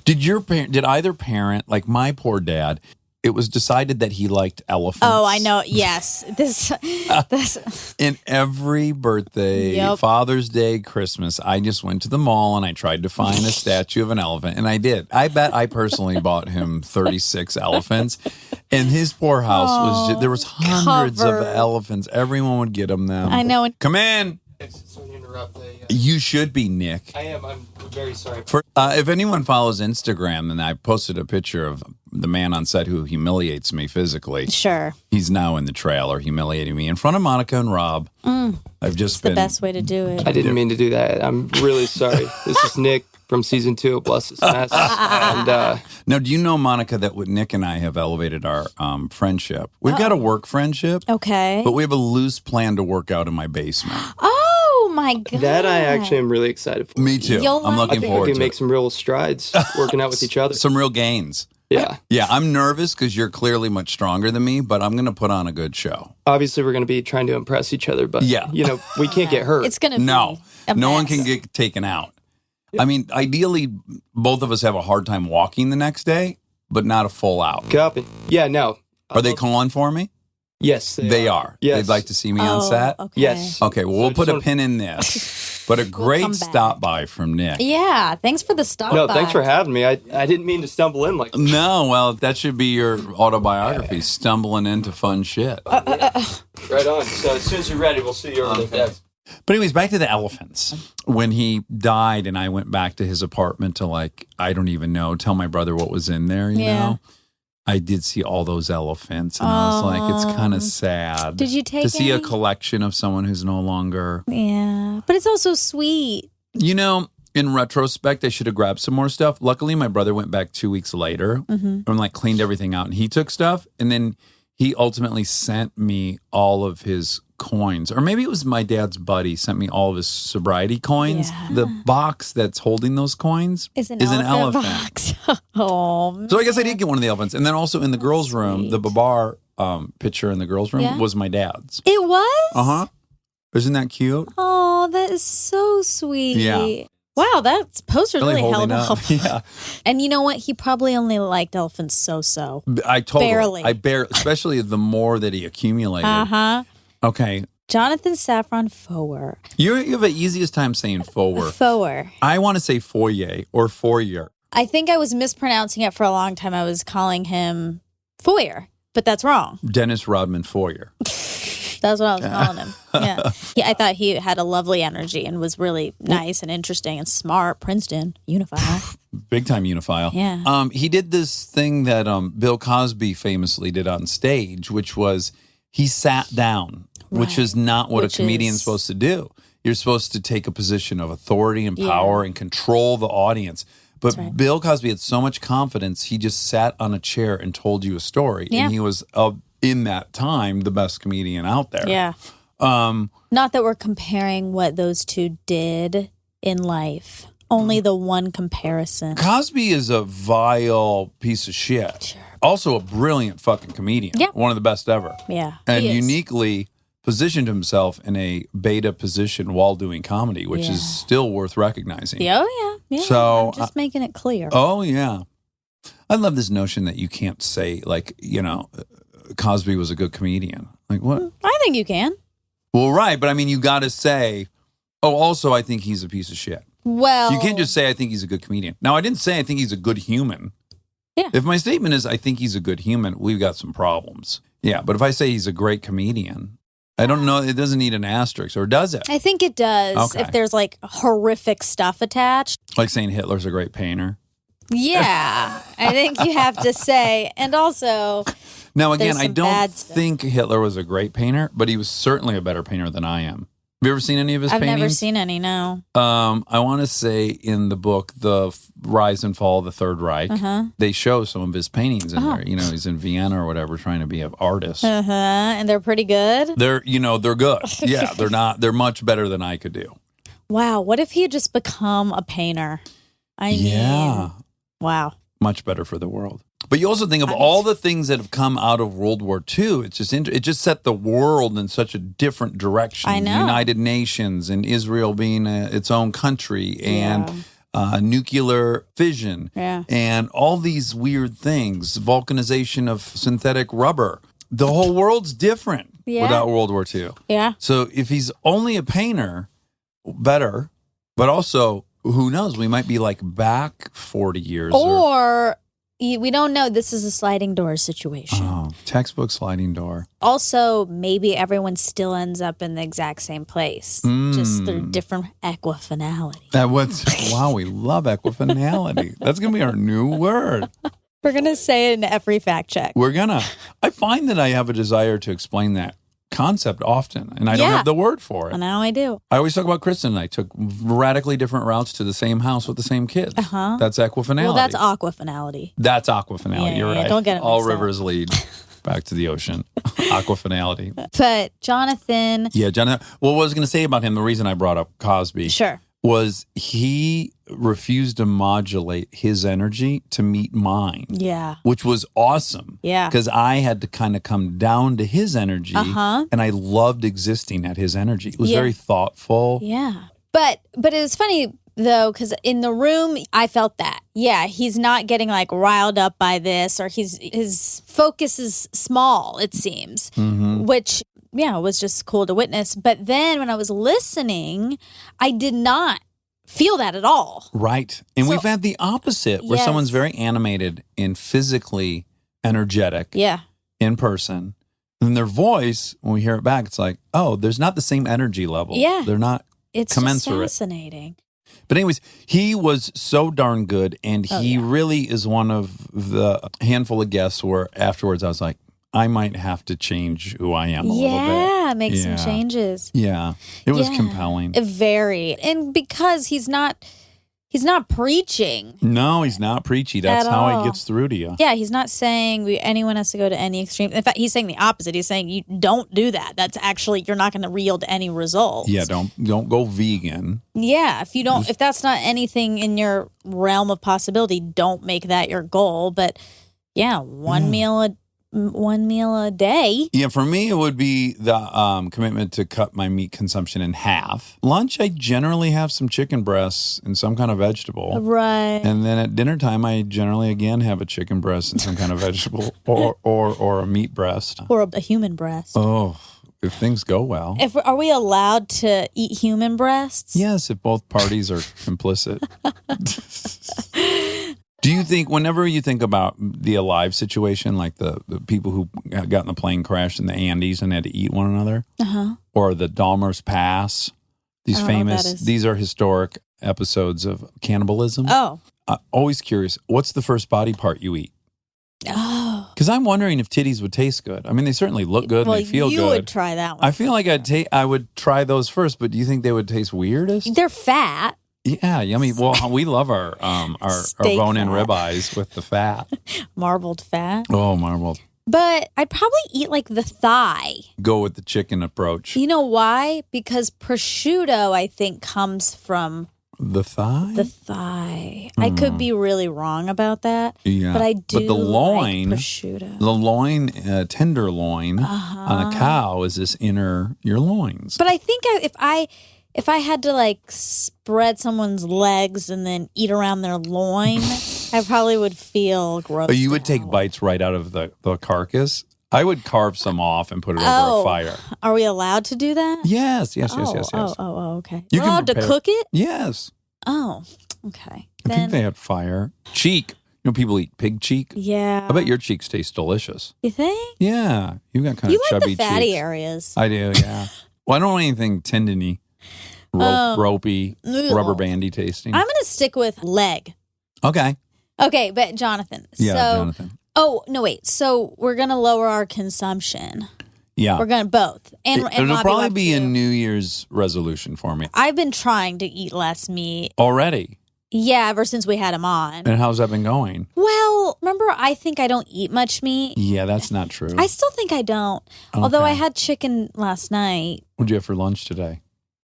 Did either parent, like my poor dad, it was decided that he liked elephants. Oh, I know. Yes. This. In every birthday, Father's Day, Christmas, I just went to the mall and I tried to find a statue of an elephant. And I did. I bet I personally bought him 36 elephants. And his poor house was just, there was hundreds of elephants. Everyone would get them. I know. Come in. Sorry to interrupt. You should be, Nick. I am. I'm very sorry. If anyone follows Instagram, then I posted a picture of the man on set who humiliates me physically. Sure. He's now in the trailer humiliating me in front of Monica and Rob. I've just been the best way to do it. I didn't mean to do that. I'm really sorry. This is Nick from season 2 of Bless This Mess. And now, do you know, Monica, that Nick and I have elevated our friendship? We've got a work friendship. Okay. But we have a loose plan to work out in my basement. Oh, my God. that I actually am really excited for. Me too. I'm I looking think forward we can to make it. some real strides working out with each other. Some real gains. Yeah. Yeah, I'm nervous because you're clearly much stronger than me, but I'm going to put on a good show. Obviously, we're going to be trying to impress each other, but we can't get hurt. It's going to be No a one mess. can get taken out. I mean, ideally, both of us have a hard time walking the next day, but not a full out. Copy. Yeah, no. Are they calling for me? Yes, They are. Yes. They'd like to see me on set? Okay. Yes. Okay, well, So we'll I put just a pin in this. But a great come back. stop by from Nick. Yeah. Thanks for the stop No, by. thanks for having me. I didn't mean to stumble in like No, well, that should be your autobiography, stumbling into fun shit. Right on. So as soon as you're ready, we'll see you over there. But anyways, back to the elephants. When he died and I went back to his apartment to I don't even know, tell my brother what was in there, you know? I did see all those elephants and I was like, it's kind of sad. Did you take to see a any? collection of someone who's no longer... Yeah. But it's also sweet. You know, in retrospect, I should have grabbed some more stuff. Luckily, my brother went back 2 weeks later and cleaned everything out. And he took stuff and then he ultimately sent me all of his coins. Or maybe it was my dad's buddy sent me all of his sobriety coins. Yeah. The box that's holding those coins Is an elephant. box. Oh, man. So I guess I did get one of the elephants. And then also in the girls' room, sweet. the Babar picture in the girls' room was my dad's. It was? Uh-huh. Isn't that cute? Oh, that is so sweet. Yeah. Wow, that poster's really held holding up. Yeah. And you know what? He probably only liked elephants so-so. Barely. Barely. Especially the more that he accumulated. Uh-huh. Okay. Jonathan Safran Foer. You have the easiest time saying Foer. Foer. I want to say Foyer or Foyer. I think I was mispronouncing it for a long time. I was calling him Foer, but that's wrong. Dennis Rodman Foyer. That's what I was calling him. Yeah. I thought he had a lovely energy and was really nice and interesting and smart. Princeton, Unified. Big time Unifile. Yeah. He did this thing that Bill Cosby famously did on stage, which was he sat down, which is not what Which a comedian's is- supposed to do. You're supposed to take a position of authority and power and control the audience. But Bill Cosby had so much confidence, he just sat on a chair and told you a story. Yeah. And he was, in that time, the best comedian out there. Yeah. Not that we're comparing what those two did in life. Only the one comparison. Cosby is a vile piece of shit. Sure. Also a brilliant fucking comedian. Yeah. One of the best ever. Yeah. And he is. uniquely positioned himself in a beta position while doing comedy, which is still worth recognizing. Oh, yeah. Yeah. So, I'm just making it clear. Oh, yeah. I love this notion that you can't say, Cosby was a good comedian. Like, what? I think you can. Well, right. But I mean, you got to say, also, I think he's a piece of shit. Well, You can't just say, I think he's a good comedian. Now, I didn't say I think he's a good human. Yeah. If my statement is, I think he's a good human, we've got some problems. Yeah. But if I say he's a great comedian, I don't know. It doesn't need an asterisk, or does it? I think it does Okay. if there's horrific stuff attached. Like saying Hitler's a great painter. Yeah. I think you have to say. And also, Now, again, There's I some don't bad stuff. think Hitler was a great painter, but he was certainly a better painter than I am. Have you ever seen any of his I've paintings? never seen any, no. I want to say in the book, The Rise and Fall of the Third Reich, they show some of his paintings in there. You know, he's in Vienna or whatever trying to be an artist. And they're pretty good. They're good. Yeah, they're much better than I could do. Wow. What if he had just become a painter? I mean, wow. Much better for the world. But you also think of all the things that have come out of World War II. It's just it just set the world in such a different direction. I know. The United Nations and Israel being its own country, and nuclear fission, Yeah. and all these weird things, vulcanization of synthetic rubber. The whole world's different without World War II. Yeah. So if he's only a painter, better, but also, who knows, we might be like back 40 years. Or we don't know. This is a sliding door situation. Oh, textbook sliding door. Also, maybe everyone still ends up in the exact same place, just through different equifinality. Wow, we love equifinality. That's going to be our new word. We're going to say it in every fact check. I find that I have a desire to explain that concept often, and I don't have the word for it. Now I do. I always talk about Kristen and I took radically different routes to the same house with the same kids. That's equifinality. Well, that's aquafinality. That's aquafinality. You're right. Don't get it All mixed up. rivers lead back to the ocean. Aquafinality. But Jonathan. Yeah, Jonathan. Well, what I was going to say about him, the reason I brought up Cosby. Sure. Was he refused to modulate his energy to meet mine. Yeah. Which was awesome. Yeah. Because I had to kind of come down to his energy. And I loved existing at his energy. It was very thoughtful. Yeah. But it was funny, though, because in the room, I felt that. Yeah, he's not getting like riled up by this, or his focus is small, it seems, which... yeah, it was just cool to witness. But then when I was listening, I did not feel that at all. Right. And we've had the opposite, where someone's very animated and physically energetic in person. And their voice, when we hear it back, it's like, oh, there's not the same energy level. Yeah. They're not commensurate. It's fascinating. But anyways, he was so darn good. And he really is one of the handful of guests where afterwards I was like, I might have to change who I am a little bit. Yeah, make some changes. Yeah, it was compelling. Very. And because he's not preaching. No, he's not preachy. That's how he gets through to you. Yeah, he's not saying anyone has to go to any extreme. In fact, he's saying the opposite. He's saying you don't do that. That's actually, you're not going to yield any results. Yeah, don't go vegan. Yeah, if that's not anything in your realm of possibility, don't make that your goal. But yeah, one meal a day. Yeah, for me, it would be the commitment to cut my meat consumption in half. Lunch, I generally have some chicken breasts and some kind of vegetable. Right. And then at dinner time, I generally, again, have a chicken breast and some kind of vegetable or a meat breast. Or a human breast. Oh, if things go well. Are we allowed to eat human breasts? Yes, if both parties are complicit. Do you think, whenever you think about the Alive situation, like the people who got in the plane crash in the Andes and had to eat one another, or the Dahmer's Pass, these are historic episodes of cannibalism. Oh. Always curious, what's the first body part you eat? Oh. Because I'm wondering if titties would taste good. I mean, they certainly look good and they feel good. You would try that one. I feel like I would try those first, but do you think they would taste weirdest? They're fat. Yeah, yummy. Well, we love our bone-in ribeyes with the fat. Marbled fat. Oh, marbled. But I'd probably eat like the thigh. Go with the chicken approach. You know why? Because prosciutto, I think, comes from... the thigh? The thigh. I could be really wrong about that. Yeah. But I do the loin, like prosciutto. The loin, tenderloin on a cow is this inner your loins. But I think if I had to like spread someone's legs and then eat around their loin, I probably would feel gross. But you would take bites right out of the carcass? I would carve some off and put it over a fire. Are we allowed to do that? Yes. Oh, okay. You We're allowed to cook it? Yes. Oh, okay. I think they had fire. Cheek. You know, people eat pig cheek. Yeah. I bet your cheeks taste delicious. You think? Yeah. You got kind of chubby cheeks. You like the fatty areas. I do, yeah. Well, I don't want anything tendony, ropey, rubber bandy tasting. I'm going to stick with leg. Okay. Okay, but Jonathan. Yeah, Jonathan. Oh, no, wait. So we're going to lower our consumption. Yeah. We're going to both. And it'll probably be a New Year's resolution for me. I've been trying to eat less meat. Already? Yeah, ever since we had him on. And how's that been going? Well, remember, I think I don't eat much meat. Yeah, that's not true. I still think I don't. Okay. Although I had chicken last night. What'd you have for lunch today?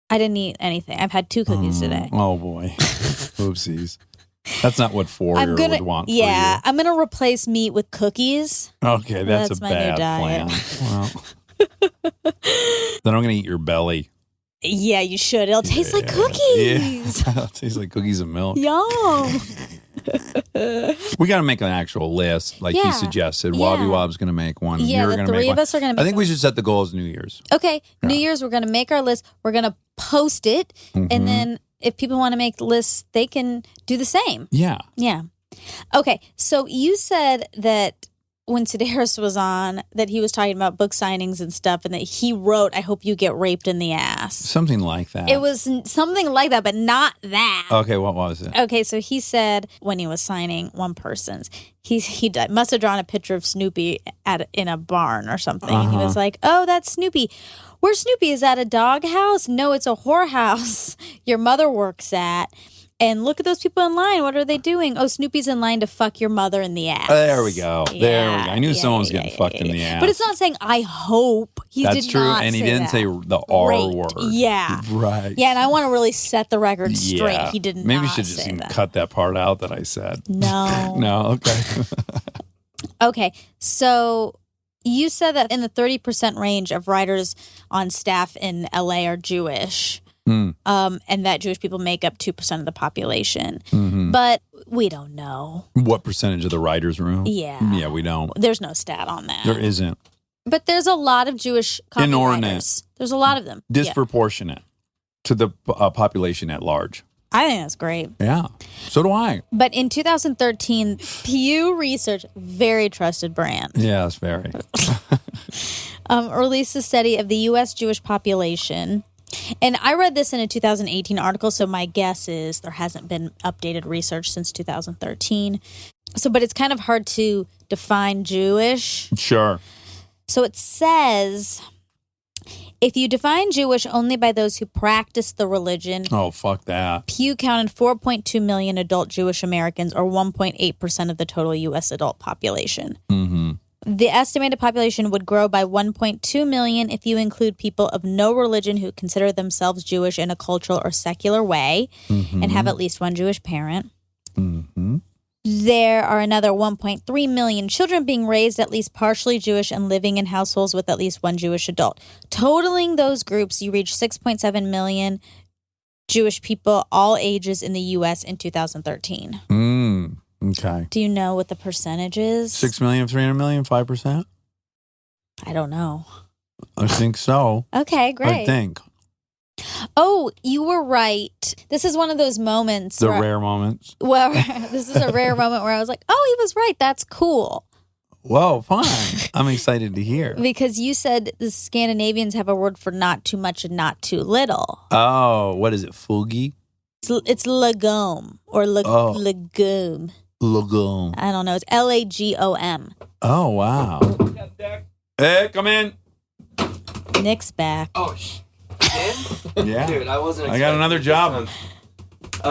I didn't eat anything. I've had 2 cookies today. Oh, boy. Oopsies. That's not what Foer would want for you. Yeah, I'm going to replace meat with cookies. Okay, that's a my bad new diet. plan. Well, then I'm going to eat your belly. Yeah, you should. It'll taste like cookies. Yeah. It'll taste like cookies and milk. Yum. We got to make an actual list, like you suggested. Wobby Wob's going to make one. Yeah, You're the gonna three make of one. us are going to make I think we should set the goal as New Year's. Okay, New Year's, we're going to make our list. We're going to post it. And then if people want to make lists, they can do the same. Yeah. Yeah. Okay, so you said that when Sedaris was on, that he was talking about book signings and stuff, and that he wrote, "I hope you get raped in the ass." Something like that. It was something like that, but not that. Okay, what was it? Okay, so he said when he was signing one person's, he must have drawn a picture of Snoopy in a barn or something. And he was like, "Oh, that's Snoopy. Where's Snoopy? Is that a dog house? No, it's a whorehouse your mother works at. And look at those people in line. What are they doing? Oh, Snoopy's in line to fuck your mother in the ass." There we go. There we go. I knew someone was getting fucked in the ass. But it's not saying "I hope." That's did true, not and he say didn't that. say the R Raped. word. Yeah. Right. Yeah, and I want to really set the record straight. Yeah. He didn't. Maybe we not should just say even that. cut that part out that I said. No. No, okay. Okay, so you said that in the 30% range of writers on staff in LA are Jewish. And that Jewish people make up 2% of the population. But we don't know. What percentage of the writer's room? Yeah. Yeah, we don't. There's no stat on that. There isn't. But there's a lot of Jewish copywriters. There's a lot of them. Disproportionate to the population at large. I think that's great. Yeah. So do I. But in 2013, Pew Research, very trusted brand, Yes, very. released a study of the U.S. Jewish population. And I read this in a 2018 article, so my guess is there hasn't been updated research since 2013. But it's kind of hard to define Jewish. Sure. So it says, if you define Jewish only by those who practice the religion, Oh, fuck that. Pew counted 4.2 million adult Jewish Americans, or 1.8% of the total U.S. adult population. The estimated population would grow by 1.2 million if you include people of no religion who consider themselves Jewish in a cultural or secular way and have at least one Jewish parent. There are another 1.3 million children being raised at least partially Jewish and living in households with at least one Jewish adult. Totaling those groups, you reach 6.7 million Jewish people, all ages, in the U.S. in 2013. Okay. Do you know what the percentage is? 6 million, 300 million, 5%? I don't know. I think so. Okay, great. I think. Oh, you were right. This is one of those moments. The rare moments. Well, this is a rare moment where I was like, oh, he was right. That's cool. Whoa, fine. I'm excited to hear. Because you said the Scandinavians have a word for not too much and not too little. Oh, what is it? Fugi? It's lagom or legume. Legume. I don't know. It's Lagom. Oh, wow. Hey, come in. Nick's back. Oh, Yeah. dude, I wasn't. I got another job. No,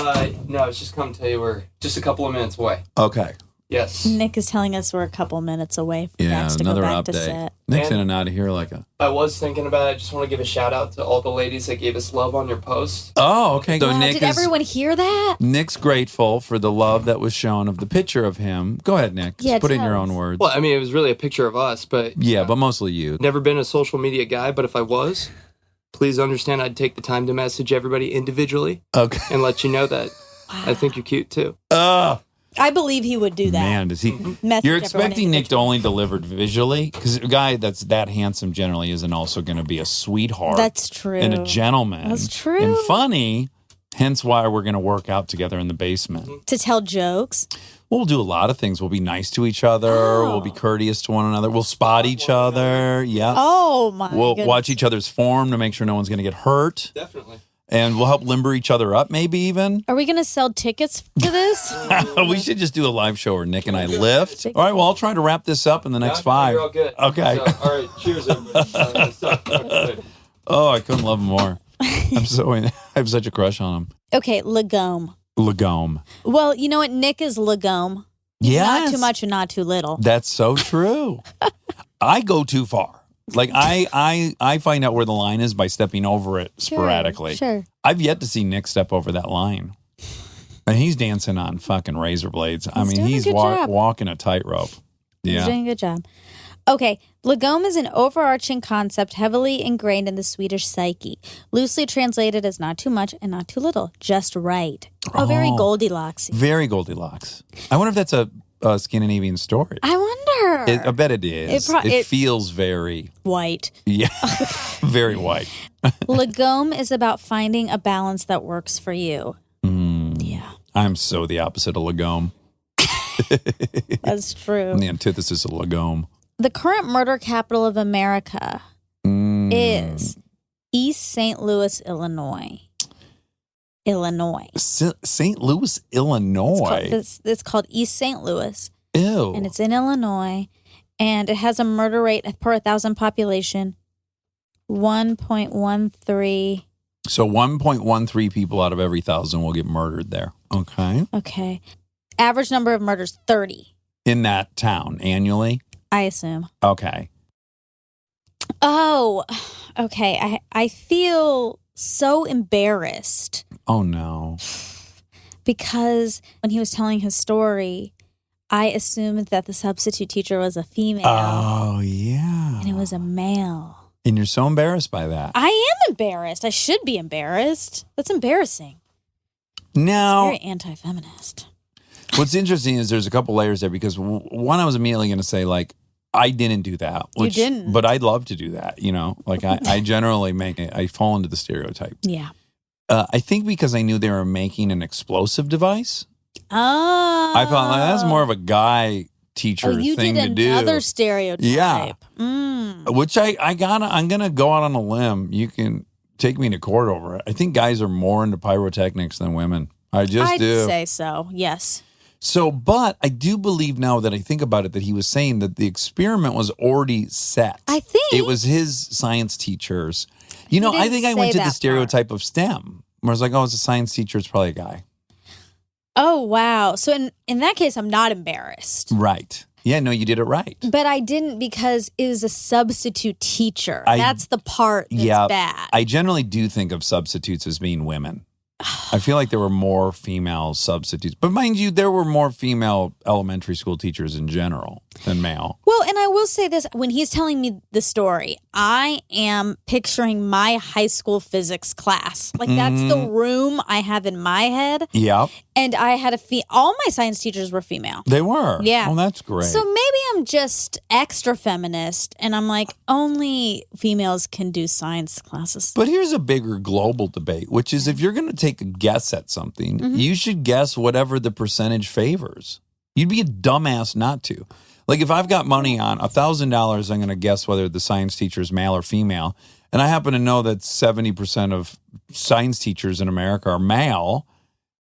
I was just come tell you we're just a couple of minutes away. Okay. Yes. Nick is telling us we're a couple minutes away from Yeah, Max to another go back to update. set. Nick's And- in and out of here like a... I was thinking about it. I just want to give a shout out to all the ladies that gave us love on your post. Oh, okay. So Wow, Nick did is... everyone hear that? Nick's grateful for the love that was shown of the picture of him. Go ahead, Nick. Yeah, Put it in tell your us. own words. Well, I mean, it was really a picture of us, but Yeah, but mostly you. never been a social media guy. But if I was, please understand I'd take the time to message everybody individually Okay. and let you know that I think you're cute too. I believe he would do that. Man, does he... Message You're everyone expecting Nick to individually. only deliver visually? Because a guy that's that handsome generally isn't also going to be a sweetheart. That's true. And a gentleman. That's true. And funny. Hence why we're going to work out together in the basement. To tell jokes. We'll do a lot of things. We'll be nice to each other. We'll be courteous to one another. We'll spot each other. Yeah. Oh, my We'll goodness. watch each other's form to make sure no one's going to get hurt. Definitely. And we'll help limber each other up, maybe even. Are we going to sell tickets to this? We should just do a live show where Nick and I lift. All right, well, I'll try to wrap this up in the next 5. You're all good. Okay. So, all right. Cheers, everybody. Oh, I couldn't love him more. I have such a crush on him. Okay, Lagom. Lagome. Well, you know what? Nick is Lagom. Yes. Not too much and not too little. That's so true. I go too far. Like I find out where the line is by stepping over it sporadically. Sure. I've yet to see Nick step over that line. And he's dancing on fucking razor blades. I mean, doing a he's good job. walking a tightrope. He's Yeah. doing a good job. Okay, lagom is an overarching concept heavily ingrained in the Swedish psyche. Loosely translated as not too much and not too little, just right. Oh, very Goldilocks. Very Goldilocks. I wonder if that's a Scandinavian story. I wonder. I bet it is. It feels very... white. Yeah, very white. Lagom is about finding a balance that works for you. Yeah. I'm so the opposite of lagom. That's true. I'm the antithesis of lagom. The current murder capital of America is East St. Louis, Illinois. St. Louis, Illinois. It's called East St. Louis. Ew. And it's in Illinois. And it has a murder rate per 1,000 population, 1.13. So 1.13 people out of every 1,000 will get murdered there. Okay. Average number of murders, 30. In that town annually? I assume. Okay. Oh, okay. I feel so embarrassed. Oh, no. Because when he was telling his story, I assumed that the substitute teacher was a female. Oh, yeah. And it was a male. And you're so embarrassed by that. I am embarrassed. I should be embarrassed. That's embarrassing. Now, it's very anti-feminist. What's interesting is there's a couple layers there because one, I was immediately going to say, like, I didn't do that. You didn't. But I'd love to do that, you know? Like, I generally I fall into the stereotype. Yeah. I think because I knew they were making an explosive device. Oh. I thought, like, that's more of a guy teacher thing to do. You did another stereotype. Yeah. Which I'm going to go out on a limb. You can take me to court over it. I think guys are more into pyrotechnics than women. I'd do. I'd say so, yes. So, but I do believe now that I think about it that he was saying that the experiment was already set. I think. It was his science teachers. You know, I think I went to the stereotype of STEM, where I was like, oh, it's a science teacher, it's probably a guy. Oh, wow. So in that case, I'm not embarrassed. Right. Yeah, no, you did it right. But I didn't because it was a substitute teacher. That's the part that's bad. I generally do think of substitutes as being women. I feel like there were more female substitutes. But mind you, there were more female elementary school teachers in general than male. Well, and I will say this. When he's telling me the story, I am picturing my high school physics class. Like, that's the room I have in my head. Yeah. And I had all my science teachers were female. They were? Yeah. Oh, that's great. So maybe I'm just extra feminist, and I'm like, only females can do science classes. But here's a bigger global debate, which is if you're going to take a guess at something, you should guess whatever the percentage favors. You'd be a dumbass not to. Like, if I've got money on $1,000, I'm going to guess whether the science teacher is male or female. And I happen to know that 70% of science teachers in America are male.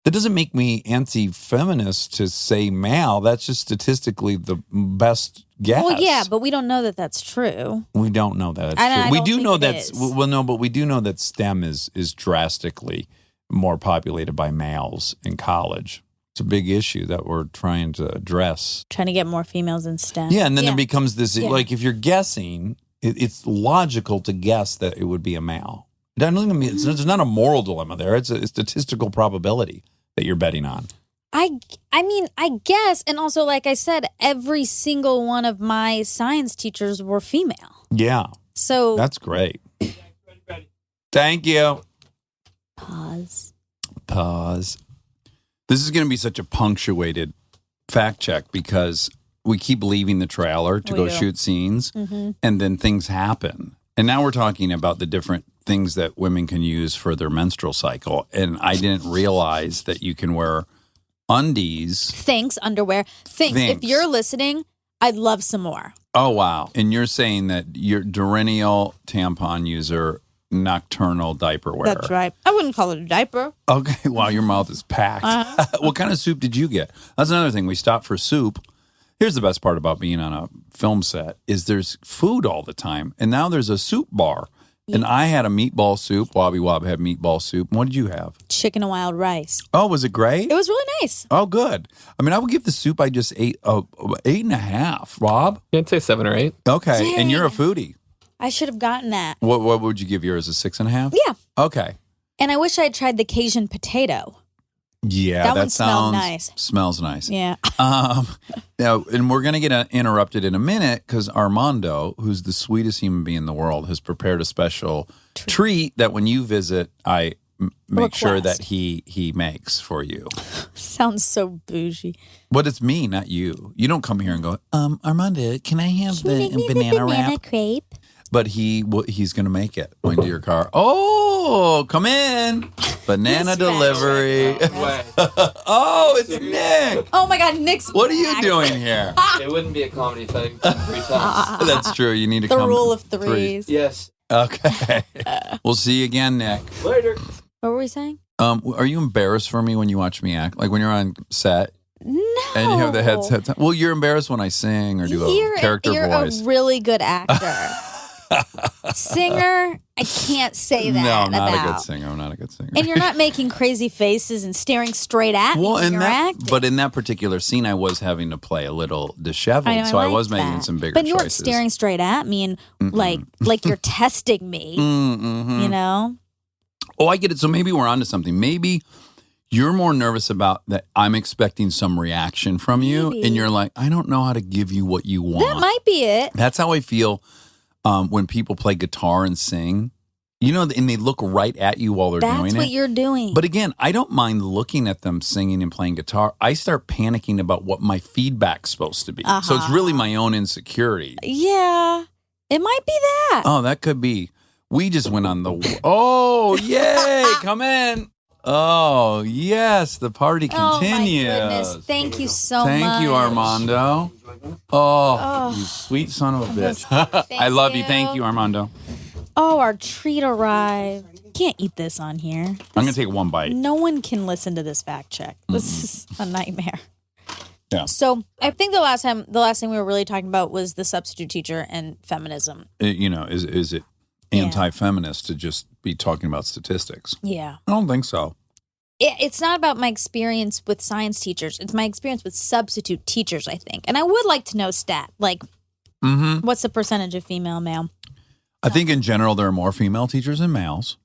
That doesn't make me anti-feminist to say male. That's just statistically the best guess. Well, yeah, but we don't know that that's true. We don't know that it's true. We do know that's well, no, but we do know that STEM is drastically more populated by males in college. It's a big issue that we're trying to address. Trying to get more females in STEM. Yeah, and then there becomes this, like, if you're guessing, it's logical to guess that it would be a male. It's not a moral dilemma there. It's a statistical probability that you're betting on. I mean, I guess. And also, like I said, every single one of my science teachers were female. Yeah. So that's great. Thank you. Pause. This is going to be such a punctuated fact check because we keep leaving the trailer to go shoot scenes and then things happen. And now we're talking about the different things that women can use for their menstrual cycle. And I didn't realize that you can wear undies. Underwear. If you're listening, I'd love some more. Oh, wow. And you're saying that you're perennial tampon user, nocturnal diaper wearer. That's right. I wouldn't call it a diaper. Okay. Wow, your mouth is packed. What kind of soup did you get? That's another thing. We stopped for soup. Here's the best part about being on a film set is there's food all the time. And now there's a soup bar. Yeah. And I had a meatball soup. Wobby Wob had meatball soup. What did you have? Chicken and wild rice. Oh, was it great? It was really nice. Oh, good. I mean, I would give the soup I just ate 8.5. Rob? I'd say 7 or 8. Okay. Dang. And you're a foodie. I should have gotten that. What would you give yours? A 6.5? Yeah. Okay. And I wish I had tried the Cajun potato. Yeah, That one smelled nice. Smells nice. Yeah. Now, and we're going to get interrupted in a minute because Armando, who's the sweetest human being in the world, has prepared a special treat that when you visit, I make sure that he makes for you. Sounds so bougie. But it's me, not you. You don't come here and go, Armando, can I have the banana wrap? Crepe? But he's going to make it into your car. Oh, come in. Banana delivery. Oh, it's Nick. Oh my God, Nick's What are you doing here? It wouldn't be a comedy if I didn't come 3 times. That's true. You need to The come. rule of threes. Yes. Okay. We'll see you again, Nick. Later. What were we saying? Are you embarrassed for me when you watch me act? Like when you're on set No. and you have the headset on? Well, you're embarrassed when I sing or do a character voice. You're a really good actor. Singer, I can't say that. No, I'm not about. a good singer. I'm not a good singer. And you're not making crazy faces and staring straight at me when you're acting. But in that particular scene, I was having to play a little disheveled, so I was making some bigger choices. But you weren't staring straight at me and like you're testing me. You know? Oh, I get it. So maybe we're onto something. Maybe you're more nervous about that I'm expecting some reaction from you, and you're like, I don't know how to give you what you want. That might be it. That's how I feel when people play guitar and sing. You know, and they look right at you while they're doing it. That's what you're doing. But again, I don't mind looking at them singing and playing guitar. I start panicking about what my feedback's supposed to be. So it's really my own insecurity. Yeah. It might be that. Oh, that could be. We just went on the... Oh, yay! Come in. Oh, yes. The party continues. Oh, my goodness. Thank you so much. Thank you, Armando. Oh, you sweet son of a bitch. I love you. Thank you, Armando. Oh, our treat arrived. Can't eat this on here. I'm going to take one bite. No one can listen to this fact check. This is a nightmare. Yeah. So I think the last thing we were really talking about was the substitute teacher and feminism. Is it anti-feminist to just be talking about statistics? Yeah. I don't think so. It's not about my experience with science teachers. It's my experience with substitute teachers, I think. And I would like to know like, what's the percentage of female, male? I think in general there are more female teachers than males.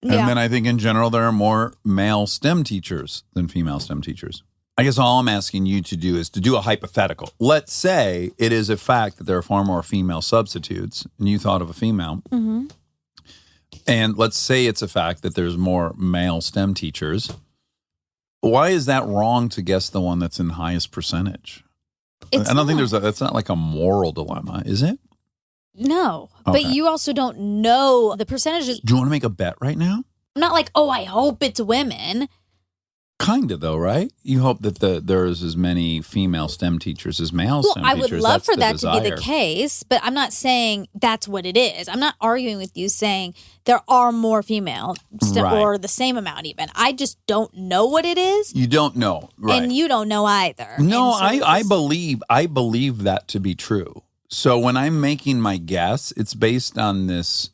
Yeah. And then I think in general there are more male STEM teachers than female STEM teachers. I guess all I'm asking you to do is to do a hypothetical. Let's say it is a fact that there are far more female substitutes, and you thought of a female. Mm-hmm. And let's say it's a fact that there's more male STEM teachers. Why is that wrong to guess the one that's in highest percentage? I don't think that's not like a moral dilemma, is it? No. Okay. But you also don't know the percentages. Do you want to make a bet right now? I'm not like, oh, I hope it's women. Kind of, though, right? You hope that there's as many female STEM teachers as male STEM I teachers. would love That's for the that desire. to be the case, but I'm not saying that's what it is. I'm not arguing with you saying there are more female Right. or the same amount even. I just don't know what it is. You don't know, right? And you don't know either. No, And so I believe that to be true. So when I'm making my guess, it's based on this,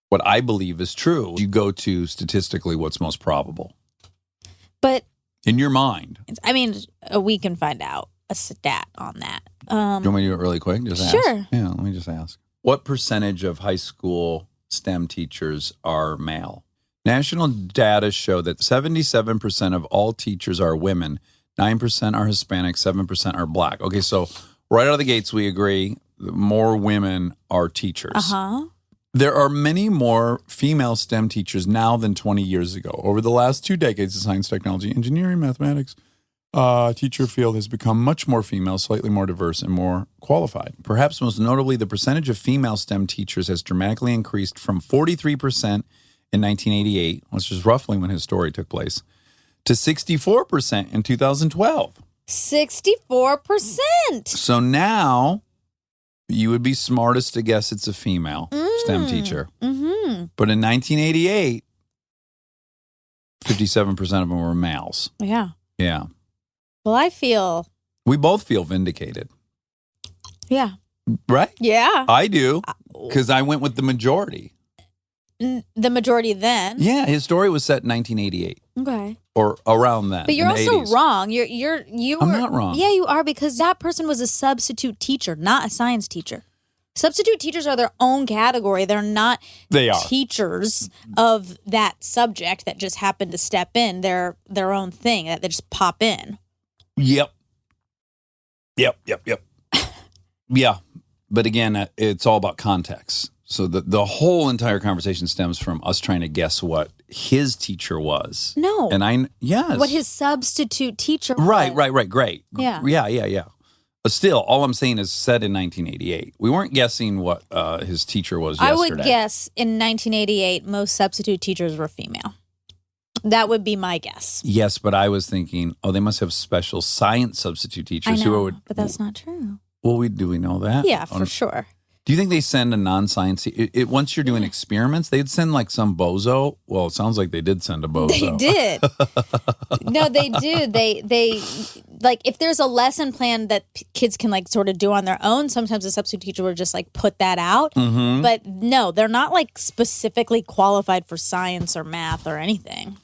what I believe is true. You go to statistically what's most probable. But in your mind. I mean, we can find out a stat on that. Do you want me to do it really quick? Just ask. Sure. Yeah, let me just ask. What percentage of high school STEM teachers are male? National data show that 77% of all teachers are women, 9% are Hispanic, 7% are black. Okay, so right out of the gates, we agree more women are teachers. Uh-huh. There are many more female STEM teachers now than 20 years ago. Over the last 2 decades, the science, technology, engineering, mathematics teacher field has become much more female, slightly more diverse, and more qualified. Perhaps most notably, the percentage of female STEM teachers has dramatically increased from 43% in 1988, which is roughly when his story took place, to 64% in 2012. 64%. So now you would be smartest to guess it's a female STEM teacher. Mm-hmm. But in 1988, 57% of them were males. Yeah. Yeah. Well, We both feel vindicated. Yeah. Right? Yeah. I do, because I went with the majority. The majority then. Yeah, his story was set in 1988. Okay. Or around then. But you're in the also 80s. wrong. I'm not wrong. Yeah, you are, because that person was a substitute teacher, not a science teacher. Substitute teachers are their own category. They're not They are. teachers of that subject that just happen to step in. They're their own thing that they just pop in. Yep. Yeah. But again, it's all about context. So the whole entire conversation stems from us trying to guess what his teacher was. No. And yes. What his substitute teacher was. Right. Great. Yeah. Yeah. But still, all I'm saying is said in 1988. We weren't guessing what his teacher was yesterday. I would guess in 1988, most substitute teachers were female. That would be my guess. Yes, but I was thinking, they must have special science substitute teachers I know, who would. but that's not true. Well, do we know that? Yeah, for sure. Do you think they send a non-science? Once you're doing experiments, they'd send like some bozo. Well, it sounds like they did send a bozo. They did. No, they do. They like if there's a lesson plan that kids can like sort of do on their own. Sometimes the substitute teacher would just like put that out. Mm-hmm. But no, they're not like specifically qualified for science or math or anything.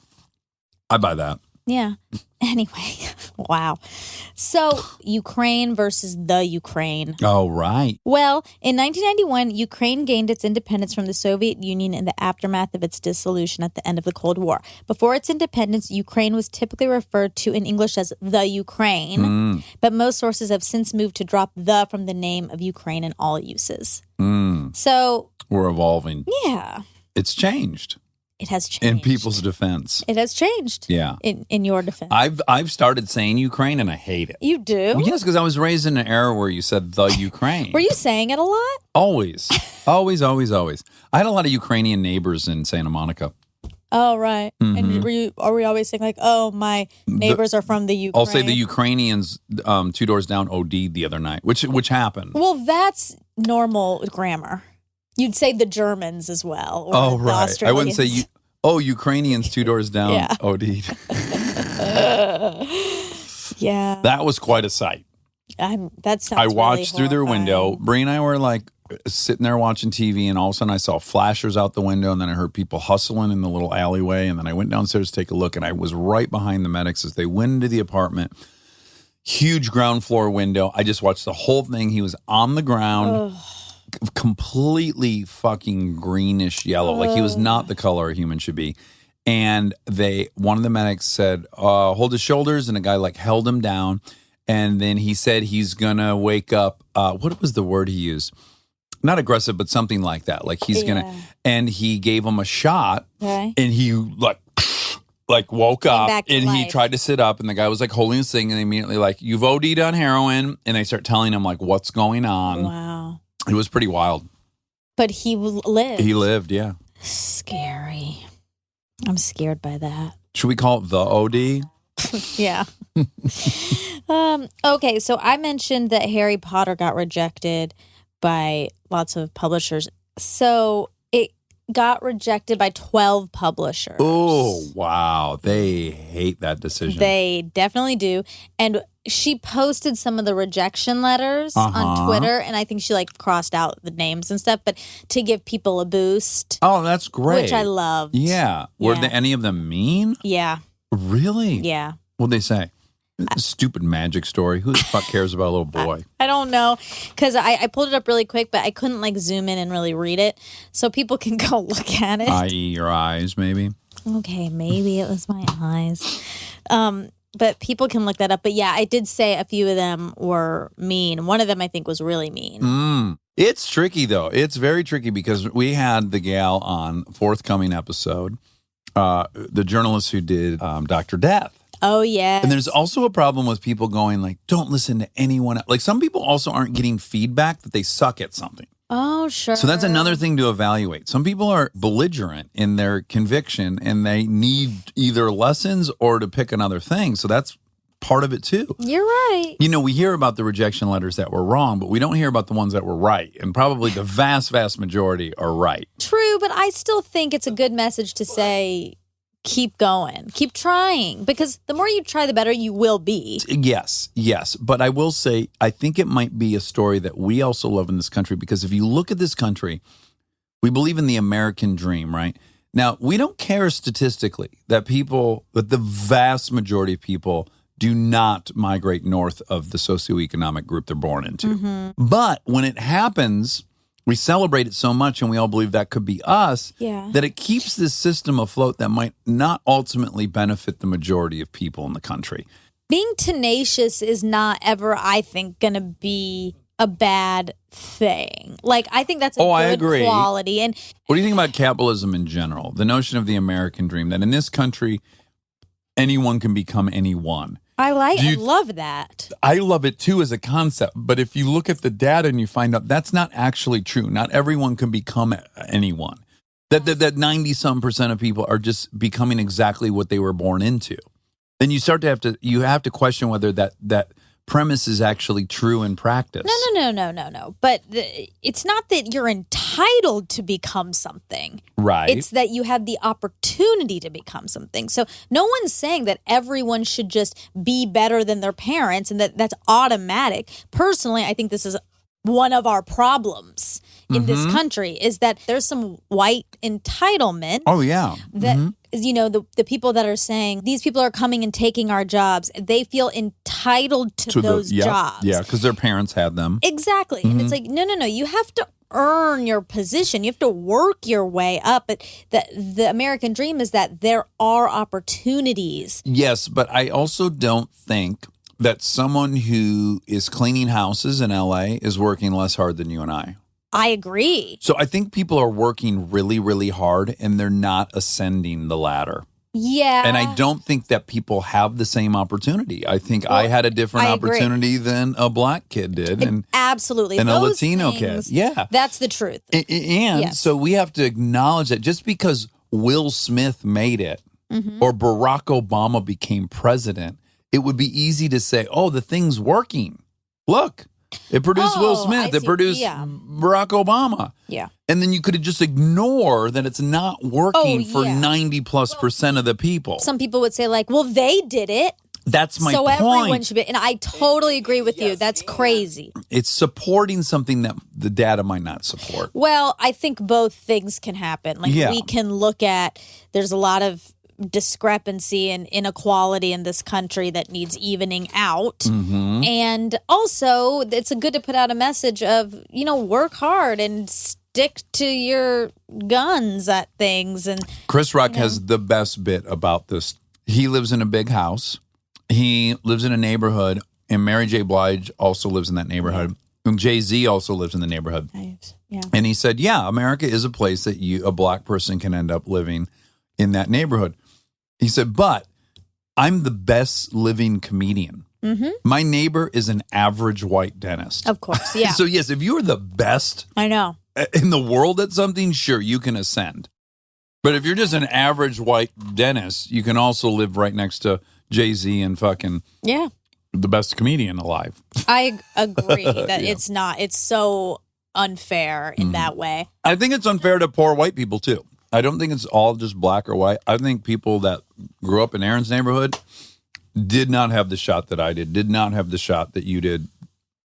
I buy that. Yeah. Anyway, wow. So Ukraine versus the Ukraine. Oh, right. Well, in 1991, Ukraine gained its independence from the Soviet Union in the aftermath of its dissolution at the end of the Cold War. Before its independence, Ukraine was typically referred to in English as the Ukraine, but most sources have since moved to drop the from the name of Ukraine in all uses. So we're evolving. Yeah. It's changed. It has changed. In people's defense. It has changed. Yeah. In your defense. I've started saying Ukraine and I hate it. You do? Well, yes, because I was raised in an era where you said the Ukraine. Were you saying it a lot? Always. Always. I had a lot of Ukrainian neighbors in Santa Monica. Oh, right. And are we always saying like, oh, my neighbors are from the Ukraine? I'll say the Ukrainians 2 doors down OD'd the other night, which happened. Well, that's normal grammar. You'd say the Germans as well. Or Oh, the right. I wouldn't say Australians. Ukrainians 2 doors down OD'd. Yeah. That was quite a sight. That sounds I watched really through their horrifying. window. Bree and I were like sitting there watching TV, and all of a sudden I saw flashers out the window, and then I heard people hustling in the little alleyway, and then I went downstairs to take a look, and I was right behind the medics as they went into the apartment. Huge ground floor window. I just watched the whole thing. He was on the ground. Completely fucking greenish yellow. Like he was not the color a human should be. And one of the medics said, hold his shoulders, and a guy like held him down. And then he said he's gonna wake up. What was the word he used? Not aggressive, but something like that. Like he's gonna, and he gave him a shot, and he like woke up, and he tried to sit up, and the guy was like holding his thing, and immediately like, you've OD'd on heroin, and they start telling him like what's going on. Wow. It was pretty wild. But he lived. He lived, yeah. Scary. I'm scared by that. Should we call it the OD? Yeah. Okay, so I mentioned that Harry Potter got rejected by lots of publishers. So it got rejected by 12 publishers. Oh, wow. They hate that decision. They definitely do. And she posted some of the rejection letters on Twitter, and I think she like crossed out the names and stuff, but to give people a boost. Oh, that's great. Which I loved. Yeah. Were any of them mean? Yeah. Really? Yeah. What'd they say? Stupid magic story. Who the fuck cares about a little boy? I don't know, because I pulled it up really quick, but I couldn't like zoom in and really read it, so people can go look at it. I.e. your eyes, maybe. Okay, maybe it was my eyes. But people can look that up. But yeah, I did say a few of them were mean. One of them I think was really mean. It's tricky though. It's very tricky because we had the gal on forthcoming episode, the journalist who did Dr. Death. Oh, yeah. And there's also a problem with people going like, don't listen to anyone else. Like some people also aren't getting feedback that they suck at something. Oh, sure. So that's another thing to evaluate. Some people are belligerent in their conviction and they need either lessons or to pick another thing. So that's part of it too. You're right. You know, we hear about the rejection letters that were wrong, but we don't hear about the ones that were right. And probably the vast, vast majority are right. True, but I still think it's a good message to say, keep going, keep trying, because the more you try, the better you will be. Yes. But I will say, I think it might be a story that we also love in this country, because if you look at this country, we believe in the American dream, right? Now, we don't care statistically that the vast majority of people do not migrate north of the socioeconomic group they're born into. But when it happens, We celebrate it so much and we all believe that could be us that it keeps this system afloat that might not ultimately benefit the majority of people in the country. Being tenacious is not ever, I think, going to be a bad thing. Like, I think that's a good I agree. quality. And what do you think about capitalism in general? The notion of the American dream, that in this country, anyone can become anyone. I love that. I love it too as a concept. But if you look at the data and you find out that's not actually true, not everyone can become anyone. That 90-some% of people are just becoming exactly what they were born into. Then you start to have to question whether that premise is actually true in practice. No. But it's not that you're entitled to become something. Right. It's that you have the opportunity to become something. So no one's saying that everyone should just be better than their parents and that's automatic. Personally, I think this is one of our problems in this country is that there's some white entitlement. Oh, yeah. That, the people that are saying these people are coming and taking our jobs, they feel entitled to those jobs. Yeah, because their parents had them. Exactly. And it's like, no. You have to earn your position. You have to work your way up. But the American dream is that there are opportunities. Yes, but I also don't think that someone who is cleaning houses in LA is working less hard than you and I. I agree. So I think people are working really, really hard and they're not ascending the ladder. Yeah. And I don't think that people have the same opportunity. I think I had a different opportunity than a black kid did. And absolutely. And those a Latino things, kid. Yeah. That's the truth. And so we have to acknowledge that just because Will Smith made it or Barack Obama became president, it would be easy to say, oh, the thing's working. Look. It produced Will Smith. It produced Barack Obama. Yeah. And then you could just ignore that it's not working for 90+% of the people. Some people would say like, well, they did it. That's my point. So everyone should be. And I totally agree with you. That's crazy. It's supporting something that the data might not support. Well, I think both things can happen. Like we can look at, there's a lot of discrepancy and inequality in this country that needs evening out. And also it's good to put out a message of, work hard and stick to your guns at things. And Chris Rock has the best bit about this. He lives in a big house. He lives in a neighborhood, and Mary J. Blige also lives in that neighborhood. And Jay-Z also lives in the neighborhood. Yeah. And he said, America is a place that a black person can end up living in that neighborhood. He said, but I'm the best living comedian. My neighbor is an average white dentist. Of course, yeah. So yes, if you're the best in the world at something, sure, you can ascend. But if you're just an average white dentist, you can also live right next to Jay-Z and fucking the best comedian alive. I agree that it's so unfair in that way. I think it's unfair to poor white people too. I don't think it's all just black or white. I think people that grew up in Aaron's neighborhood did not have the shot that I did not have the shot that you did.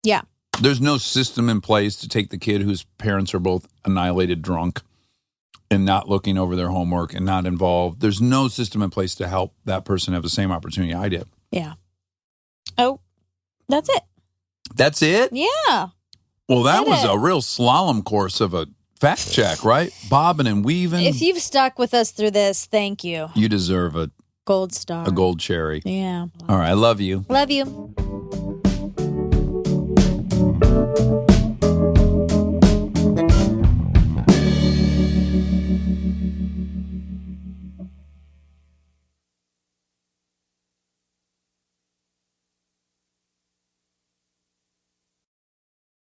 Yeah. There's no system in place to take the kid whose parents are both annihilated drunk and not looking over their homework and not involved. There's no system in place to help that person have the same opportunity I did. Yeah. Oh, that's it. That's it? Yeah. Well, that was a real slalom course of a fact check, right? Bobbing and weaving. If you've stuck with us through this, thank you. You deserve a gold star. A gold cherry. Yeah. All right. I love you. Love you.